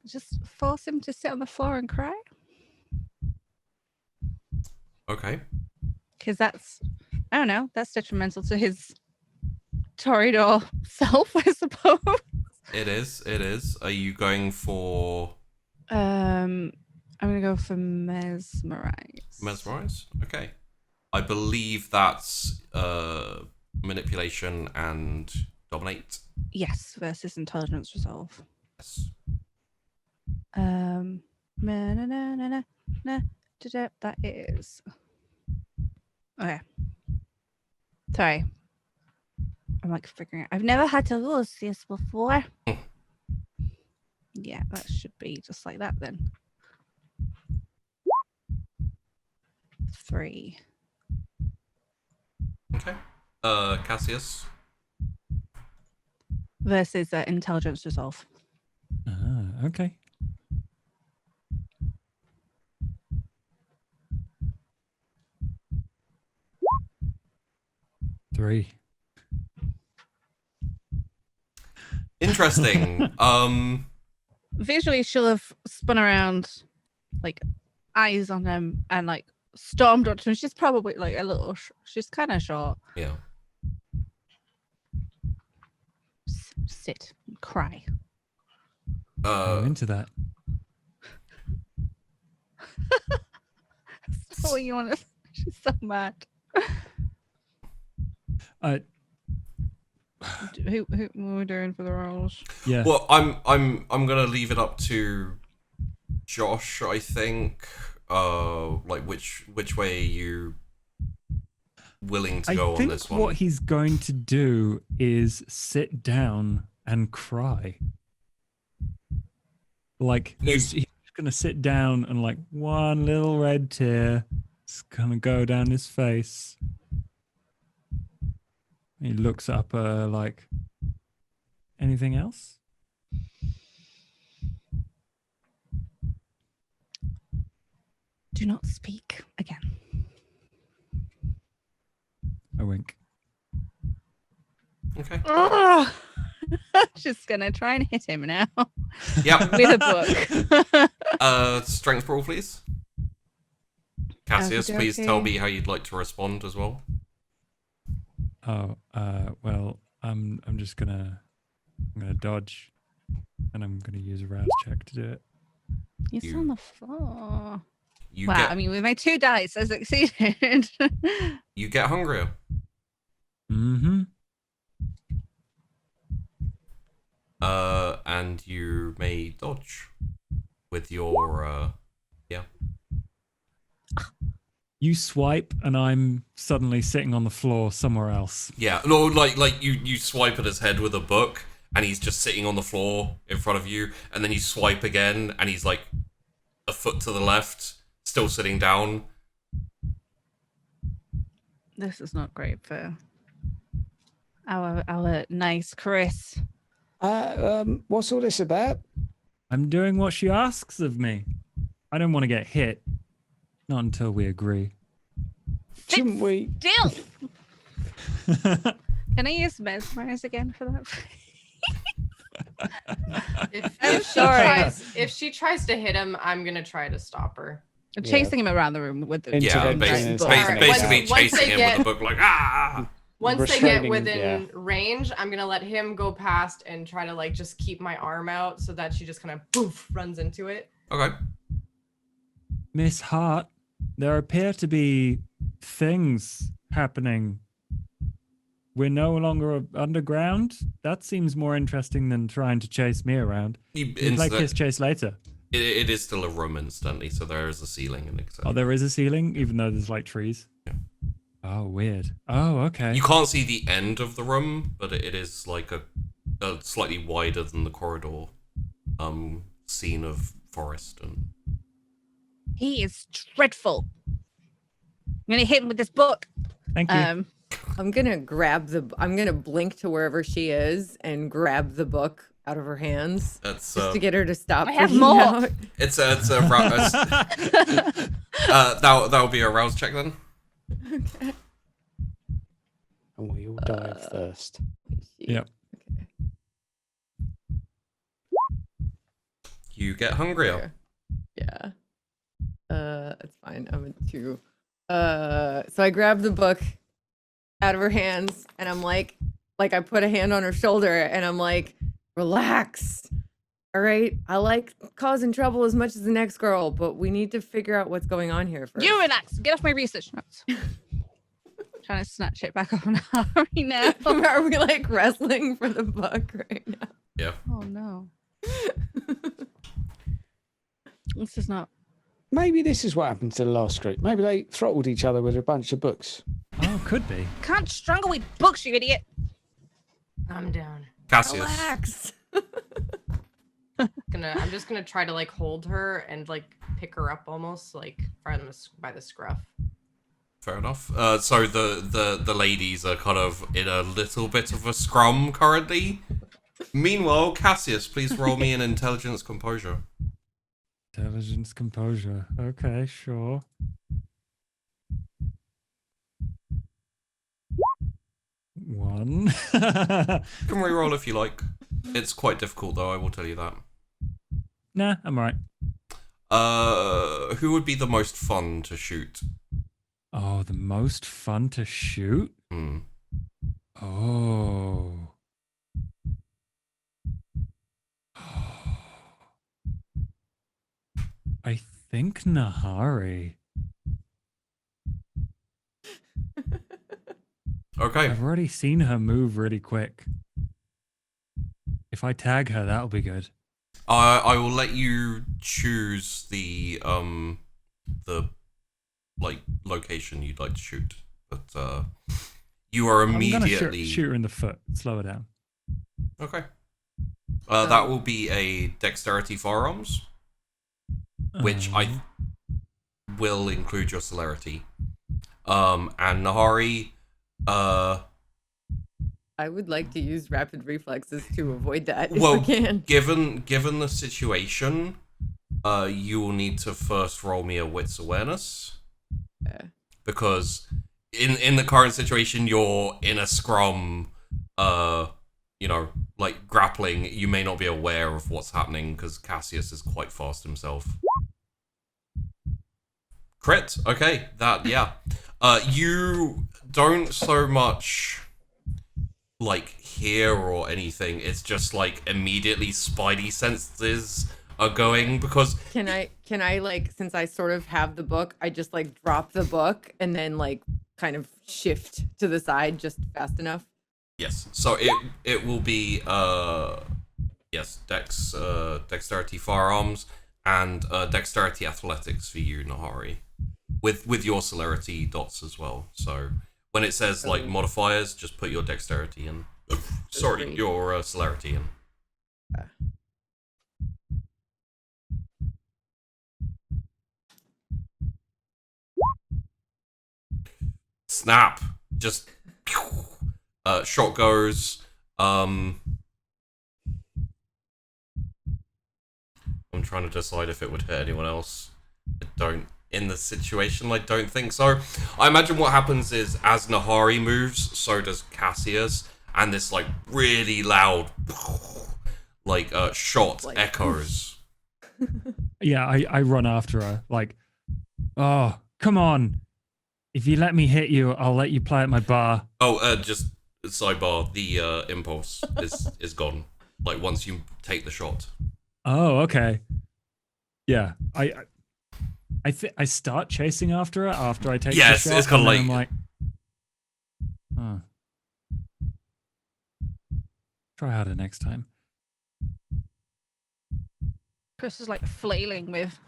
Just force him to sit on the floor and cry. Okay. Because that's, I don't know, that's detrimental to his Toreador self, I suppose. It is. Are you going for I'm gonna go for mesmerize. mesmerize? Okay. I believe that's manipulation and dominate. Yes, versus intelligence resolve. Yes. That is okay. Sorry, I'm like figuring out. I've never had to lose this before. Yeah, that should be just like that then. 3. Okay. Cassius. Versus intelligence resolve. Okay. Three. Interesting. Visually, she'll have spun around, like eyes on him, and like stormed up to him. She's probably like a little. She's kind of short. Yeah. Sit and cry. I'm into that. That's not what you want to. She's so mad. Who what are we doing for the rolls? Yeah. Well, I'm gonna leave it up to Josh, I think. Like which way are you willing to go on this one? What he's going to do is sit down and cry. Like he's going gonna sit down and like one little red tear is gonna go down his face. He looks up like, anything else? Do not speak again. I wink. Okay. Oh, just gonna try and hit him now Yep. with a book. Strength roll, please. Cassius, please Okey-dokey. tell me how you'd like to respond as well. Oh, well, I'm just gonna dodge, and I'm gonna use a rouse check to do it. He's You- on the floor. You Wow, get I mean, with my 2 dice, I succeeded. you get hungrier. Mm-hmm. And you may dodge with your You swipe, and I'm suddenly sitting on the floor somewhere else. yeah. No, like you swipe at his head with a book, and he's just sitting on the floor in front of you, and then you swipe again, and he's like a foot to the left, still sitting down. This is not great for our nice Chrys. What's all this about? I'm doing what she asks of me. I don't want to get hit. Not until we agree. Shouldn't we? Still. Can I use mesmerize again for that? If she tries to hit him, I'm gonna try to stop her. I'm chasing him around the room with the Yeah, Intervention is Alright, basically once chasing they him get- with the book, like Once they Restraining, get within yeah. range, I'm gonna let him go past and try to like just keep my arm out so that she just kind of poof runs into it. Okay. Miss Hart, there appear to be things happening. We're no longer underground. That seems more interesting than trying to chase me around. We'd like his chase later. It is still a room instantly, so there is a ceiling and etc. Oh, there is a ceiling, even though there's like trees. Yeah. Oh, weird. Oh, okay. You can't see the end of the room, but it is like a slightly wider than the corridor scene of forest and He is dreadful. I'm gonna hit him with this book. Thank you. I'm gonna blink to wherever she is and grab the book out of her hands that's just to get her to stop. I have freaking more. out. it's a that'll be a rouse check then. Okay. And we all die of thirst. Yep. Okay. You get hungrier. Yeah. It's fine. I'm at 2. So I grab the book out of her hands and I'm like I put a hand on her shoulder and I'm like, relax. All right. I like causing trouble as much as the next girl, but we need to figure out what's going on here first. You relax. Get off my research notes. Trying to snatch it back off an army now. Are we like wrestling for the book right now? Yeah. Oh no. This is not. Maybe this is what happened to the last group. Maybe they throttled each other with a bunch of books. Oh, could be. Can't strangle with books, you idiot. I'm down. Cassius. Relax. I'm just gonna try to like hold her and like pick her up almost like by the scruff. Fair enough. So the ladies are kind of in a little bit of a scrum currently. Meanwhile, Cassius, please roll me an intelligence composure. Intelligence, composure. Okay, sure. One. Can re-roll if you like. It's quite difficult though, I will tell you that. Nah, I'm alright. Who would be the most fun to shoot? Oh, the most fun to shoot? Hmm. Oh. I think Nahari. Okay. I've already seen her move really quick. If I tag her, that'll be good. I will let you choose the like location you'd like to shoot, but you are I'm immediately gonna shoot her in the foot. Slow her down. okay. That will be a dexterity firearms. which I will include your celerity. And Nahari, I would like to use rapid reflexes to avoid that if well, I can. given the situation, you will need to first roll me a wits awareness. Because in the current situation, you're in a scrum, you know, like grappling. You may not be aware of what's happening because Cassius is quite fast himself. Crit, okay, that, yeah. You don't so much like hear or anything. It's just like immediately spidey senses are going because Can I like, since I sort of have the book, I just like drop the book and then like kind of shift to the side just fast enough? yes. So it will be yes, dexterity firearms and dexterity athletics for you, Nahari. With your celerity dots as well. So when it says like modifiers, just put your dexterity in. Sorry, your celerity in. Snap! Just shot goes. I'm trying to decide if it would hit anyone else. I don't. In the situation, I don't think so. I imagine what happens is as Nahari moves, so does Cassius, and this like really loud like shot Like, echoes. Yeah, I run after her. Like, oh, come on. If you let me hit you, I'll let you play at my bar. Oh, just sidebar. The impulse is gone. Like once you take the shot. Oh, okay. Yeah, I start chasing after her after I take Yes, the shot. it's kinda and then like- I'm like, try harder next time. Chris is like flailing with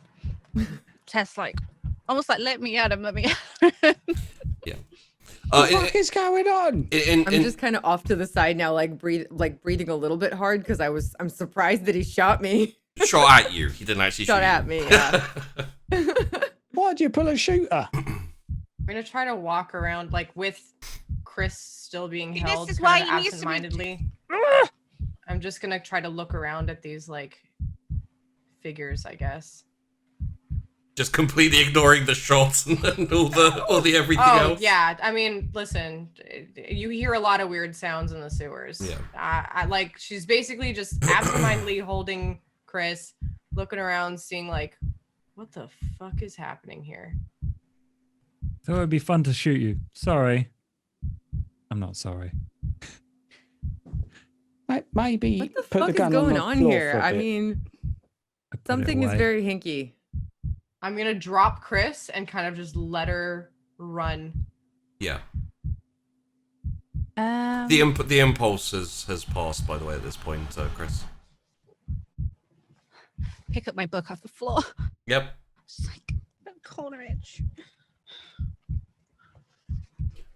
Tess, like almost like let me at him, let me at him. Yeah. What the fuck is going on? I'm just kind of off to the side now, like breathing a little bit hard because I'm surprised that he shot me. shot at you. He didn't actually Shot shoot at you. me, yeah. Why'd you pull a shooter? I'm gonna try to walk around like with Chrys still being This held is kind why of he needs to be- absentmindedly. I'm just gonna try to look around at these like figures, I guess. Just completely ignoring the shots and all the everything Oh else. yeah, I mean, listen, you hear a lot of weird sounds in the sewers. Yeah. I like she's basically just absentmindedly holding Chrys, looking around, seeing like, what the fuck is happening here? Thought it'd be fun to shoot you. Sorry. I'm not sorry. Maybe What the put fuck the is gun going the on floor here? for a I bit. mean, I put it something is away. very hinky. I'm gonna drop Chrys and kind of just let her run. Yeah. Um, The impulse has passed, by the way, at this point, Chrys. pick up my book off the floor. Yep. Just like corner edge.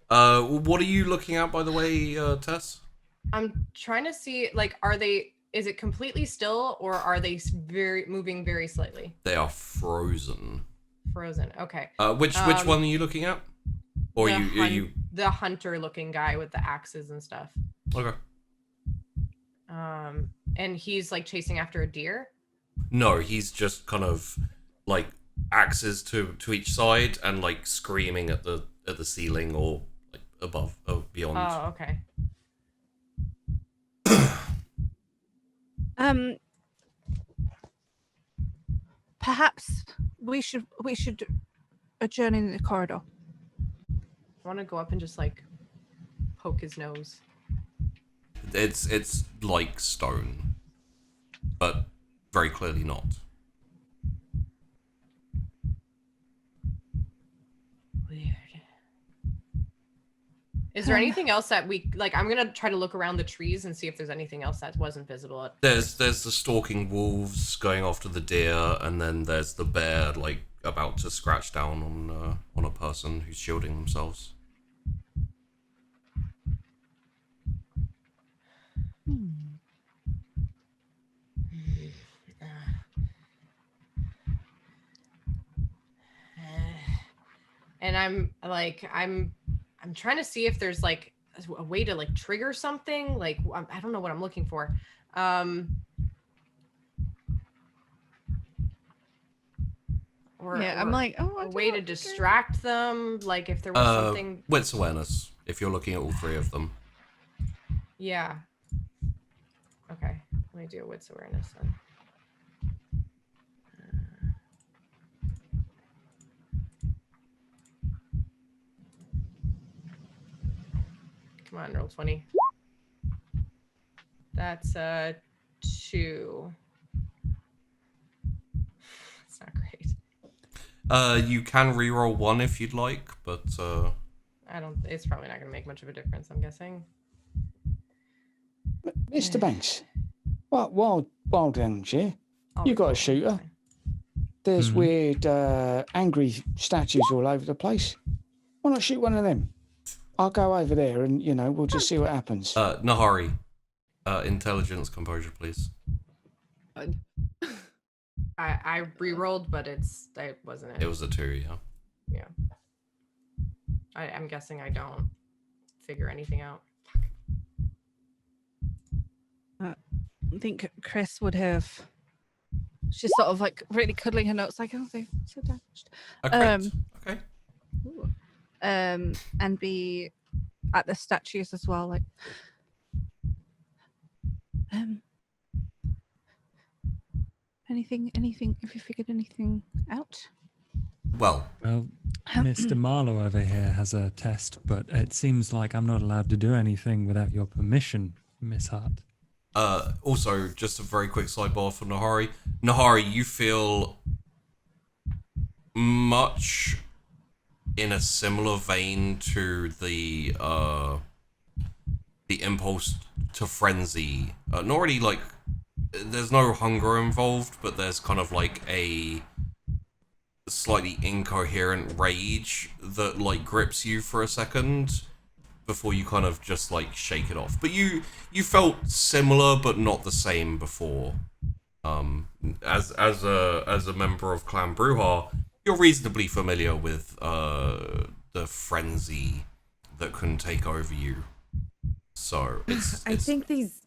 What are you looking at, by the way, Tess? I'm trying to see like, is it completely still or are they moving very slightly? They are frozen. Frozen. Okay. Which one are you looking at? Or the hunter looking guy with the axes and stuff. Okay. And he's like chasing after a deer. No, he's just kind of like axes to each side and like screaming at the ceiling or like above or beyond. Oh, okay. Perhaps we should adjourn in the corridor. I want to go up and just like poke his nose. It's like stone, but very clearly not. Weird. Is there anything else that we like? I'm gonna try to look around the trees and see if there's anything else that wasn't visible. There's the stalking wolves going after the deer, and then there's the bear like about to scratch down on a person who's shielding themselves. I'm trying to see if there's like a way to like trigger something. Like I don't know what I'm looking for. I'm like, oh, a way to distract them. Like if there was something. Wits awareness. If you're looking at all three of them. Yeah. Okay. Let me do a wits awareness then. Come on, roll 20. That's 2. It's not great. You can reroll 1 if you'd like, but I don't. It's probably not going to make much of a difference. I'm guessing. Mr. Banks, wild animals, yeah? You got a shooter. There's weird, angry statues all over the place. Why not shoot one of them? I'll go over there and, we'll just see what happens. Nahari, intelligence composure, please. I re-rolled, but it wasn't it. It was a 2, yeah. Yeah. I'm guessing I don't figure anything out. I think Chrys would have. She's sort of like really cuddling her notes, like, oh, they're so damaged. Okay. And be at the statues as well, like. Anything? Have you figured anything out? Well, Mr. Marlowe over here has a test, but it seems like I'm not allowed to do anything without your permission, Miss Hart. Also, just a very quick sidebar for Nahari. Nahari, you feel much in a similar vein to the impulse to frenzy. Not really like, there's no hunger involved, but there's kind of like a slightly incoherent rage that like grips you for a second before you kind of just like shake it off. But you felt similar but not the same before. As a member of Clan Bruja, you're reasonably familiar with the frenzy that can take over you. So it's I think these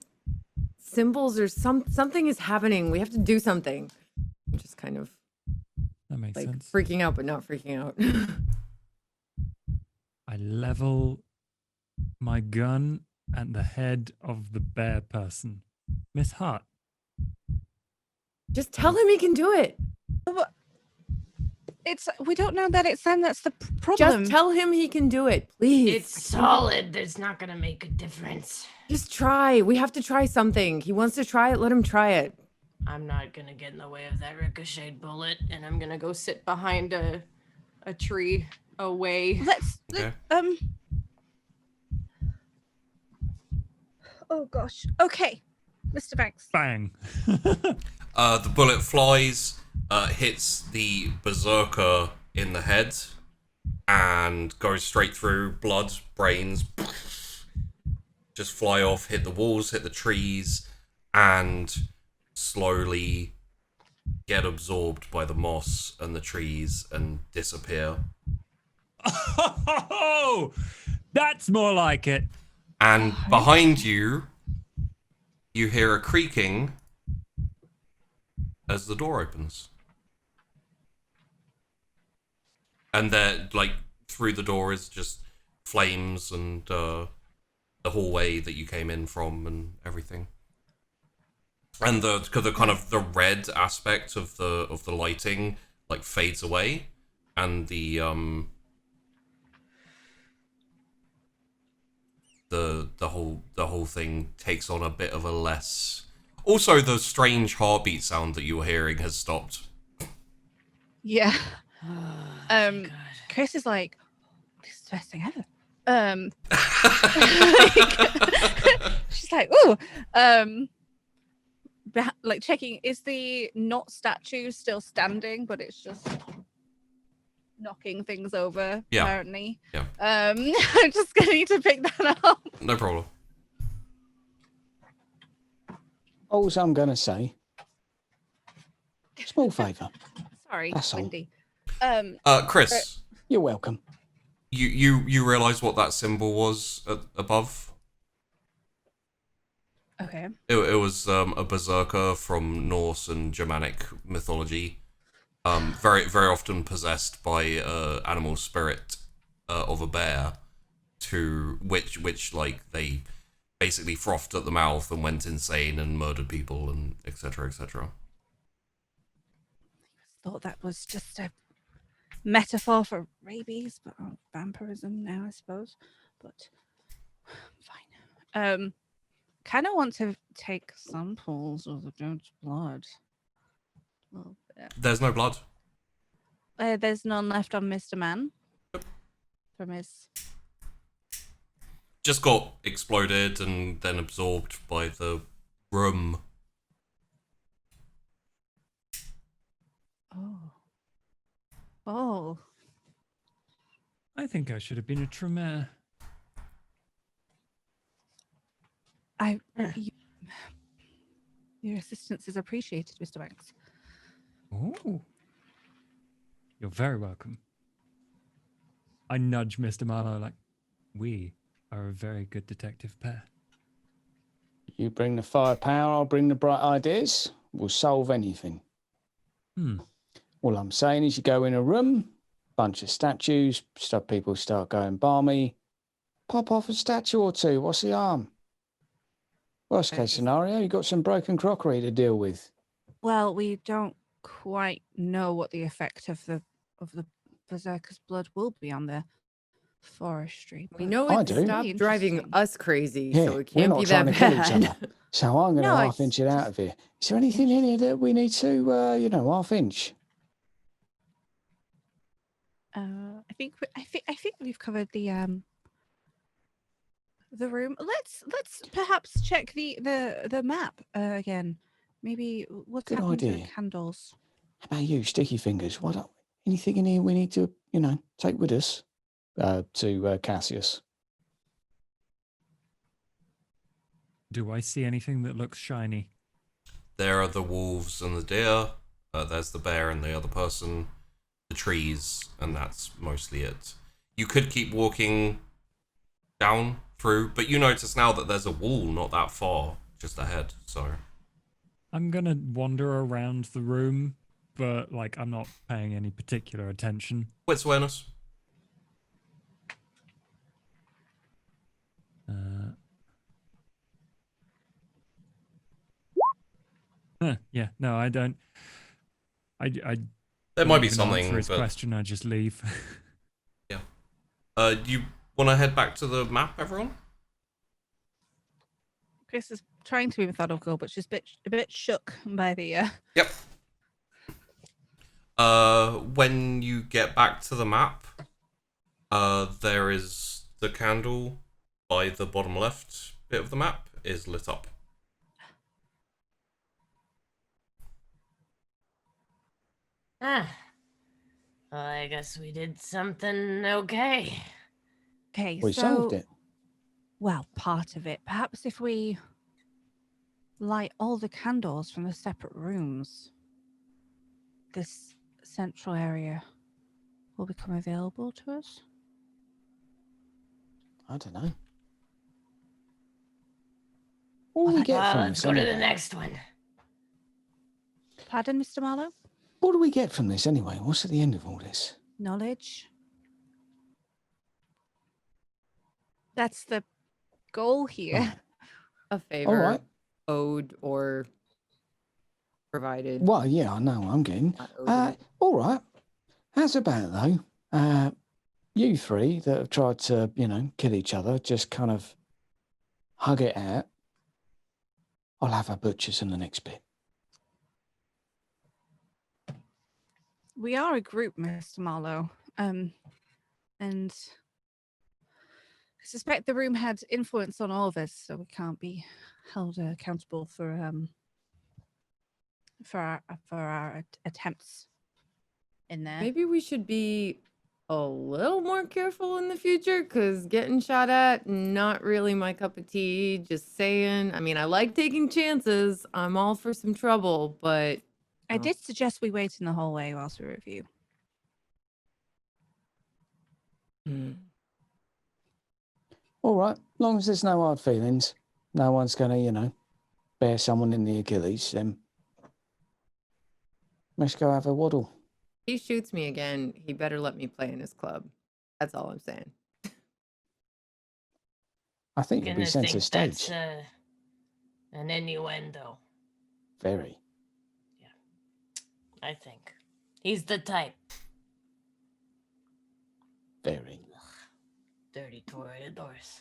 symbols or something is happening. We have to do something. I'm just kind of that makes like sense. freaking out but not freaking out. I level my gun at the head of the bear person. Miss Hart. Just tell him he can do it. We don't know that it's them that's the problem. Just tell him he can do it, please. It's solid. It's not gonna make a difference. Just try. We have to try something. He wants to try it. Let him try it. I'm not gonna get in the way of that ricocheted bullet. And I'm gonna go sit behind a tree away. okay. Oh gosh. Okay, Mr. Banks. Bang. The bullet flies, hits the berserker in the head, and goes straight through. Blood, brains, just fly off, hit the walls, hit the trees, and slowly get absorbed by the moss and the trees and disappear. Oh, that's more like it. And behind you, you hear a creaking as the door opens. And there, like, through the door is just flames and the hallway that you came in from and everything. And the kind of the red aspect of the lighting like fades away, and the whole thing takes on a bit of a less. Also, the strange heartbeat sound that you were hearing has stopped. Yeah. Oh, God. Chrys is like, this is the best thing ever. She's like, ooh. Like checking, is the not statue still standing, but it's just knocking things over, Yeah. apparently. Yeah. I'm just gonna need to pick that up. No problem. All I'm going to say, small favour. Sorry, That's all. Wendy. Chrys, You're welcome. You realize what that symbol was above? Okay. It was a berserker from Norse and Germanic mythology. Very often possessed by animal spirit of a bear, to which like they basically frothed at the mouth and went insane and murdered people and etc. etc. Thought that was just a metaphor for rabies, but vampirism now, I suppose. But fine. Kind of want to take samples of the dude's blood. A little bit. There's no blood. There's none left on Mr. Man. From his. Just got exploded and then absorbed by the room. Oh. I think I should have been a Tremere. Your assistance is appreciated, Mr. Banks. Oh. You're very welcome. I nudge Mr. Marlowe like, we are a very good detective pair. You bring the firepower, I'll bring the bright ideas. We'll solve anything. All I'm saying is you go in a room, bunch of statues, people start going balmy, pop off a statue or two. What's the harm? Worst case scenario, you got some broken crockery to deal with. Well, we don't quite know what the effect of the berserker's blood will be on the forestry. We know I it do. stopped driving us crazy, Yeah, so it we're can't not be trying that to kill bad. each other. So I'm going to No, half it's inch it out of here. Is there anything in here that we need to, half inch? I think we've covered the room. Let's perhaps check the map again. Maybe what's Good happened to idea. the candles? How about you, Sticky Fingers? Anything in here we need to, take with us to Cassius? Do I see anything that looks shiny? There are the wolves and the deer. There's the bear and the other person. The trees, and that's mostly it. You could keep walking down through, but you notice now that there's a wall not that far just ahead, so... I'm gonna wander around the room, but like I'm not paying any particular attention. Wits awareness. Yeah, no, I don't. I There don't might be even something, answer his but... question. I just leave. Yeah. Do you want to head back to the map, everyone? Chrys is trying to be methodical, but she's a bit shook by the. Yep. When you get back to the map, there is the candle by the bottom left bit of the map is lit up. Well, I guess we did something okay. Okay, We so solved it. well, part of it. Perhaps if we light all the candles from the separate rooms, this central area will become available to us. I don't know. What do we get Well, from let's this? go to anyway? the next one. Pardon, Mr. Marlowe? What do we get from this anyway? What's at the end of all this? Knowledge. That's the goal here. A All favor right. owed or provided. Well, yeah, I know I'm getting. Not owed. All right. How's about though? You three that have tried to, kill each other, just kind of hug it out. I'll have our butchers in the next bit. We are a group, Mr. Marlowe. And I suspect the room had influence on all of us, so we can't be held accountable for our attempts in there. Maybe we should be a little more careful in the future, because getting shot at, not really my cup of tea. Just saying. I mean, I like taking chances. I'm all for some trouble, but I did suggest we wait in the hallway whilst we review. All right, long as there's no hard feelings, no one's going to, you know, bear someone in the Achilles, then let's go have a waddle. If he shoots me again, he better let me play in his club. That's all I'm saying. I think you'll be Gonna centre think stage. that's an innuendo. Very. I think he's the type. Very. Dirty toreadors.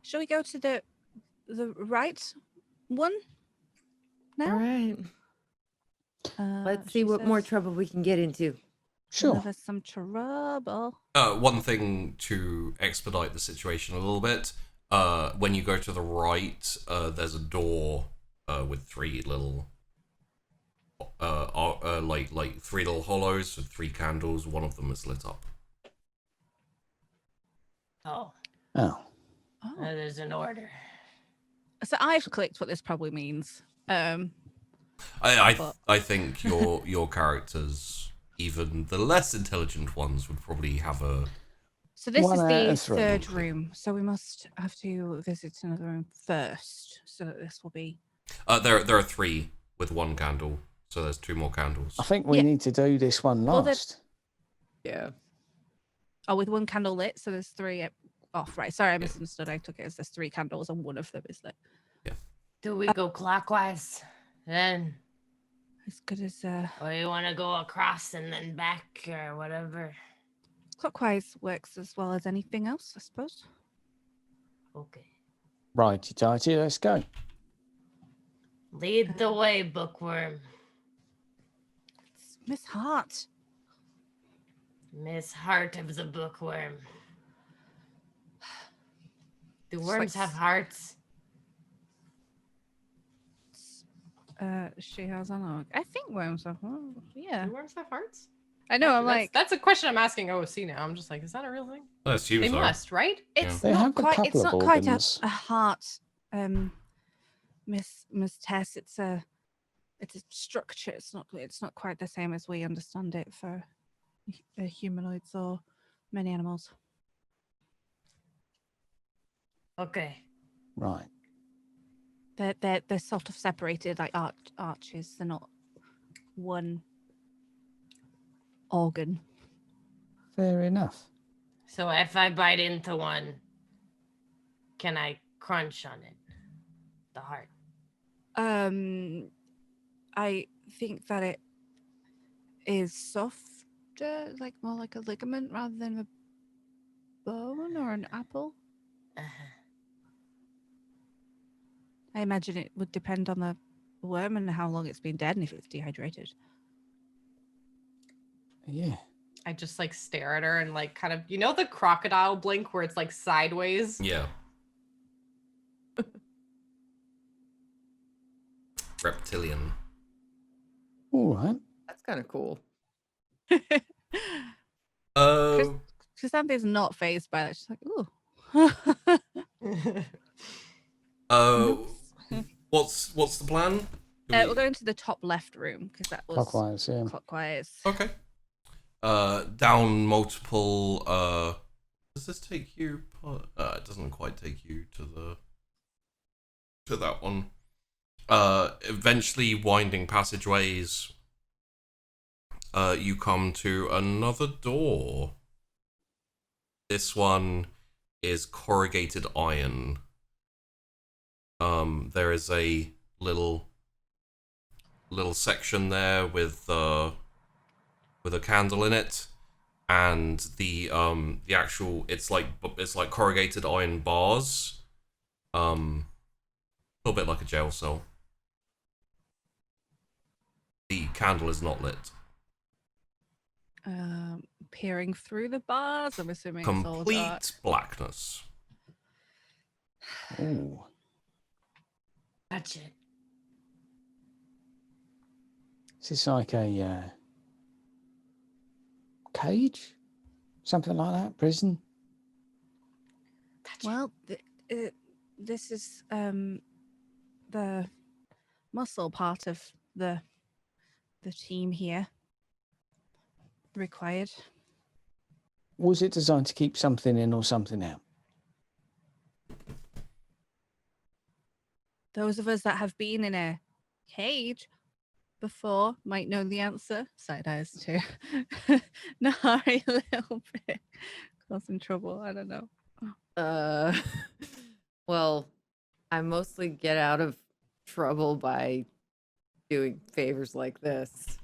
Shall we go to the right one All now? right. Let's see she what more says trouble we can get into. Sure. Another some trouble. One thing to expedite the situation a little bit. When you go to the right, there's a door with three little, like three little hollows with 3 candles. One of them is lit up. Oh, Oh. Oh. there's an order. So I've clicked what this probably means. But- I think your characters, even the less intelligent ones, would probably have a. So this One is out the of 3. third room. So we must have to visit another room first. So that this will be. There are 3 with 1 candle, so there's 2 more candles. I think we Yeah. need to do this one Well, last. Yeah. Oh, with 1 candle lit. So there's 3 off. Right. Sorry, I misunderstood. I took it as there's 3 candles and one of them is lit. Do we go clockwise then? As good as Or you want to go across and then back or whatever? clockwise works as well as anything else, I suppose. Okay. Righty tighty, let's go. Lead the way, bookworm. It's Miss Hart. Miss Heart of the bookworm. Do Just worms like have hearts? She has on. I think worms have. Yeah. Do worms have hearts? I know. I'm That's- like, that's a question I'm asking OC now. I'm just like, is that a real thing? I assume They so. must, right? it's They have not a quite. couple It's of not quite organs. a heart. Miss Tess. It's a structure. It's not quite the same as we understand it for humanoids or many animals. Okay. Right. They're sort of separated like arches. They're not one organ. Fair enough. So if I bite into one, can I crunch on it? The heart. I think that it is softer, like more like a ligament rather than a bone or an apple. Uh-huh. I imagine it would depend on the worm and how long it's been dead and if it's dehydrated. Yeah. I just like stare at her and like kind of, you know, the crocodile blink where it's like sideways. Yeah. Reptilian. All right. That's kind of cool. Chrysanthe's not phased by that. She's like, ooh. What's the plan? We're going to the top left room because that was Clockwise, yeah. clockwise. Okay. Down multiple. Does this take you? It doesn't quite take you to that one. Eventually winding passageways. You come to another door. This one is corrugated iron. There is a little section there with a candle in it, and the actual it's like corrugated iron bars. A little bit like a jail cell. The candle is not lit. Peering through the bars, I'm assuming it's all dark. Complete blackness. Ooh. Touch it. Is this like a cage? Something like that? Prison? Well, this is the muscle part of the team here. required. Was it designed to keep something in or something out? Those of us that have been in a cage before might know the answer. Side eyes too. Nari a little bit. Causing trouble. I don't know. Well, I mostly get out of trouble by doing favors like this.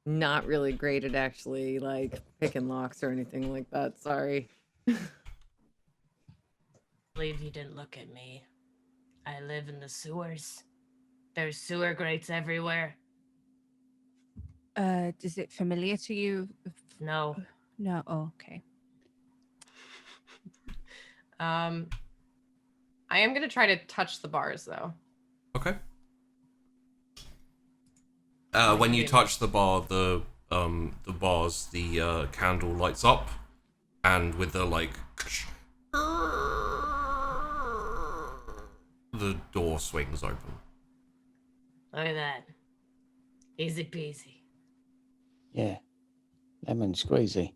Not really great at actually like picking locks or anything like that. Sorry. Believe you didn't look at me. I live in the sewers. There's sewer grates everywhere. Is it familiar to you? No. No. Oh, okay. I am gonna try to touch the bars though. Okay. When you touch the bar, the bars, the candle lights up, and with the like, the door swings open. Look at that. Easy peasy. Yeah. Lemon squeezy.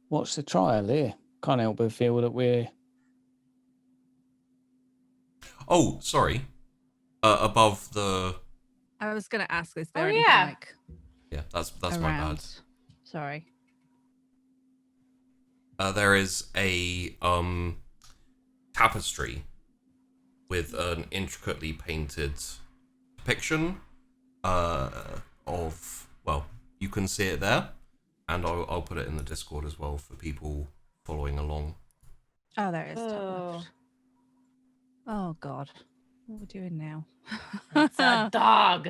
What's the trial here? Can't help but feel that we're... Oh, sorry. Above the... I was gonna ask, is there Oh, anything yeah. like Yeah, that's around? my bad. Sorry. There is a tapestry with an intricately painted depiction of, well, you can see it there, and I'll put it in the Discord as well for people following along. Oh, there it is. top Oh. left. Oh God, what are we doing now? It's a dog.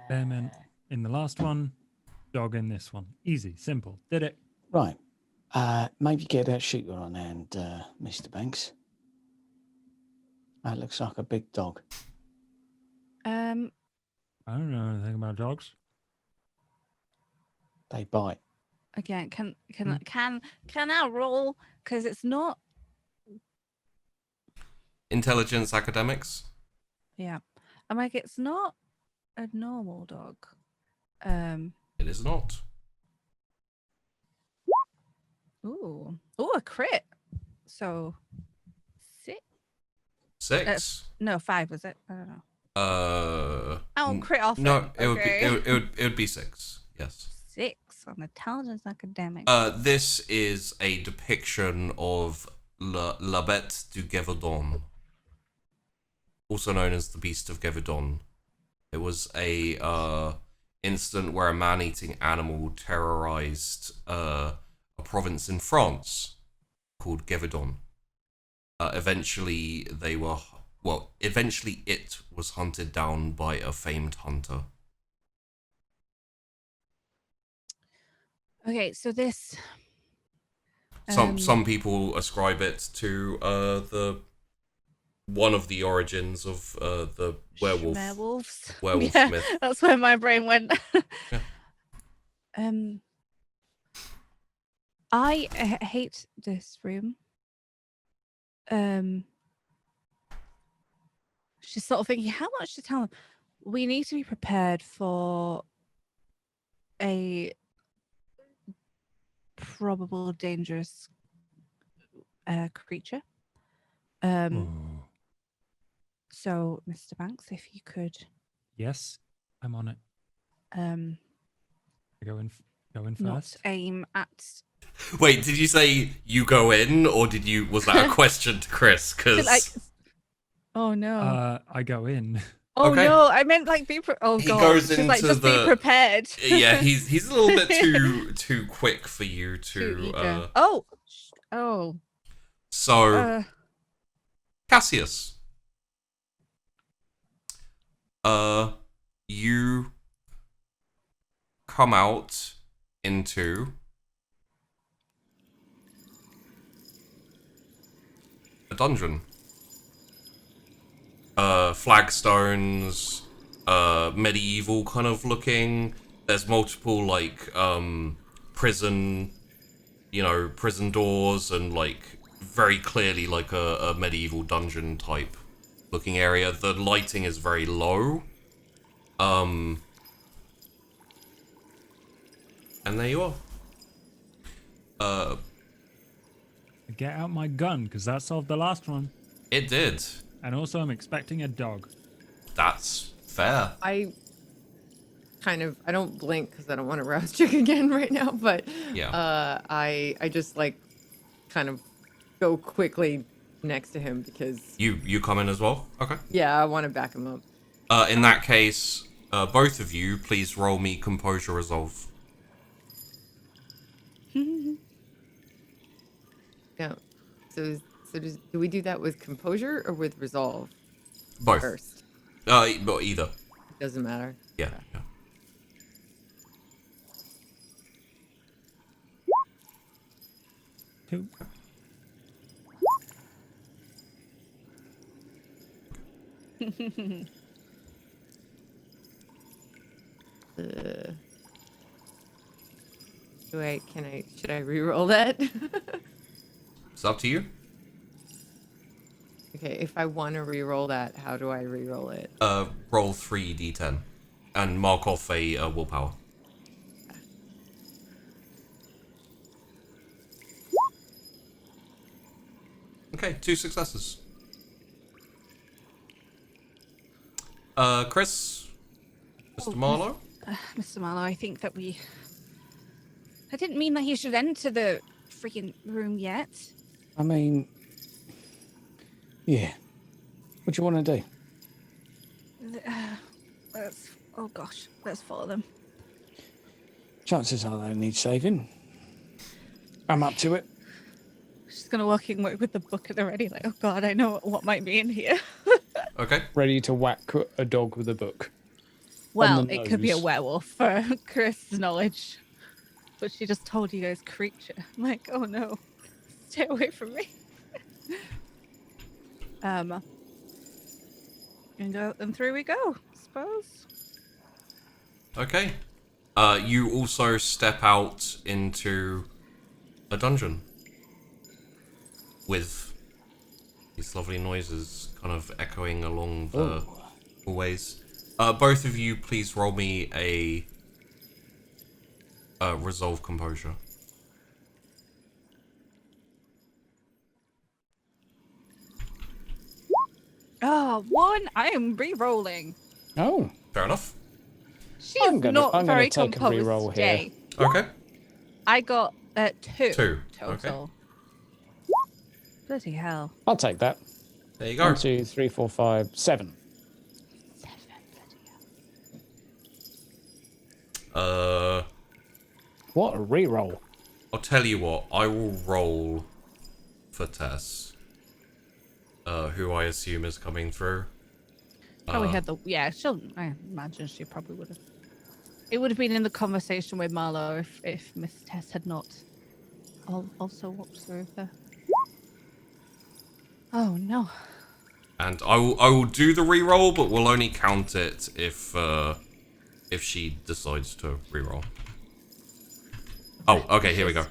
Bearman in the last one, dog in this one. Easy, simple. Did it. Right. Maybe get that shooter on hand, Mr. Banks. That looks like a big dog. I don't know anything about dogs. They bite. Again, can I roll? Because it's not. Intelligence academics? Yeah, I'm like, it's not a normal dog. It is not. Ooh, a crit. So 6. 6? No, 5 was it? I don't know. Oh, crit off. No, it would be 6. Yes. 6 on intelligence academic. This is a depiction of La Bête du Gévaudan, also known as the Beast of Gévaudan. It was a incident where a man-eating animal terrorized a province in France called Gévaudan. Eventually, it was hunted down by a famed hunter. Okay, so this. Some people ascribe it to one of the origins of the Werewolves. werewolf Yeah, myth. that's where my brain went. Yeah. I hate this room. She's sort of thinking, how much to tell them? We need to be prepared for a probable dangerous creature. So, Mr. Banks, if you could. Yes, I'm on it. I Go in not first. aim at. Wait, did you say you go in, or was that a question to Chrys? Because Oh no. I go in. Oh okay. no, I meant like oh He god. goes She's like, into just be prepared. yeah, he's a little bit too quick for you Too to. eager. Oh. So Cassius, you come out into a dungeon. Flagstones, medieval kind of looking. There's multiple like prison doors, and like very clearly like a medieval dungeon type looking area. The lighting is very low. And there you are. Get out my gun, because that solved the last one. It did. And also, I'm expecting a dog. That's fair. I don't blink because I don't want to rouse chick again right now, but Yeah. I just like kind of go quickly next to him because You come in as well? Okay. I want to back him up. In that case, both of you, please roll me Composure Resolve. No. So do we do that with composure or with resolve Both. first? But either. Doesn't matter. Yeah. Yeah. Two. Should I re-roll that? It's up to you. Okay, if I want to re-roll that, how do I re-roll it? Roll 3d10 and mark off a willpower. Okay, 2 successes. Chrys? Mr. Marlowe? Mr. Marlowe, I think that I didn't mean that he should enter the freaking room yet. I mean, yeah. What do you want to do? Let's follow them. Chances are they need saving. I'm up to it. She's gonna walk in with the book at the ready, like, oh god, I know what might be in here. Okay. Ready to whack a dog with a book. Well, the it could be a nose. werewolf for Chris' knowledge. But she just told you guys creature. I'm like, oh no. Stay away from me. And through we go, I suppose. Okay. You also step out into a dungeon with these lovely noises kind of echoing along the hallways. Both of you, please roll me a resolve composure. One, I am re-rolling. Oh, Fair enough. She's I'm gonna not very take a composed re-roll here. today. Okay. I got 2 2. total. Okay. Bloody hell. I'll take that. There you go. 1, 2, 3, 4, 5, 7. 7, bloody hell. What a re-roll. I'll tell you what, I will roll for Tess, who I assume is coming through. Probably had I imagine she probably would have. It would have been in the conversation with Marlowe if Miss Tess had not also walked through her. Oh no. And I will do the reroll, but we'll only count it if she decides to reroll. Oh, okay, here we go.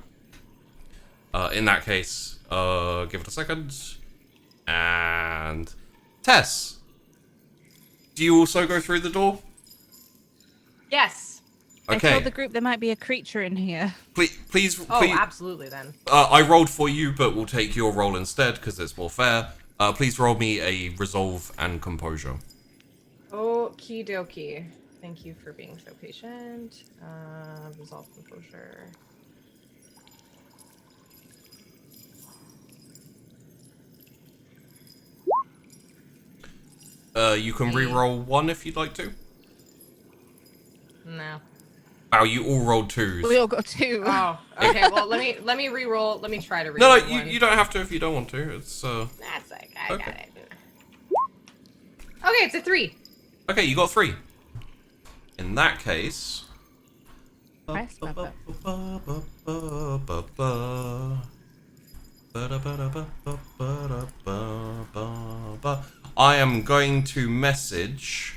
In that case, give it a second. And Tess, do you also go through the door? Yes. I Okay. told the group there might be a creature in here. Please. Oh, please. absolutely then. I rolled for you, but we'll take your roll instead because it's more fair. Please roll me a resolve and composure. Okie dokie. Thank you for being so patient. Resolve composure. You can re-roll 1 if you'd like to. No. Wow, you all rolled 2s. We all got 2. Oh, okay. Well, let me re-roll. Let me try to No, re-roll. you don't have to if you don't want to. It's That's like I got Okay. it. Okay, it's a 3. Okay, you got 3. In that case, Press button. I am going to message.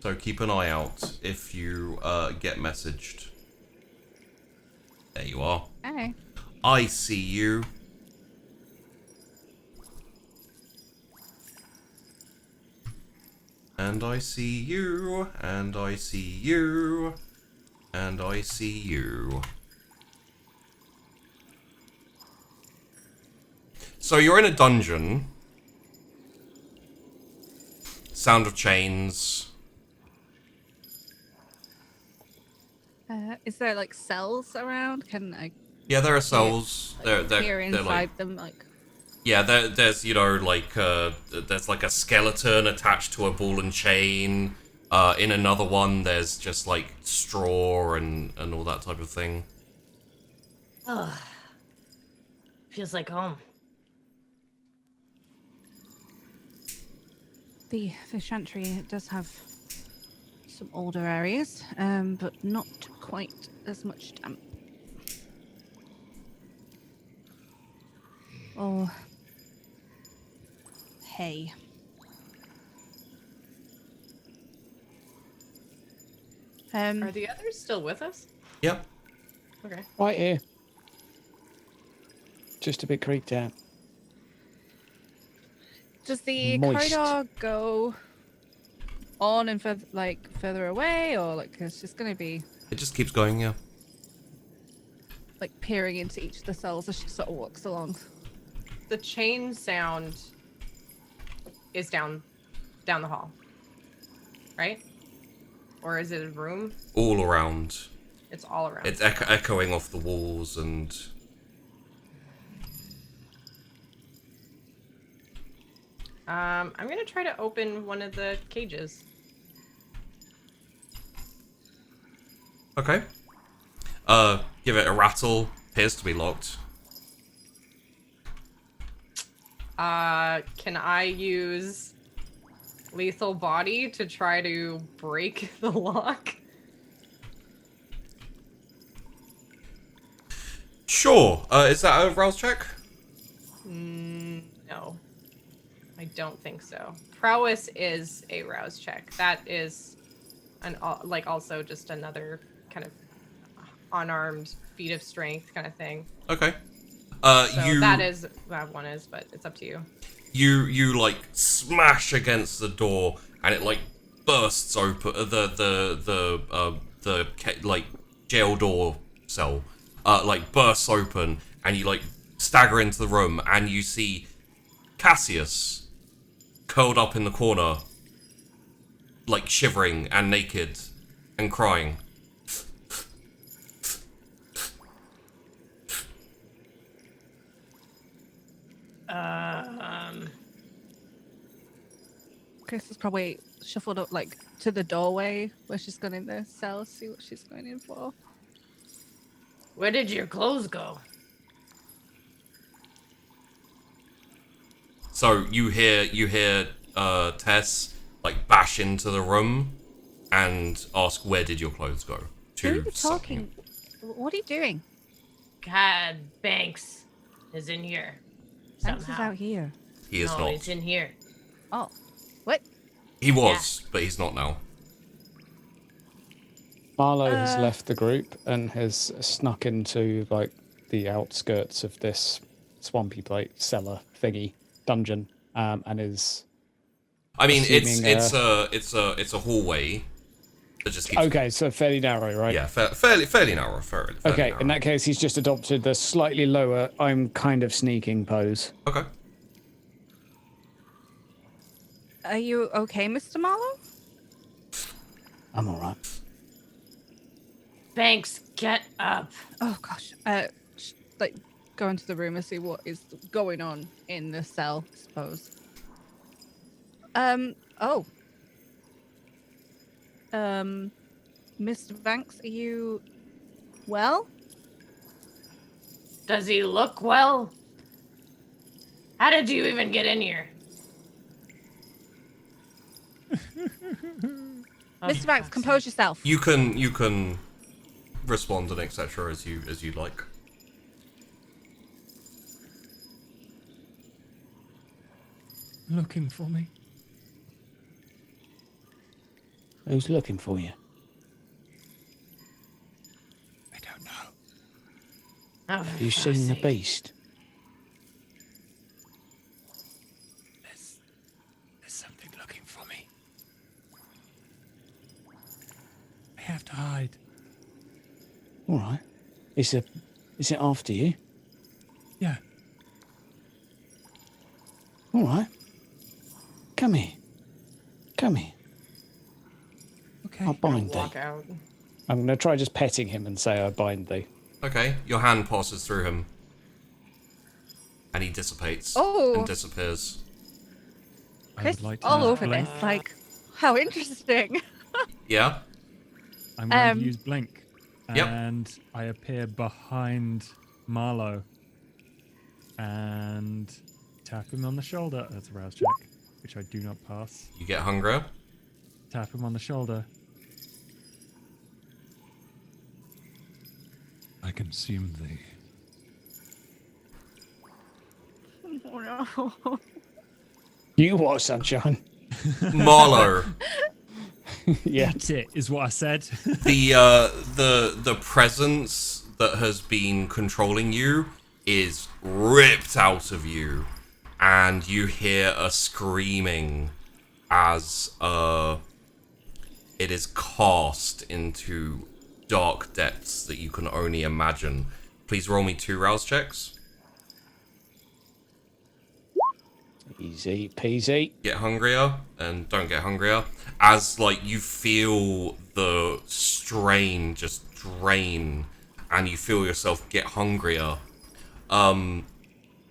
So keep an eye out if you get messaged. There you are. Hey. I see you. And I see you, and I see you, and I see you. So you're in a dungeon. Sound of chains. Is there like cells around? Can I Yeah, there are cells. peer They're inside like, them? Like, yeah, there's you know like there's like a skeleton attached to a ball and chain. In another one, there's just like straw and all that type of thing. Oh, feels like home. the chantry does have some older areas, but not quite as much damp. Oh, hay. Are the others still with us? Yep. Okay. Right here. Just a bit creeped out. Does the Moist. corridor go on and further away, or like it's just gonna be It just keeps going, yeah. like peering into each of the cells as she sort of walks along? The chain sound is down the hall, right? Or is it a room? All around. It's all around. It's echoing off the walls and... I'm gonna try to open one of the cages. Okay. Give it a rattle. Appears to be locked. Can I use lethal body to try to break the lock? Sure. Is that a rouse check? No. I don't think so. Prowess is a rouse check. That is also just another kind of unarmed feat of strength kind of thing. Okay. So that one is, but it's up to you. You like smash against the door and it like bursts open the like jail door cell like bursts open and you like stagger into the room and you see Cassius curled up in the corner, like shivering and naked and crying. Chris is probably shuffled up like to the doorway where she's gone in the cell, see what she's going in for. Where did your clothes go? So you hear Tess like bash into the room and ask, where did your clothes go? Who are you talking? What are you doing? God, Banks is in here. Banks is Somehow. out here. He is no, not. he's in here. Oh, what? He was, but he's not now. Marlowe has left the group and has snuck into like the outskirts of this swampy plate cellar thingy dungeon, and is. I mean, assuming, it's a hallway that just keeps. Okay, so fairly narrow, right? Yeah, fairly narrow. Fairly Okay, narrow. in that case, he's just adopted the slightly lower "I'm kind of sneaking" pose. Okay. Are you okay, Mr. Marlowe? I'm all right. Banks, get up. Oh gosh. Like go into the room and see what is going on in the cell, I suppose. Oh. Mr. Banks, are you well? Does he look well? How did you even get in here? Mr. Banks, compose yourself. You can respond and etc. as you like. Looking for me. Who's looking for you? I don't know. Oh, Have you seen the beast? There's something looking for me. have to hide. All right. Is it after you? Yeah. All right. Come here. Come here. Okay. I'll bind thee. Walk out. I'm going to try just petting him and say I bind thee. Okay, your hand passes through him. And he dissipates Oh. and disappears. I Chris, would like to all use over blink. this. Like, how interesting. Yeah? I'm going to Um, use blink. Yep. And I appear behind Marlowe. And tap him on the shoulder. That's a rouse check, which I do not pass. You get hungrier. Tap him on the shoulder. I consume thee. Oh no. You what, sunshine? Marlowe, Yeah. Eat it, is what I said. the presence that has been controlling you is ripped out of you, and you hear a screaming as it is cast into dark depths that you can only imagine. Please roll me 2 rouse checks. Easy peasy. Get hungrier and don't get hungrier, as like you feel the strain just drain and you feel yourself get hungrier.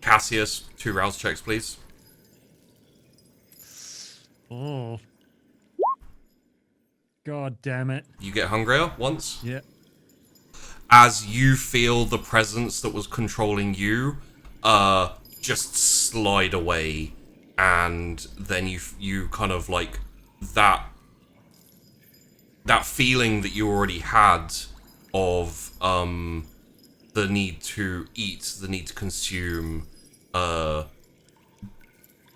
Cassius, 2 rouse checks please. Oh. God damn it. You get hungrier once Yeah. as you feel the presence that was controlling you just slide away, and then you kind of like that feeling that you already had of the need to eat, the need to consume, the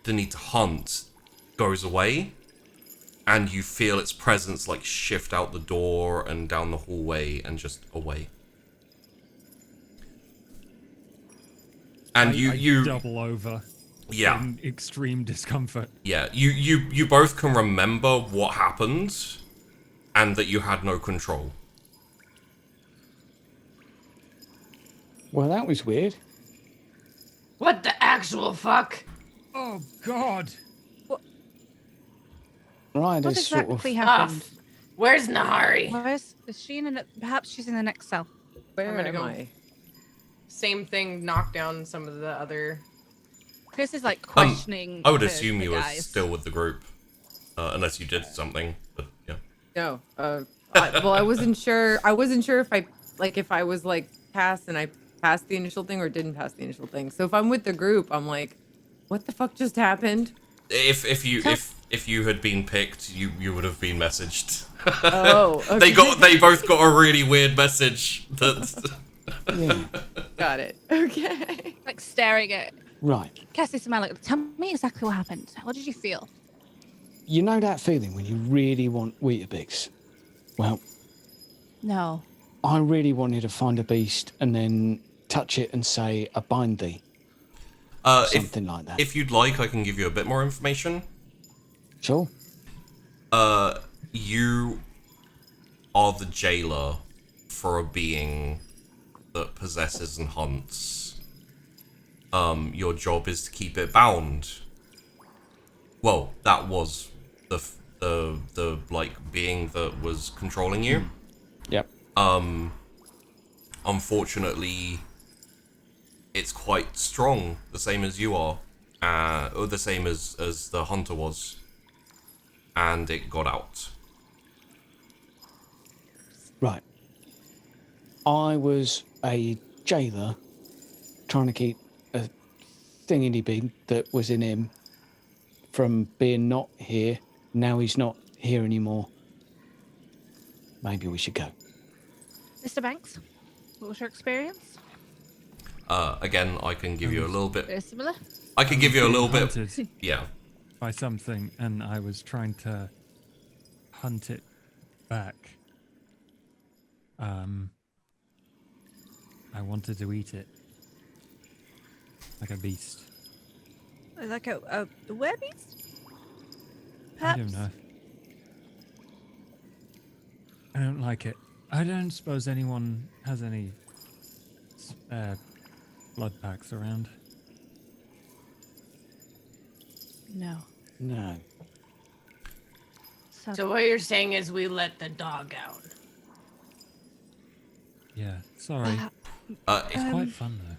need to hunt goes away, and you feel its presence like shift out the door and down the hallway and just away. And I you double over. yeah. In extreme discomfort. Yeah, you both can remember what happened and that you had no control. Well, that was weird. What the actual fuck? Oh God. Right, What it's sort of... exactly happened? Where's Nahari? Is she in perhaps she's in the next cell. Where I'm gonna am go. I? Same thing, knock down some of the other. Chris is like questioning. I would the- assume the you were guys. still with the group, unless you did something. But yeah, No. I wasn't sure. I wasn't sure if I was like passed and I passed the initial thing or didn't pass the initial thing. So if I'm with the group, I'm like, what the fuck just happened? if you had been picked, you would have been messaged. Oh, okay. They both got a really weird message. That Yeah. Got it. Okay. Like staring at Right. Cassius and Malik. Tell me exactly what happened. What did you feel? You know that feeling when you really want Weetabix? Well, No. I really wanted to find a beast and then touch it and say, I bind thee. Something like that. if you'd like, I can give you a bit more information. Sure. You are the jailer for a being that possesses and hunts. Your job is to keep it bound. Well, that was the like being that was controlling you. Yep. Unfortunately, it's quite strong, the same as you are, or the same as the hunter was, and it got out. Right. I was a jailer trying to keep a thingy-bee that was in him from being not here. Now he's not here anymore. Maybe we should go. Mr. Banks, what was your experience? Again, I can give you a little bit. Very similar. I can give you a little bit. Hunted Yeah. by something, and I was trying to hunt it back. I wanted to eat it like a beast. Like a werbeast? I don't know. I don't like it. I don't suppose anyone has any blood packs around. No. No. So what you're saying is we let the dog out. Yeah, sorry. It's quite fun though.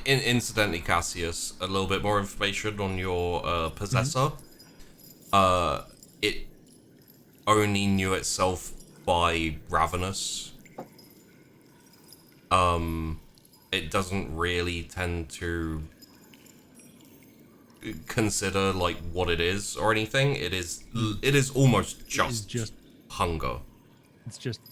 Incidentally, Cassius, a little bit more information on your possessor. It only knew itself by ravenous. It doesn't really tend to consider like what it is or anything. It is almost just hunger.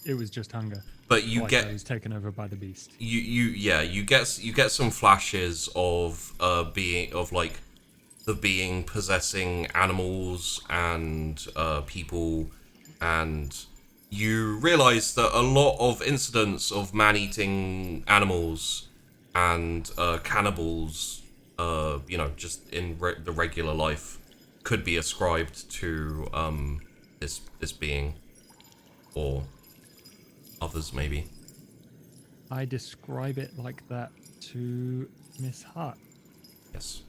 It was just hunger. But you Like get I was taken over by the beast. you get some flashes of the being possessing animals and people, and you realize that a lot of incidents of man-eating animals and cannibals, just in the regular life, could be ascribed to this being, or others maybe. I describe it like that to Miss Hart. Yes.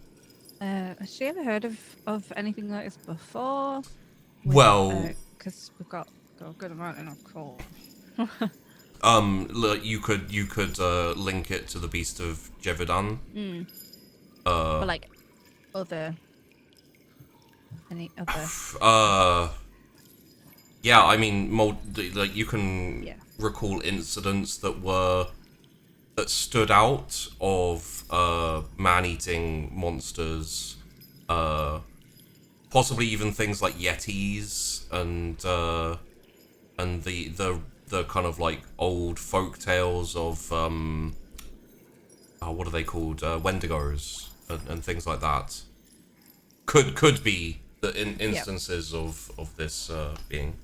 Has she ever heard of anything like this before? Well, Because we've got a good amount in our call. you could link it to the Beast of Jevedan. But like any other. Yeah, I mean, like you can recall incidents that stood out of man-eating monsters, possibly even things like yetis and the kind of like old folk tales of what are they called, Wendigos and things like that. Could be the instances of this being.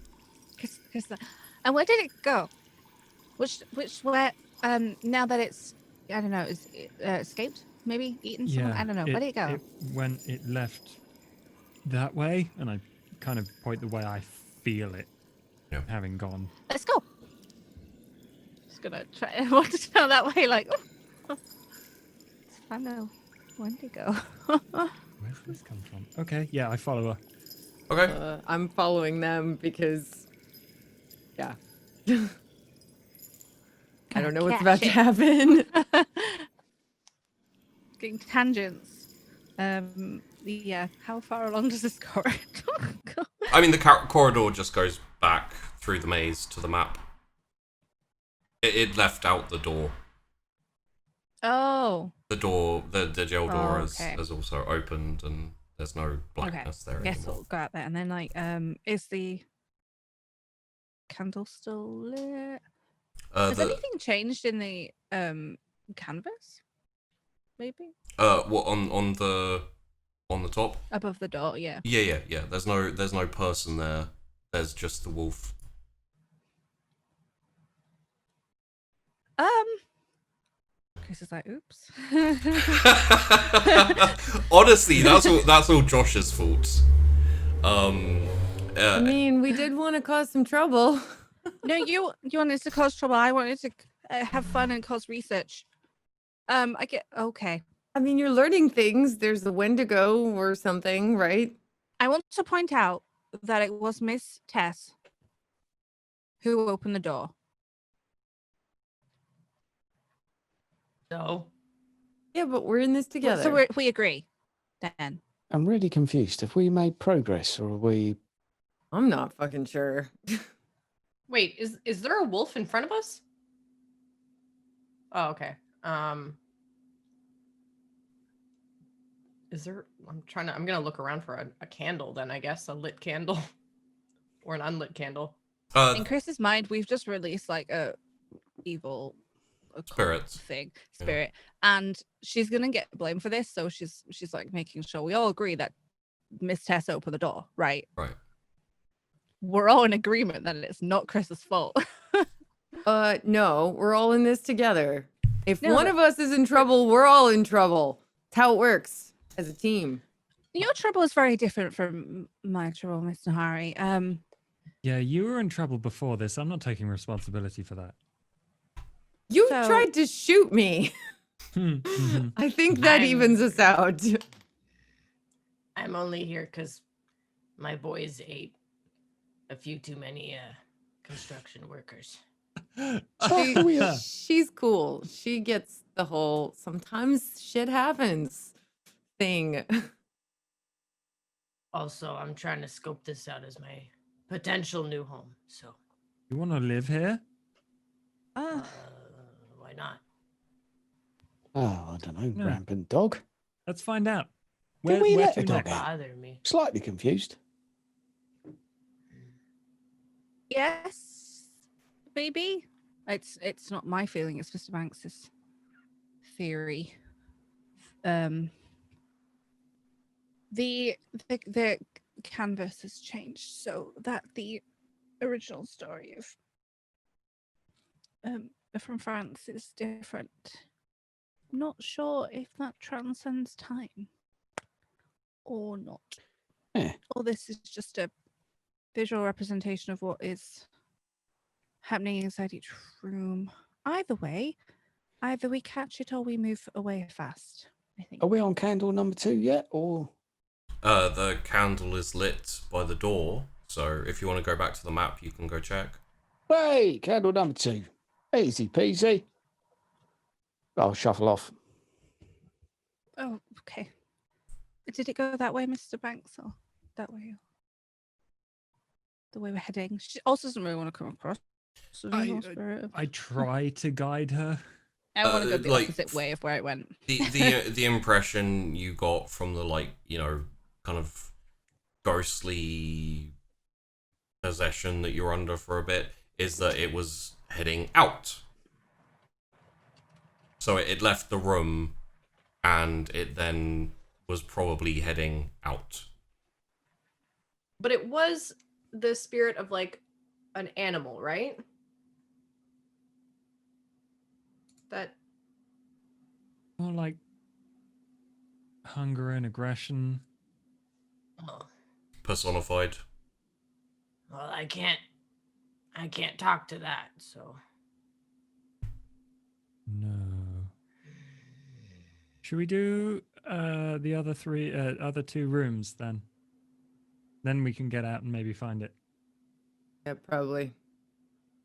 And where did it go? Which where? Now that it's, I don't know, is it, escaped? Maybe eaten someone? I don't know. Where did it go? It left that way, and I kind of point the way I feel it having gone. Let's go. Just gonna try and want to go that way, like. Let's find out when to go. Where's this come from? Okay, yeah, I follow her. Okay. I'm following them because, yeah. I don't know what's about to happen. Getting tangents. Yeah. How far along does this corridor go? I mean, the corridor just goes back through the maze to the map. It left out the door. Oh. The door, the jail door okay. has also opened, and there's no blackness there Guess anymore. we'll go out there, and then like, is the candle still lit? Has anything changed in the canvas? Maybe. What on the top? Above the door, yeah. Yeah. There's no person there. There's just the wolf. Chris is like, oops. Honestly, that's all Josh's fault. I mean, we did want to cause some trouble. No, you wanted to cause trouble. I wanted to have fun and cause research. I get okay. I mean, you're learning things. There's the Wendigo or something, right? I want to point out that it was Miss Tess who opened the door. So? Yeah, but we're in this together. So we agree, then. I'm really confused. Have we made progress, or are we? I'm not fucking sure. Wait, is there a wolf in front of us? Oh, okay. Is there? I'm gonna look around for a candle. Then I guess a lit candle, or an unlit candle. In Chris's mind, we've just released like a evil spirit spirit, and she's gonna get blamed for this. So she's like making sure we all agree that Miss Tess opened the door, right? Right. We're all in agreement that it's not Chris's fault. No, we're all in this together. If one of us is in trouble, we're all in trouble. That's how it works as a team. Your trouble is very different from my trouble, Mr. Harry. Yeah, you were in trouble before this. I'm not taking responsibility for that. You So- tried to shoot me. Mhm. I think that I'm- evens us out. I'm only here because my boys ate a few too many construction workers. She's cool. She gets the whole sometimes shit happens thing. Also, I'm trying to scope this out as my potential new home. So, You want to live here? uh, why not? Oh, I don't know. No. Rampant dog. Let's find out. Can we let to the dog next? out? Bother me. Slightly confused. Yes, maybe. It's not my feeling. It's Mr. Banks's theory. The canvas has changed so that the original story of from France is different. Not sure if that transcends time or not. Yeah. Or this is just a visual representation of what is happening inside each room. Either way, either we catch it or we move away fast, I think. Are we on candle number 2 yet? Or The candle is lit by the door, so if you want to go back to the map, you can go check. hey, candle number 2. Easy peasy. I'll shuffle off. Oh, okay. Did it go that way, Mr. Banks, or that way? The way we're heading. She also doesn't really want to come across. So I try to guide her. I want to go the like, opposite way of where it went. The impression you got from the kind of ghostly possession that you're under for a bit is that it was heading out. So it left the room and it then was probably heading out. But it was the spirit of like an animal, right? That More like hunger and aggression. Oh, Personified. well, I can't talk to that. So, No. Should we do the other two rooms then? Then we can get out and maybe find it. Yeah, probably.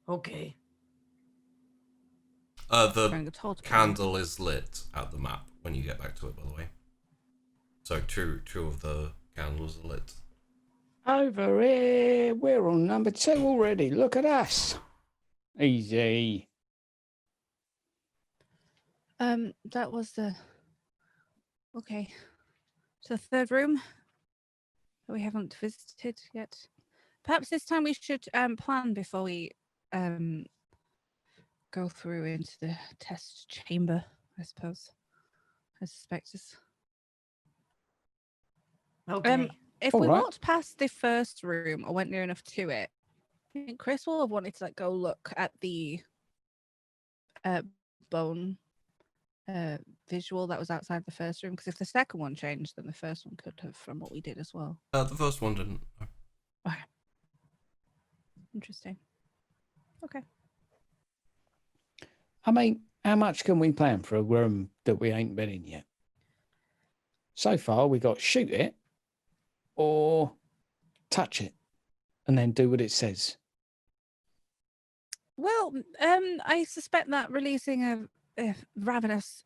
okay. The Trying to talk to candle is lit at the map when you get back to it, by the way. So two of the candles are lit. Over here. We're on number 2 already. Look at us. Easy. That was the okay. So the third room that we haven't visited yet. Perhaps this time we should plan before we go through into the test chamber, I suppose. I suspect it's Okay. if All we right. walked past the first room or went near enough to it, I think Chrys will have wanted to go look at the bone visual that was outside the first room, because if the second one changed, then the first one could have from what we did as well. The first one didn't. Okay. Interesting. Okay. I mean, how much can we plan for a room that we ain't been in yet? So far, we got shoot it or touch it and then do what it says. Well, I suspect that releasing a ravenous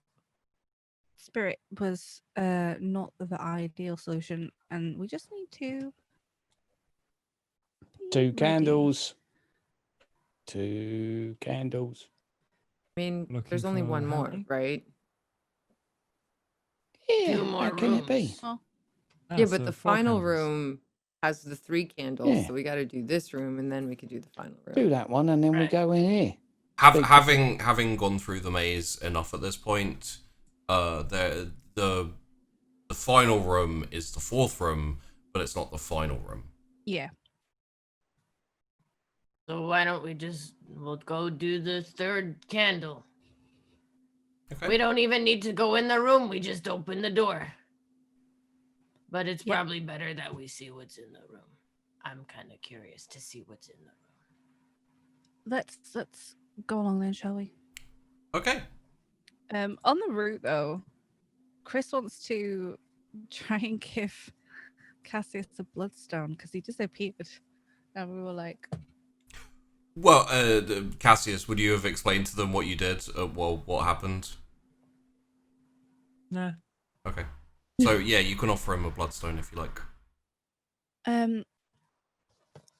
spirit was not the ideal solution, and we just need to be 2 ready. candles. 2 candles. I mean, Looking there's only for one how more, many? right? Yeah, Two more how can it be? rooms. Oh, Ah, Yeah, so but the 4 final candles. room has the 3 candles, Yeah. so we got to do this room, and then we could do the final room. Do that one and then we Right. go in here. Big- Having gone through the maze enough at this point, the final room is the 4th room, but it's not the final room. yeah. So why don't we'll go do the third candle. Okay. We don't even need to go in the room. We just open the door. But it's Yeah. probably better that we see what's in the room. I'm kind of curious to see what's in the room. Let's go along then, shall we? Okay. On the route though, Chrys wants to try and give Cassius a bloodstone because he disappeared, and we were like, Well, Cassius, would you have explained to them what you did? Well, what happened? Nah. Okay. So yeah, you can offer him a bloodstone if you like.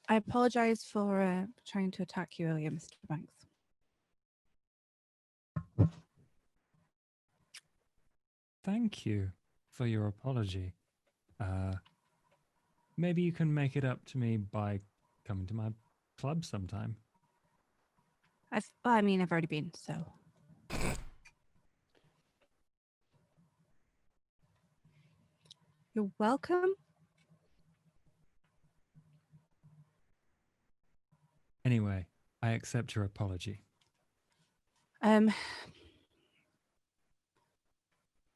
I apologize for trying to attack you earlier, Mr. Banks. Thank you for your apology. Maybe you can make it up to me by coming to my club sometime. I've already been, so. You're welcome. Anyway, I accept your apology.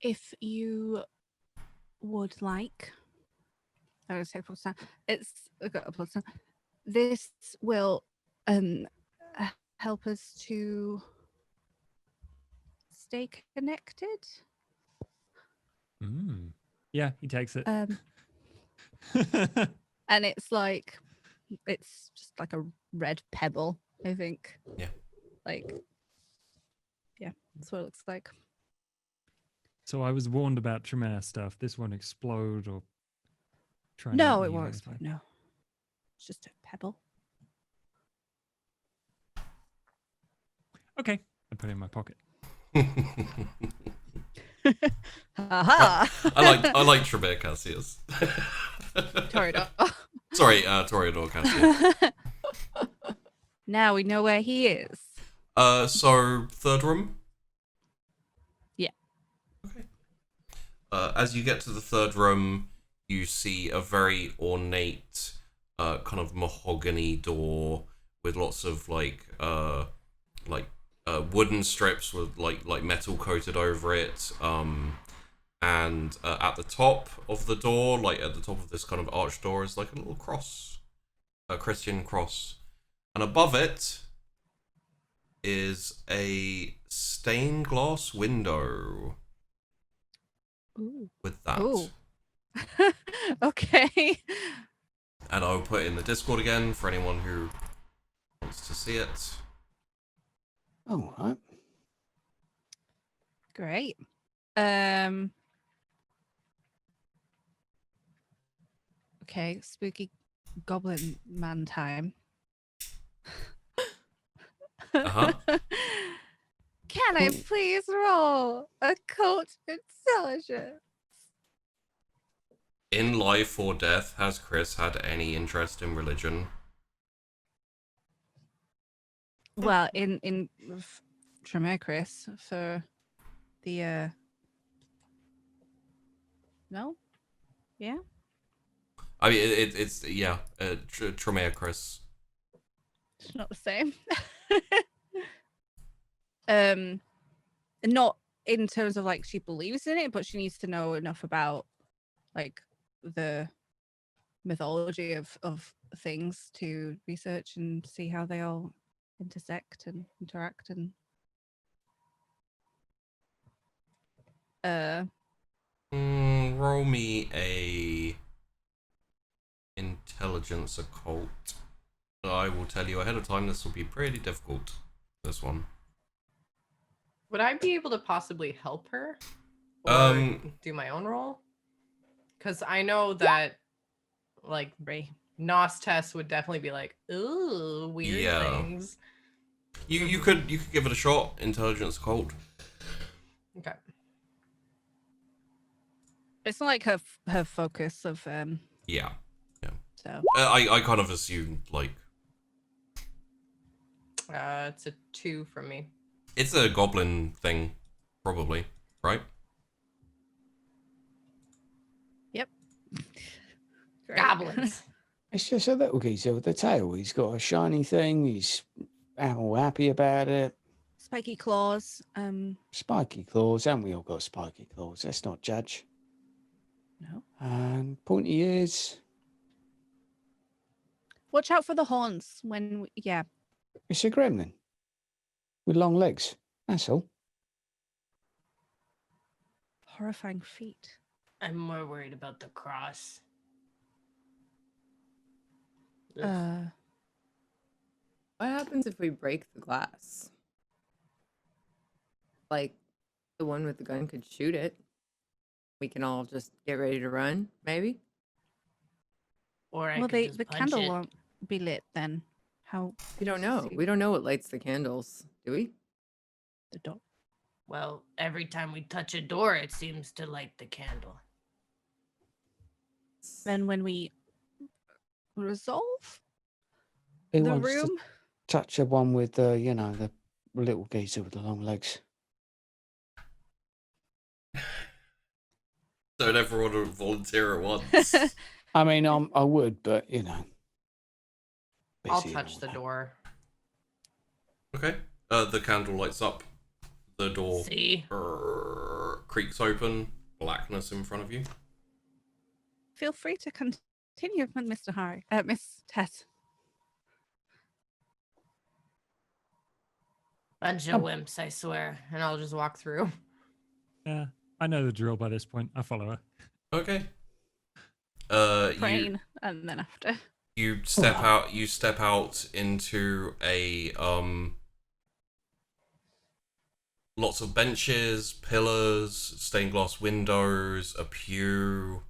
If you would like, I would say bloodstone. I've got a bloodstone. This will help us to stay connected. Yeah, he takes it. And it's just like a red pebble, I think. Yeah. That's what it looks like. So I was warned about Tremere stuff. This won't explode or try. No, it won't explode. No, it's just a pebble. Okay, I put it in my pocket. Aha! I like Tremere Cassius. Toreador. Sorry, Toreador Cassius. Now we know where he is. So third room. Yeah. Okay. As you get to the third room, you see a very ornate, kind of mahogany door with lots of wooden strips with like metal coated over it. And at the top of the door, like at the top of this kind of arched door, is like a little cross, a Christian cross, and above it is a stained glass window. Ooh. With that. Ooh. Okay. And I'll put it in the Discord again for anyone who wants to see it. All right. Great. Okay, spooky goblin man time. Uh-huh. Can I please roll a cult intelligence? In life or death, has Chrys had any interest in religion? Well, in Tremere Chrys for the no, yeah. I mean, it's yeah, Tremere Chrys. It's not the same. Not in terms of like she believes in it, but she needs to know enough about like the mythology of things to research and see how they all intersect and interact and Roll me a intelligence occult. I will tell you ahead of time this will be pretty difficult, this one. Would I be able to possibly help her? Or do my own role? Because I know that, like, Nos Tess would definitely be like, ooh, weird things. You could give it a shot, intelligence occult. Okay. it's not like her focus of Yeah. so I kind of assumed, like... It's a 2 from me. It's a goblin thing, probably, right? Yep. Great. Goblins. It's just a little geezer with the tail. He's got a shiny thing. He's all happy about it. Spiky claws. Spiky claws, and we all got spiky claws. Let's not judge. No. And pointy ears. Watch out for the horns when yeah. It's a gremlin with long legs. That's all. Horrifying feet. I'm more worried about the cross. Ugh. What happens if we break the glass? Like, the one with the gun could shoot it. We can all just get ready to run, maybe? Or I Well, could just the punch candle it. won't be lit then. How? We don't know. We don't know what lights the candles, do we? The door. Well, every time we touch a door, it seems to light the candle. Then when we resolve Who the wants to room, touch the one with the, the little geezer with the long legs? Don't ever want to volunteer at once. I mean, I would, but I'll busy and touch all the that. door. Okay. The candle lights up. The door See? creaks open. Blackness in front of you. feel free to continue, Mr. Harry. Miss Tess. Bunch of wimps, I swear. And I'll just walk through. Yeah, I know the drill by this point. I follow her. Okay. Praying, and then after. You step out. You step out into a lots of benches, pillars, stained glass windows, a pew.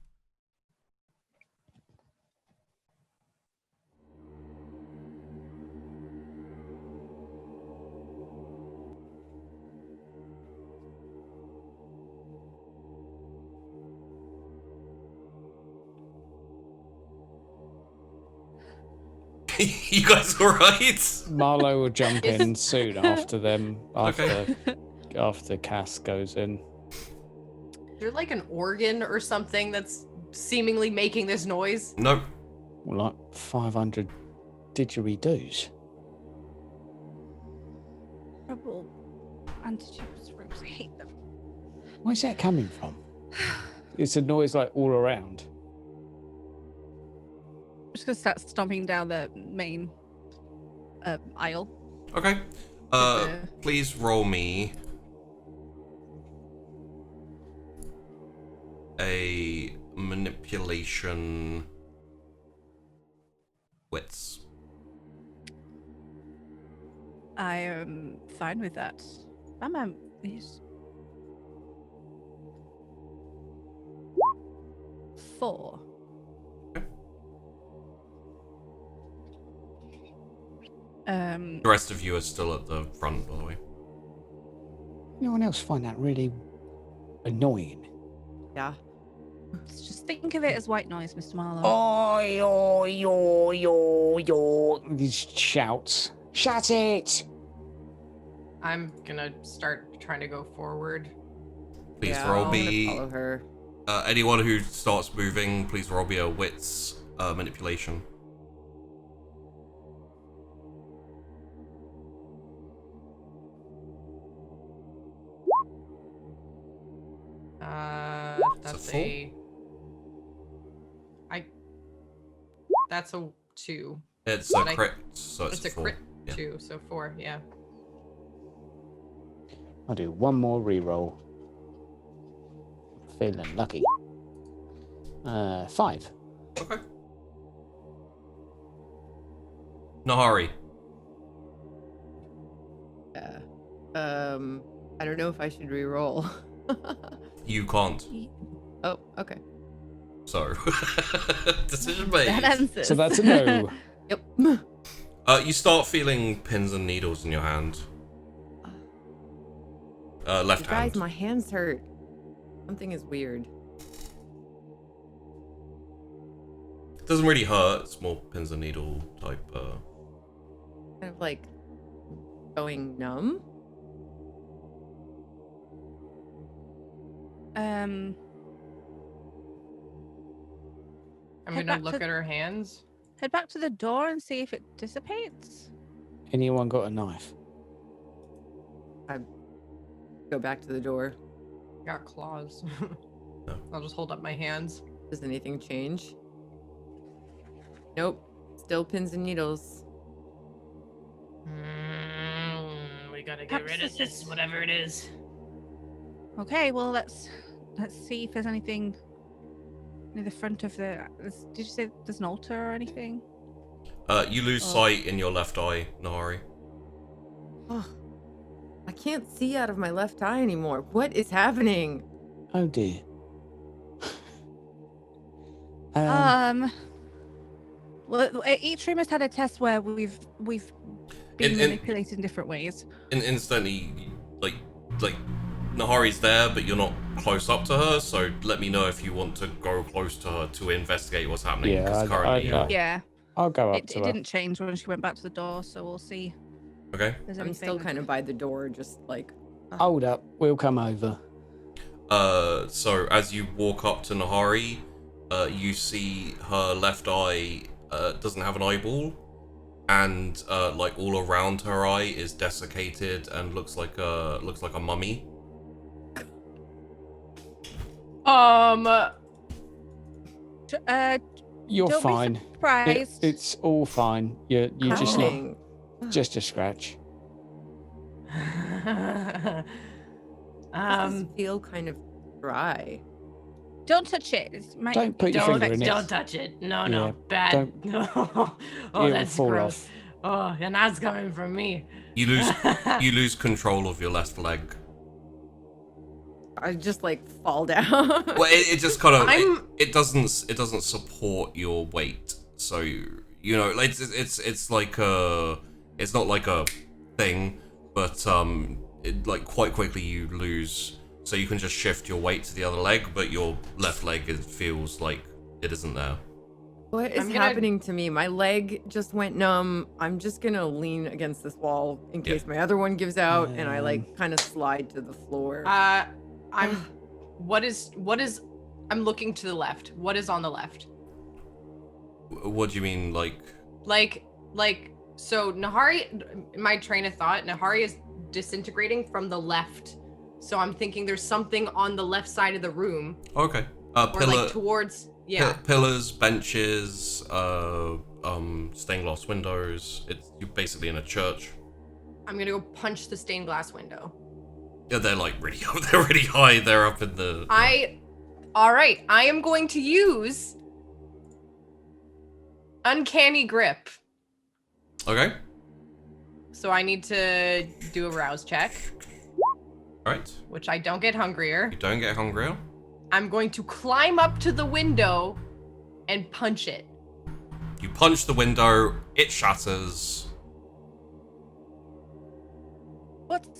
You guys all right? Marlowe will jump in soon after them. Okay. After Cass goes in. Is there like an organ or something that's seemingly making this noise? Nope. Like 500 didgeridoos. Trouble. Antigens rooms. I hate them. Where's that coming from? It's a noise like all around. I'm just gonna start stomping down the main aisle. Okay. Okay. Please roll me a manipulation wits. I am fine with that. Is 4. The rest of you are still at the front, by the way. Anyone else find that really annoying? Yeah. Just think of it as white noise, Mr. Marlowe. Oi, oi, oi, oi, oi. These shouts. Shut it! I'm gonna start trying to go forward. Please Yeah, roll I'm gonna me. follow her. Anyone who starts moving, please roll me a wits manipulation. That's four? That's a 2. It's a But I- crit, so it's, It's a four. crit Yeah. 2, so 4, yeah. I'll do one more reroll. Feeling lucky. 5. Okay. Nahari. Yeah. I don't know if I should re-roll. You can't. Oh, okay. So, decision made. That answers. So that's a no. Yep. You start feeling pins and needles in your hand. Left hand. Guys, my hands hurt. Something is weird. It doesn't really hurt. It's more pins and needle type. Kind of like going numb. Um, I'm Head gonna back look to- at her hands. head back to the door and see if it dissipates. Anyone got a knife? Go back to the door. Got claws. No. I'll just hold up my hands. Does anything change? Nope. still pins and needles. We gotta get Perhaps rid of this this, is- whatever it is. Okay, well let's see if there's anything near the front of the. Did you say there's an altar or anything? You lose sight in your left eye, Nahari. Oh, I can't see out of my left eye anymore. What is happening? Oh dear. Well, each room has had a test where we've been In- manipulated in different ways. Instantly, like Nahari's there, but you're not close up to her. So let me know if you want to go close to her to investigate what's happening. Yeah, Because I- currently, I- Yeah, I'll go up it to her. didn't change when she went back to the door, so we'll see. okay. If there's I'm anything. still kind of by the door, just like. Hold up, we'll come over. So as you walk up to Nahari, you see her left eye doesn't have an eyeball, and like all around her eye is desiccated and looks like a mummy. You're Don't be fine. surprised. It's all fine. You just look Happening? just a scratch. Does feel kind of dry. Don't touch it. Don't put your finger in it. Don't touch it. No, Yeah, no, bad. don't- No. It'll Oh, that's fall gross. off. Oh, and that's coming from me. You lose control of your left leg. I just like fall down. Well, it just kind of I'm- it doesn't support your weight. So you know, it's like it's not like a thing, but like quite quickly you lose. So you can just shift your weight to the other leg, but your left leg feels like it isn't there. What is I'm gonna- happening to me? My leg just went numb. I'm just gonna lean against this wall in Yeah. case my other one gives out, and I like kind of slide to the floor. What is I'm looking to the left. What is on the left? What do you mean, like? So Nahari, my train of thought, Nahari is disintegrating from the left. So I'm thinking there's something on the left side of the room. Okay. Or Pillar. like towards Pillars, benches, stained glass windows. You're basically in a church. I'm gonna go punch the stained glass window. Yeah, they're like really they're really high. They're up in the. Alright, I am going to use Uncanny Grip. Okay. So I need to do a rouse check, Right. which I don't get hungrier. You don't get hungrier. I'm going to climb up to the window and punch it. You punch the window. It shatters.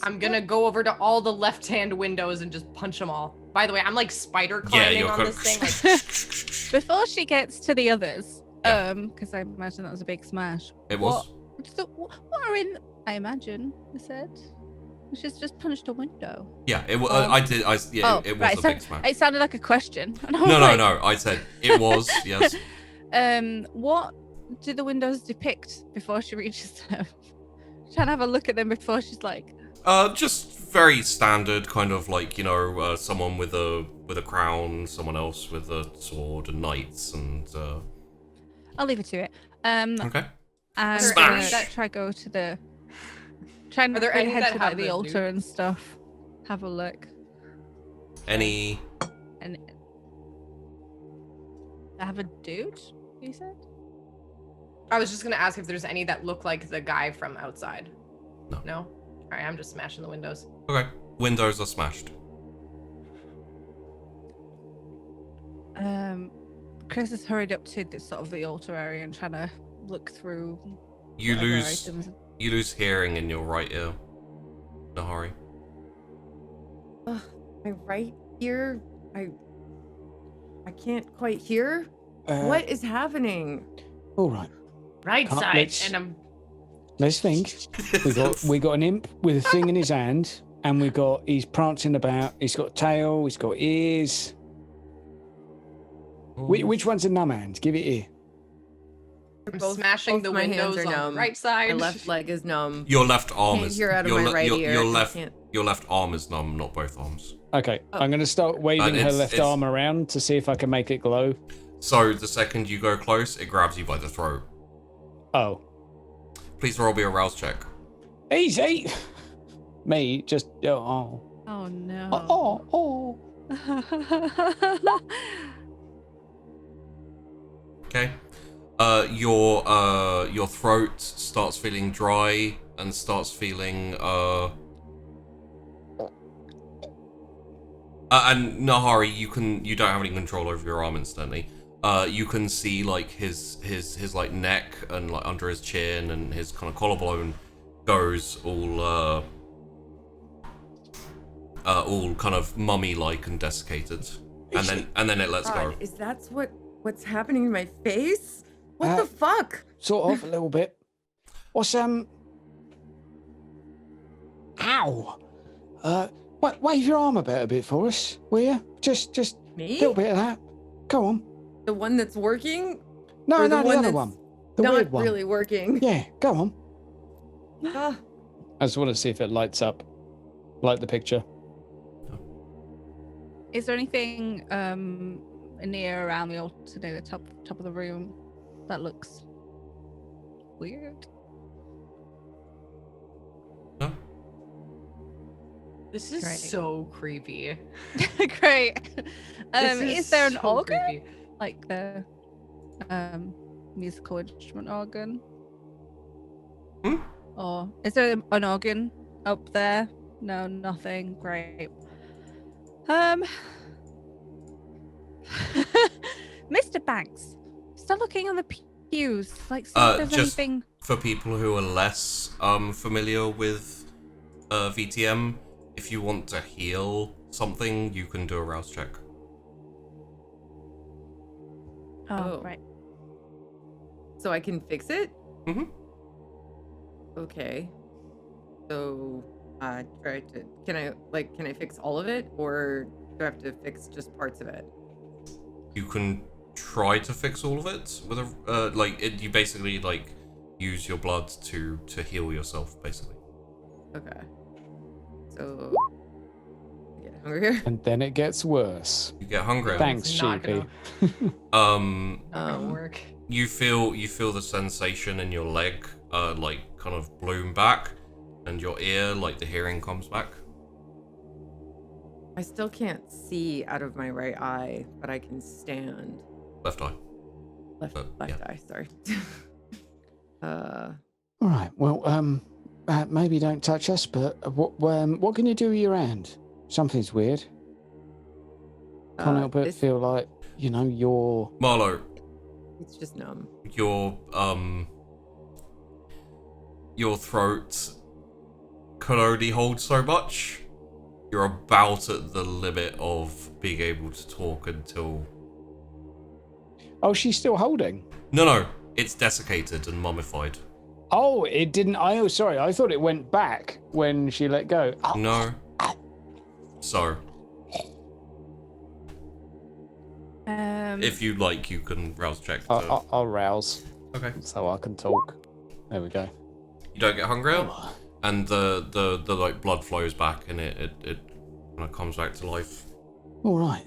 I'm gonna go over to all the left-hand windows and just punch them all. By the way, I'm like spider climbing you're on co- this thing. Like, Before she gets to the others, Yeah. because I imagine that was a big smash. It was. What are in? I imagine I said. She's just punched a window. Yeah. It was. I did. Yeah. It was right, a so big smash. it sounded like a question. And I was No. like, I said it was. Yes. What do the windows depict before she reaches them? Trying to have a look at them before she's like. Just very standard, kind of like someone with a crown, someone else with a sword, and knights, and. I'll leave it to it. Okay. And Smash. try go to the. Try and Are there any head that to have like the the altar loot? and stuff. Have a look. Any. And I have a dude. You said. I was just gonna ask if there's any that look like the guy from outside. No. No? Alright, I'm just smashing the windows. Okay. Windows are smashed. Chrys has hurried up to the sort of the altar area and trying to look through. You whatever lose. items. You lose hearing in your right ear. Nahari. My right ear, I can't quite hear. Uh, What is happening? All right. Right Can't side. let's- And I'm Let's think. We got an imp with a thing in his hand, and he's prancing about. He's got a tail. He's got ears. Which one's a numb hand? Give it here. I'm Both- smashing both the my hands windows are on the numb. right side. My left leg is numb. Your left arm Can't is. hear out of your my right ear. Your I left. can't- Your left arm is numb, not both arms. Okay, I'm going to start waving her it's- left it's- arm around to see if I can make it glow. So the second you go close, it grabs you by the throat. Oh. Please roll me a rouse check. Easy. Me, just... Oh. Oh no. Oh. Okay. Your throat starts feeling dry and starts feeling and Nahari, you don't have any control over your arm instantly. You can see like his like neck and like under his chin and his kind of collarbone goes all kind of mummy-like and desiccated, and then it lets go. Is that what's happening in my face? What the fuck? Sort of, a little bit. What's, Ow! Wave your arm about a bit for us, will you? Just Me? a little bit of that. Go on. The one that's working? No, Or the other that's one. The not weird one. really working. Yeah, go on. Ah, I just want to see if it lights up. Like the picture. Is there anything near around the altar near the top of the room that looks weird? No? This is Great. so creepy. Great. This Is there an so organ? creepy. Like the musical instrument organ? Hmm? Or is there an organ up there? No, nothing. Great. Mr. Banks, start looking on the pews. Like, see if there's just anything. for people who are less familiar with VTM, if you want to heal something, you can do a rouse check. Oh, right. so I can fix it? Mm-hmm. Okay. So try to can I fix all of it, or do I have to fix just parts of it? You can try to fix all of it with a you basically like use your blood to heal yourself, basically. Okay. So I get hungrier. And then it gets worse. You get hungrier. Thanks, It's not Sheepy. Not gonna work. You feel the sensation in your leg like kind of bloom back, and your ear, like the hearing comes back. I still can't see out of my right eye, but I can stand. Left eye. Left yeah. eye, sorry. All right. Well, maybe don't touch us, but what can you do with your hand? Something's weird. Can't help but feel like, you're... Marlowe, It's just numb. your throat can only hold so much. You're about at the limit of being able to talk until... Oh, she's still holding? No, it's desiccated and mummified. Oh, it didn't... Oh, sorry. I thought it went back when she let go. Oh. No. So, if you like, you can rouse check. I'll rouse. Okay. So I can talk. There we go. You don't get hungrier, and the like blood flows back, and it kind of comes back to life. All right.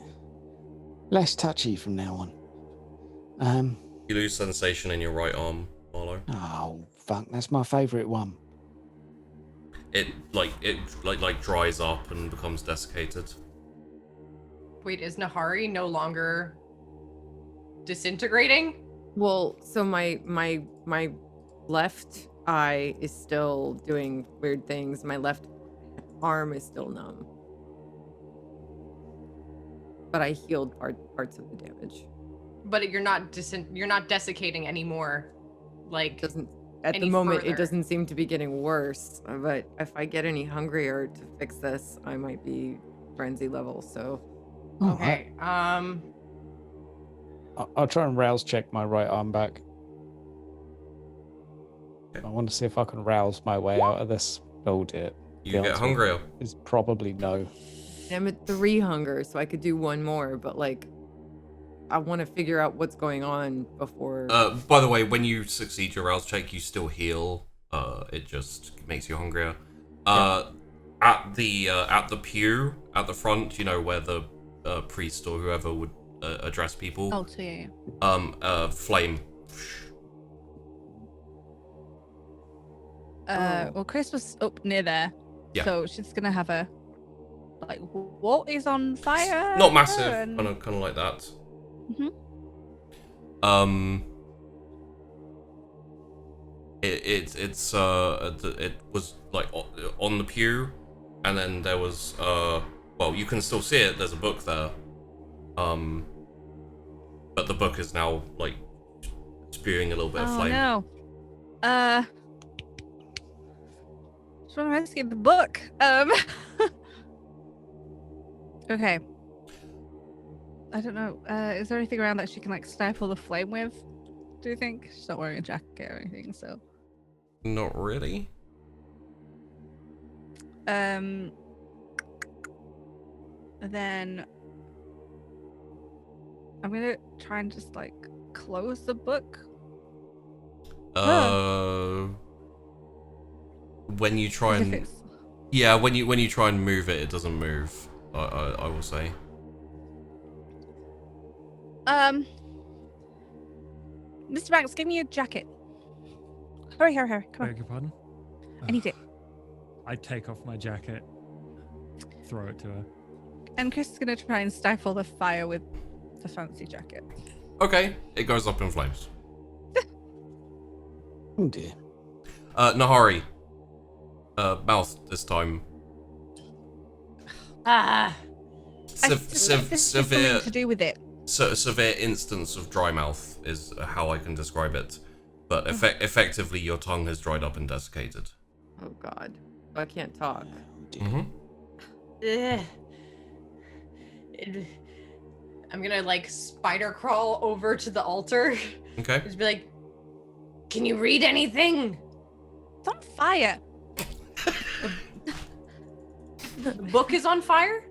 Less touchy from now on. You lose sensation in your right arm, Marlowe. Oh fuck! That's my favourite one. It dries up and becomes desiccated. Wait, is Nahari no longer disintegrating? Well, so my left eye is still doing weird things. My left arm is still numb. But I healed parts of the damage. But you're not desiccating anymore. Like, Doesn't at any the moment further. it doesn't seem to be getting worse. But if I get any hungrier to fix this, I might be frenzy level. So All right. okay. I'll try and rouse check my right arm back. I want to see if I can rouse my way out of this. Oh dear. You The get answer hungrier. is probably no. I'm at 3 hunger, so I could do one more. But like, I want to figure out what's going on before. By the way, when you succeed your rouse check, you still heal. It just makes you hungrier. At the pew at the front, where the priest or whoever would address people. Oh, so yeah. Flame Well, Chrys was up near there. Yeah. So she's gonna have a like, what is on fire? Not massive, And... kind of like that. Mhm. It was like on the pew, and then there was well, you can still see it. There's a book there, but the book is now like spewing a little bit of flame. Oh no. Just want to rescue the book. Okay. I don't know. Is there anything around that she can like stifle the flame with? Do you think? She's not wearing a jacket or anything, so. Not really. And then I'm gonna try and just like close the book. When you try As if and it's... yeah, when you try and move it, it doesn't move. I will say. Mr. Banks, give me your jacket. Hurry, come on. Beg your pardon? I need it. I take off my jacket, throw it to her. And Chris is gonna try and stifle the fire with the fancy jacket. Okay, it goes up in flames. Oh dear. Nahari. Mouth this time. Severe Something to do with it. severe instance of dry mouth is how I can describe it. But effectively, your tongue has dried up and desiccated. Oh God, I can't talk. Mm-hmm. I'm gonna like spider crawl over to the altar. Okay. Just be like, can you read anything? It's on fire. The book is on fire?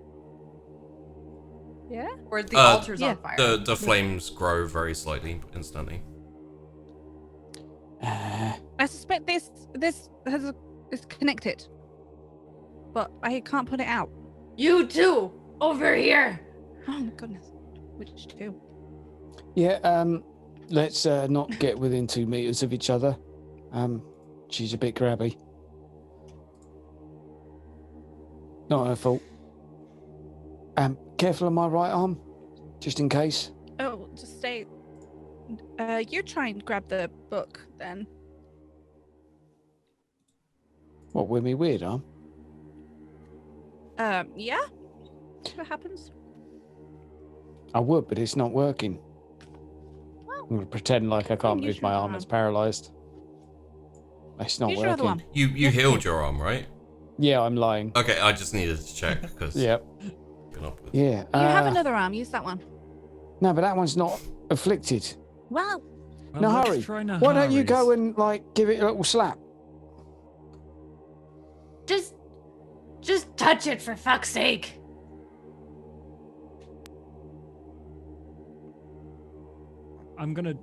Yeah? Or the altar's yeah. on fire? The flames grow very slightly instantly. I suspect this is connected, but I can't put it out. You too! Over here! Oh my goodness. Which two? Yeah, let's not get within 2 meters of each other. She's a bit grabby. Not her fault. Careful on my right arm, just in case. Oh, just stay. You try and grab the book then. What, with me weird arm? Yeah? See what happens? I would, but it's not working. Well, I'm gonna pretend like I can't use move my your arm. arm. It's paralyzed. It's not Use your other working. one. You healed your arm, right? Yeah, I'm lying. Okay, I just needed to check because Yeah. Yeah. You have another arm. Use that one. No, but that one's not afflicted. Well, Well, No, let's hurry. try Why don't you go Nahari's. and like give it a little slap? Just touch it for fuck's sake. I'm gonna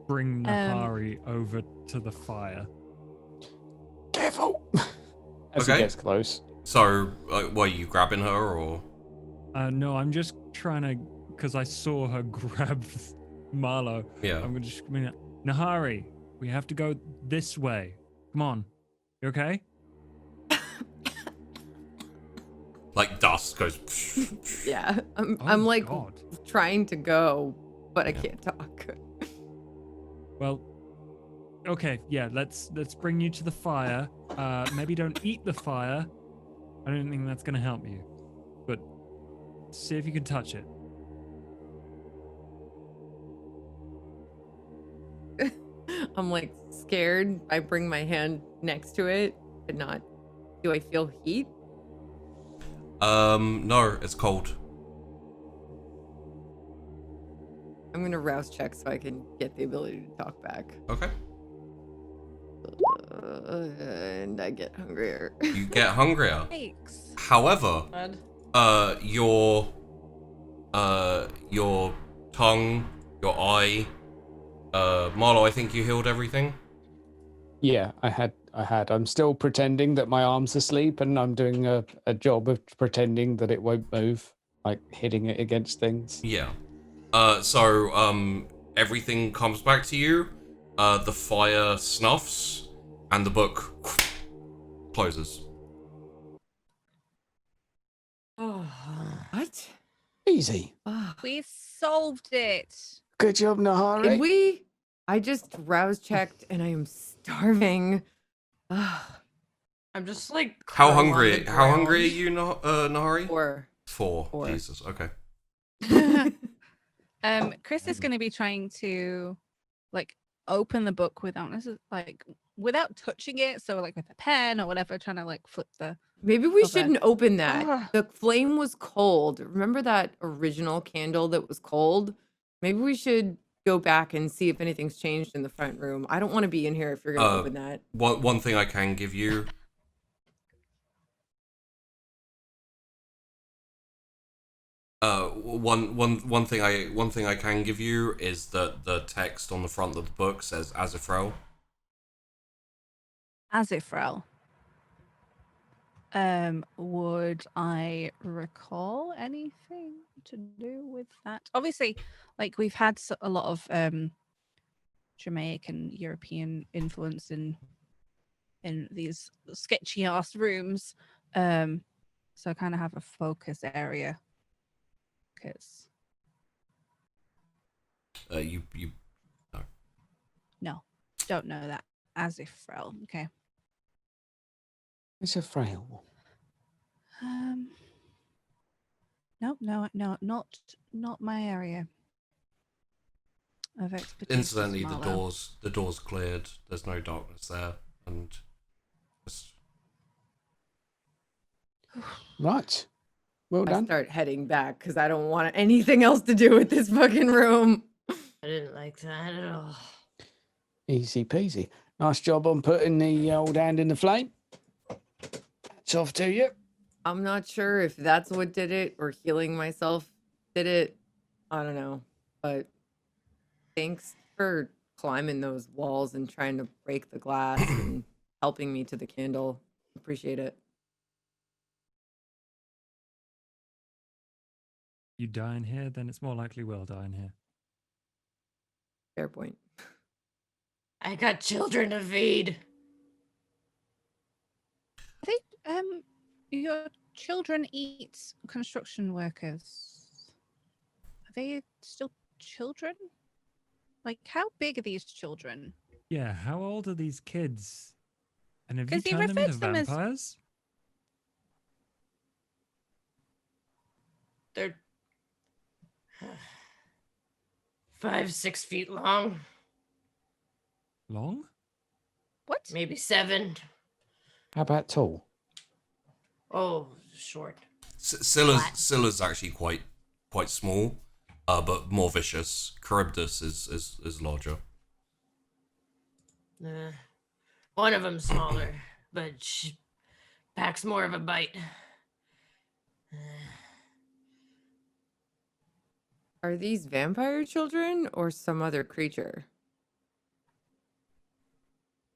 bring Nahari over to the fire. Careful. As Okay. he gets close. So, what, are you grabbing her or? No, I'm just trying to, because I saw her grab Marlowe. Yeah. I'm gonna just, Nahari, we have to go this way. Come on. You okay? Like dust goes. Yeah, Oh, I'm like God. trying to go, but I Yeah. can't talk. Well, okay, yeah, let's bring you to the fire. Maybe don't eat the fire. I don't think that's gonna help you. But see if you can touch it. I'm like scared. I bring my hand next to it, but not. Do I feel heat? No, it's cold. I'm gonna rouse check so I can get the ability to talk back. Okay. And I get hungrier. You get hungrier. thanks. However, God. your tongue, your eye, Marlowe, I think you healed everything. Yeah, I had. I'm still pretending that my arm's asleep, and I'm doing a job of pretending that it won't move, like hitting it against things. Yeah. So everything comes back to you. The fire snuffs, and the book closes. Oh, what? Easy. We solved it. Good job, Nahari. Did we? I just rouse checked and I am starving. I'm just like How curled on hungry? the How hungry are ground. you, Nahari? Or 4. Four. Jesus. Okay. Chrys is going to be trying to like open the book without touching it, so like with a pen or whatever, trying to like flip the maybe we Okay. shouldn't open that. Ah. The flame was cold. Remember that original candle that was cold? Maybe we should go back and see if anything's changed in the front room. I don't want to be in here if you're gonna open that. One thing I can give you. One thing I can give you is that the text on the front of the book says Azifrel. Azifrel. Would I recall anything to do with that? Obviously, like we've had a lot of Jamaican European influence in these sketchy ass rooms. So I kind of have a focus area. Because You no, don't know that. Azifrel. Okay. It's a frail. No, not my area of expertise. incidentally Marlowe. the doors cleared. There's no darkness there, and just Right. Well I done. start heading back because I don't want anything else to do with this fucking room. I didn't like that at all. Easy peasy. Nice job on putting the old hand in the flame. It's off to you. I'm not sure if that's what did it or healing myself did it. I don't know. But thanks for climbing those walls and trying to break the glass and helping me to the candle. Appreciate it. You die in here, then it's more likely we'll die in here. Fair point. I got children to feed. I think your children eat construction workers. Are they still children? Like, how big are these children? Yeah, how old are these kids? And have you 'Cause he turned them into refers to them as- vampires? They're 5-6 feet long, Long? What? maybe 7. How about tall? Oh, short. Scylla's actually quite small, but more vicious. Charybdis is larger. One of them's smaller, but she packs more of a bite. Are these vampire children or some other creature?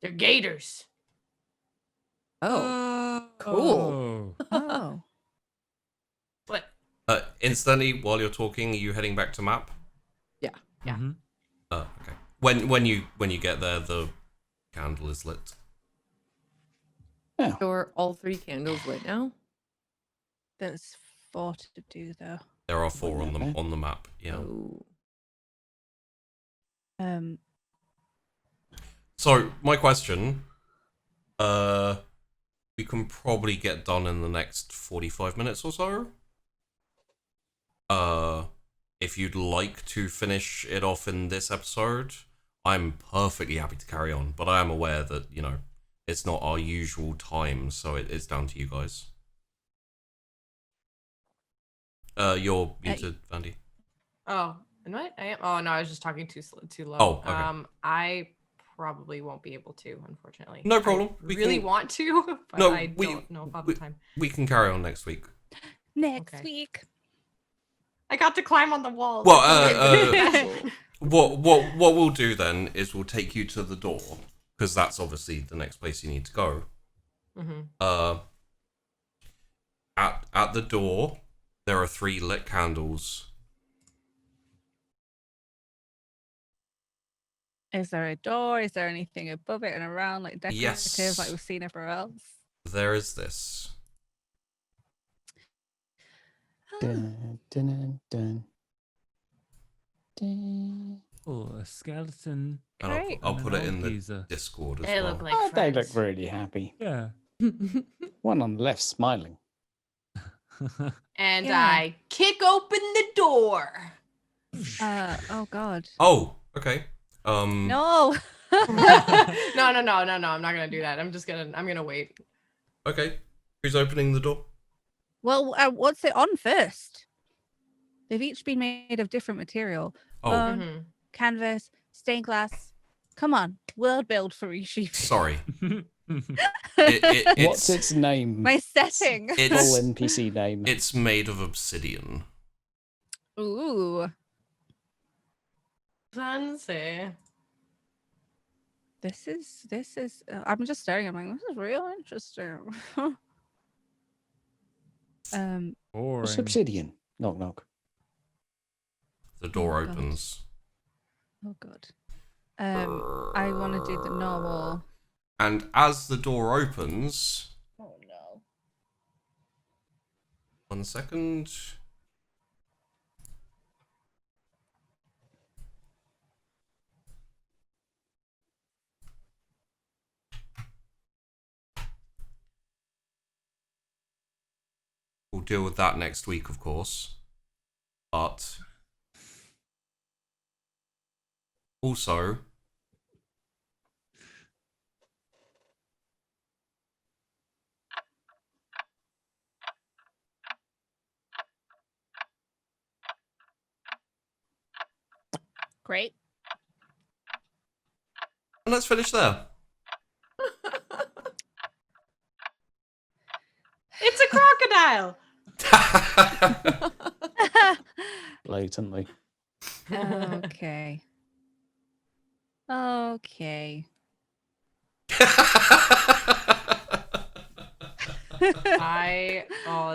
They're gators. Oh, cool. Oh. What? Instantly, while you're talking, are you heading back to map? Yeah. Mhm. Okay. When you get there, the candle is lit. So are all 3 candles lit now? There's 4 to do though. There are 4 on Okay. the map. Yeah. Oh. So my question, we can probably get done in the next 45 minutes or so. If you'd like to finish it off in this episode, I'm perfectly happy to carry on. But I am aware that it's not our usual time, so it's down to you guys. You're muted, Vandy. Oh, am I? I am. Oh no, I was just talking too low. Oh, okay. I probably won't be able to, unfortunately. No problem. I We really can- want to, but No, I don't know about the time. We can carry on next week. Next Okay. week. I got to climb on the wall. Well, what we'll do then is we'll take you to the door, because that's obviously the next place you need to go. Mm-hmm. At the door, there are 3 lit candles. Is there a door? Is there anything above it and around, like decorative, Yes. like we've seen everywhere else? there is this. Dun, dun, dun, dun. Oh, a skeleton. And I'll, Great. I'll And put an it in old the geezer. Discord as They well. look like Oh, they friends. look really happy. Yeah. One on the left smiling. And Yeah. I kick open the door. Oh God. Oh, okay. No. No. I'm not gonna do that. I'm gonna wait. Okay. Who's opening the door? Well, what's it on first? They've each been made of different material. Oh, Bone, Mhm. canvas, stained glass. Come on, world build for Rishi. sorry. What's its name? My setting. It's Full NPC name. it's made of obsidian. Ooh, Fancy. this is. I'm just staring. I'm like, this is real interesting. Boring. What's obsidian? Knock knock. The door Oh, God. opens. Oh God. I want to do the normal. And as the door opens, Oh no. 1 second. We'll deal with that next week, of course. But also, Great. and let's finish there. It's a crocodile. Blatantly. Okay. Okay.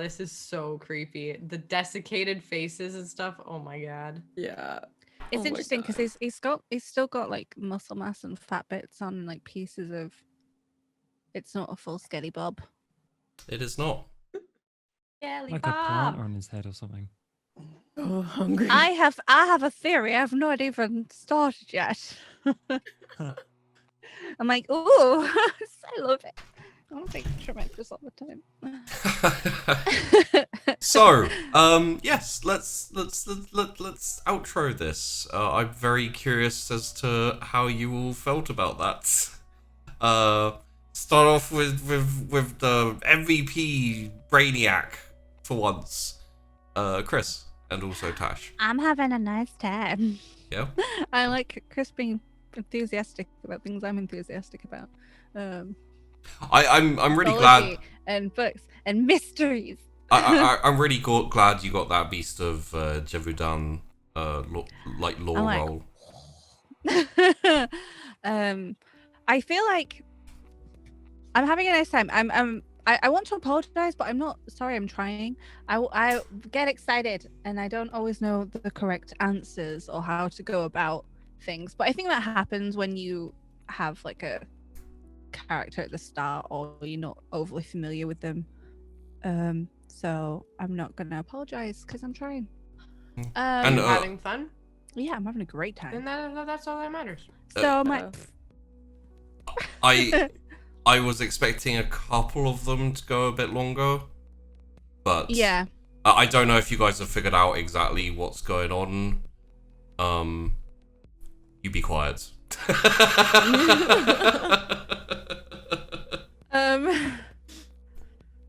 This is so creepy. The desiccated faces and stuff. Oh my god. Yeah. It's Oh my interesting God. because he's still got like muscle mass and fat bits on like pieces of. It's not a full skelly bob. It is not. Jelly Like a planter on his head or something. Oh, hungry. I have a theory. I've not even started yet. I'm like, ooh, I love it. I want to take tremendous all the time. So, yes, let's outro this. I'm very curious as to how you all felt about that. Start off with the MVP Brainiac for once, Chrys, and also Tash. I'm having a nice time. Yeah. I like Chris being enthusiastic about things I'm enthusiastic about. I'm really glad. Mythology and books and mysteries. I'm really glad you got that Beast of Jevudan lore I'm like, roll. I feel like I'm having a nice time. I want to apologize, but I'm not sorry. I'm trying. I get excited, and I don't always know the correct answers or how to go about things. But I think that happens when you have like a character at the start, or you're not overly familiar with them. So I'm not gonna apologize because I'm trying. And, You're having fun? Yeah, I'm having a great time. Then that's all that matters. So my I was expecting a couple of them to go a bit longer, but yeah. I don't know if you guys have figured out exactly what's going on. You be quiet.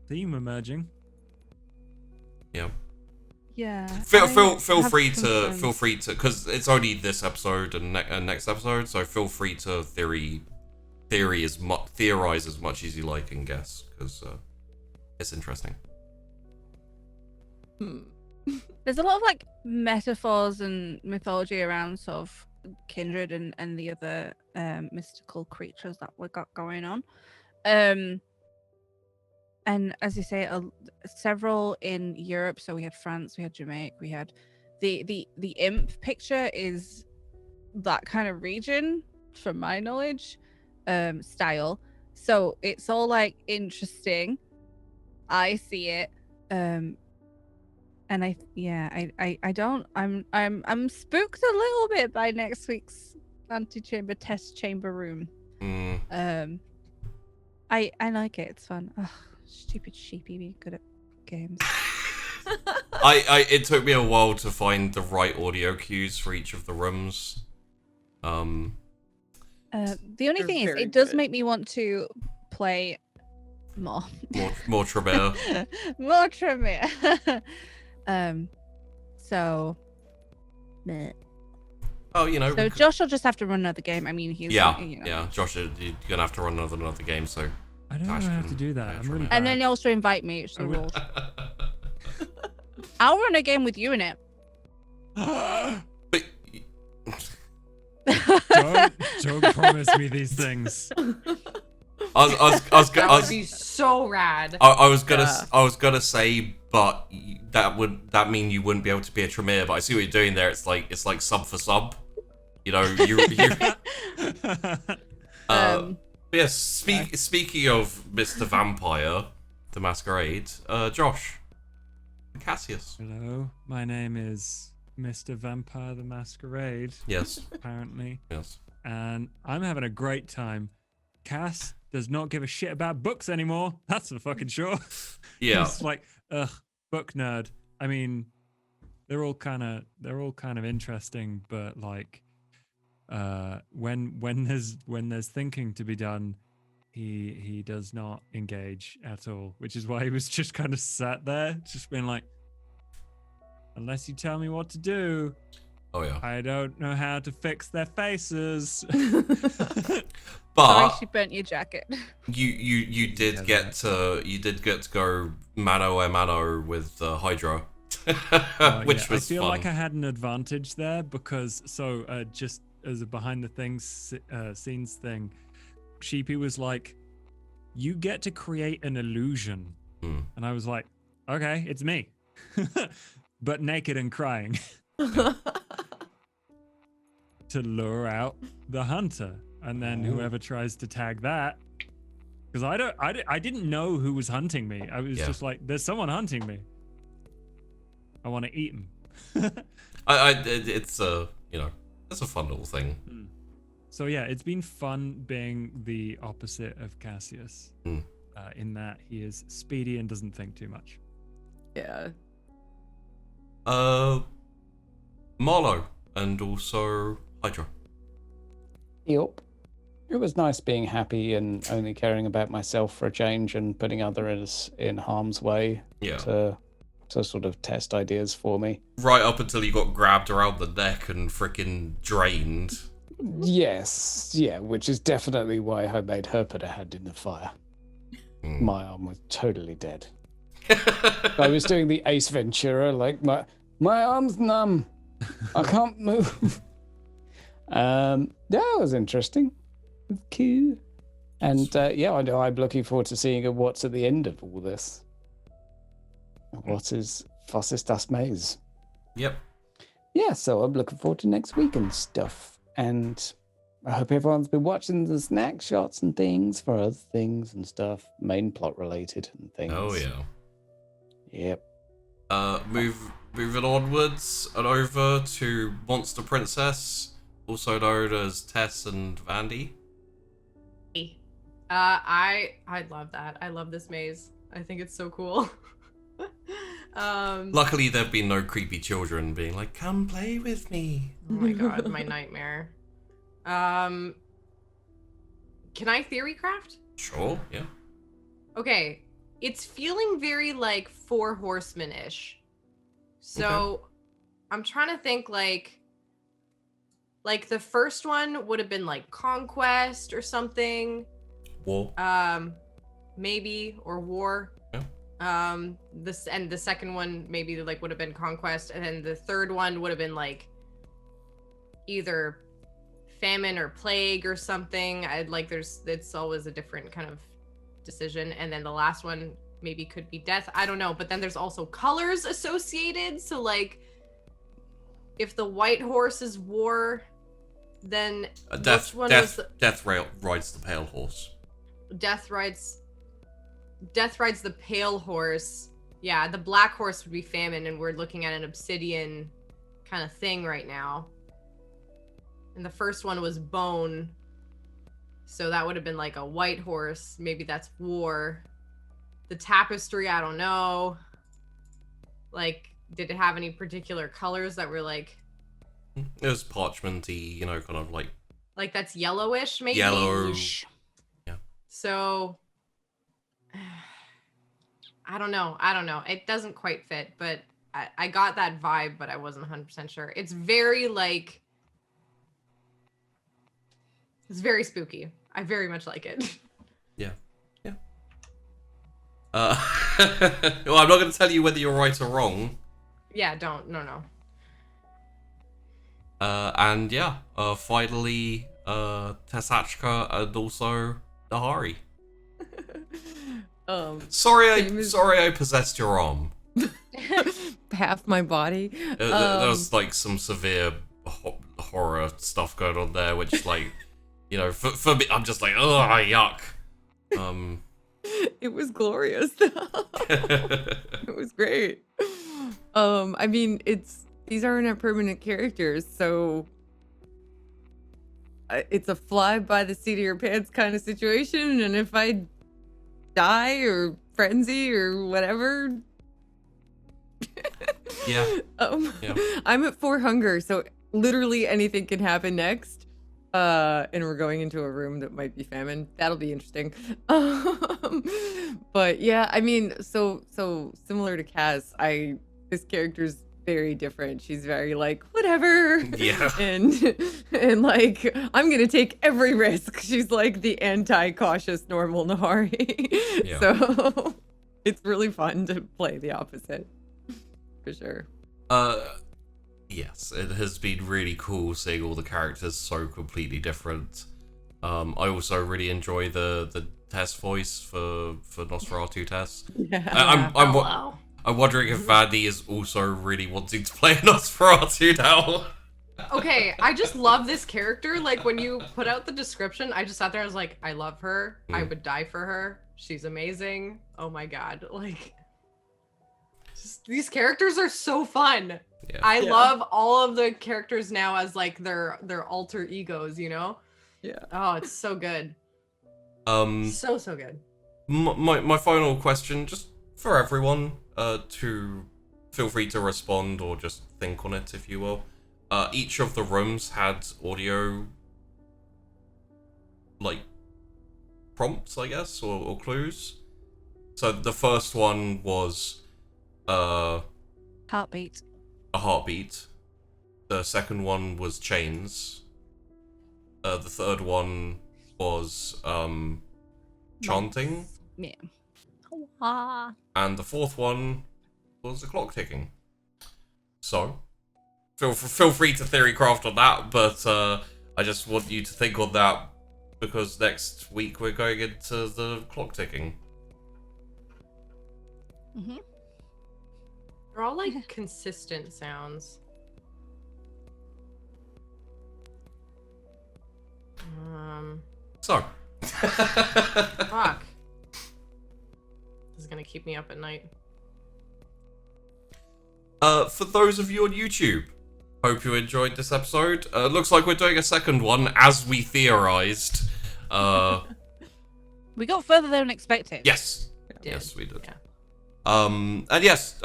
Theme emerging. Yeah. Yeah. Feel I have free to concerns. because it's only this episode and next episode, so feel free to theorize as much as you like and guess, because it's interesting. There's a lot of like metaphors and mythology around sort of Kindred and the other mystical creatures that we got going on. And as you say, several in Europe. So we had France, we had Jamaica, we had the imp picture is that kind of region, from my knowledge, style. So it's all like interesting. I see it. And I'm spooked a little bit by next week's antechamber test chamber room. I like it. It's fun. Ugh, stupid sheepy being good at games. It took me a while to find the right audio cues for each of the rooms. The only They're thing is, very it does good. make me want to play more. More Tremere. More Tremere. So. Meh. Oh, you know. So Josh will just have to run another game. I mean, he's Yeah. Josh, you're gonna have to run another game. So. I don't know how to do that. I'm really And then bad. you also invite me. It's the I will- rules. I'll run a game with you in it. But Don't promise me these things. I was That would be so rad. I was gonna say, but that mean you wouldn't be able to be a Tremere. But I see what you're doing there. It's like sub for sub. You know, you. Yes. Speaking of Mr. Vampire, the Masquerade, Josh, Cassius. Hello, my name is Mr. Vampire the Masquerade. Yes. Apparently. Yes. And I'm having a great time. Cass does not give a shit about books anymore. That's for fucking sure. Yeah. He's like, ugh, book nerd. I mean, they're all kind of interesting, but like, when there's thinking to be done, he does not engage at all. Which is why he was just kind of sat there, just being like, unless you tell me what to do. Oh yeah. I don't know how to fix their faces. Sorry, But she burnt your jacket. you did get to go mano a mano with Hydra, which was I feel fun. like I had an advantage there because just as a behind the scenes thing, Sheepy was like, "You get to create an illusion," and I was like, "Okay, it's me," but naked and crying to lure out the hunter. And then whoever tries to tag that, because I didn't know who was hunting me. I was just like, there's someone hunting me. I want to eat him. it's it's a fun little thing. So yeah, it's been fun being the opposite of Cassius, in that he is speedy and doesn't think too much. Yeah. Marlowe and also Hydra. Yep. It was nice being happy and only caring about myself for a change and putting others in harm's way Yeah. to sort of test ideas for me. Right up until you got grabbed around the neck and freaking drained. Yes, yeah, which is definitely why I made her put her hand in the fire. My arm was totally dead. I was doing the Ace Ventura, like my arm's numb. I can't move. That was interesting. Cute. And I'm looking forward to seeing what's at the end of all this. What is Was das Maze? Yep. Yeah, so I'm looking forward to next week and stuff. And I hope everyone's been watching the snack shots and things for other things and stuff, main plot related and things. Oh yeah. Yep. Moving onwards and over to Monster Princess, also known as Tess and Vandy. I love that. I love this maze. I think it's so cool. Luckily, there've been no creepy children being like, "Come play with me." Oh my god, my nightmare. Can I theory craft? Sure, yeah. Okay, it's feeling very like Four Horsemen-ish. So Okay. I'm trying to think like the first one would have been like Conquest or something. War. Maybe, or War. Yeah. The second one maybe like would have been Conquest, and then the third one would have been like either Famine or Plague or something. It's always a different kind of decision, and then the last one maybe could be Death. I don't know, but then there's also colors associated. So like, if the white horse is War, then Death which one rides was the pale horse. Death rides the pale horse. Yeah, the black horse would be famine, and we're looking at an obsidian kind of thing right now. And the first one was bone. So that would have been like a white horse. Maybe that's war. The tapestry, I don't know. Like, did it have any particular colors that were like... It was parchmenty, you know, kind of like... Like that's yellowish, maybe? Yellow. Yeah. So... I don't know. It doesn't quite fit, but I got that vibe, but I wasn't 100% sure. It's very like... It's very spooky. I very much like it. Yeah. Yeah. Well, I'm not going to tell you whether you're right or wrong. Yeah, don't. No. And yeah, finally, Tess Aquila and also Nahari. Sorry I possessed your arm. Half my body. There was like some severe horror stuff going on there, which like, you know, for me, I'm just like, oh, yuck. It was glorious. It was great. I mean, these aren't permanent characters, so it's a fly by the seat of your pants kind of situation, and if I die or frenzy or whatever, yeah. I'm at 4 hunger, so literally anything can happen next. And we're going into a room that might be famine. That'll be interesting. But yeah, I mean, so similar to Cass, this character's very different. She's very like, whatever. Yeah. And like, I'm gonna take every risk. She's like the anti-cautious normal Nahari. Yeah. So it's really fun to play the opposite. For sure. Yes, it has been really cool seeing all the characters so completely different. I also really enjoy the Tess voice for Nosferatu Tess. Yeah. I'm wondering if Vandy is also really wanting to play Nosferatu now. Okay, I just love this character. Like, when you put out the description, I just sat there, I was like, I love her. I would die for her. She's amazing. Oh my god. Like, these characters are so fun. Yeah. I love all of the characters now as like their alter egos, you know? Yeah. Oh, it's so good. So good. My final question, just for everyone, to feel free to respond or just think on it, if you will. Each of the rooms had audio, like, prompts, I guess, or clues. So the first one was Heartbeat. a heartbeat. The second one was chains. The third one was chanting. Yeah. Ah. And the fourth one was the clock ticking. So, feel free to theory craft on that, but I just want you to think on that because next week we're going into the clock ticking. Mhm. They're all like consistent sounds. So. Fuck. This is gonna keep me up at night. For those of you on YouTube, hope you enjoyed this episode. Looks like we're doing a second one, as we theorized. We got further than expected. Yes. Did. Yes, we did. Yeah. And yes,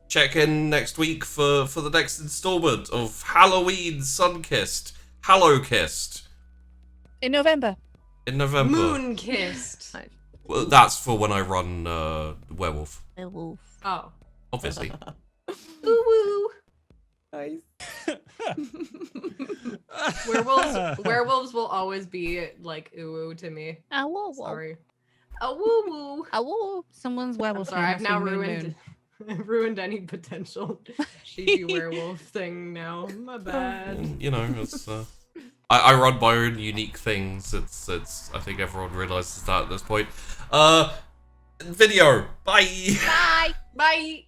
check in next week for the next installment of Halloween Sun-Kissed, Hallow-Kissed. In November. In November. Moon kissed. Well, that's for when I run Werewolf, Werewolf. Oh. obviously. Ooh woo. Nice. Werewolves will always be like ooh to me. Ah, woo, woo. Sorry. A woo woo. Ah, woo. Someone's I'm werewolf. sorry, name I've must now be Moon ruined Moon. ruined any potential cheesy werewolf thing now. My bad. You know, it's I run my own unique things. It's I think everyone realizes that at this point. Video. Bye. Bye. Bye.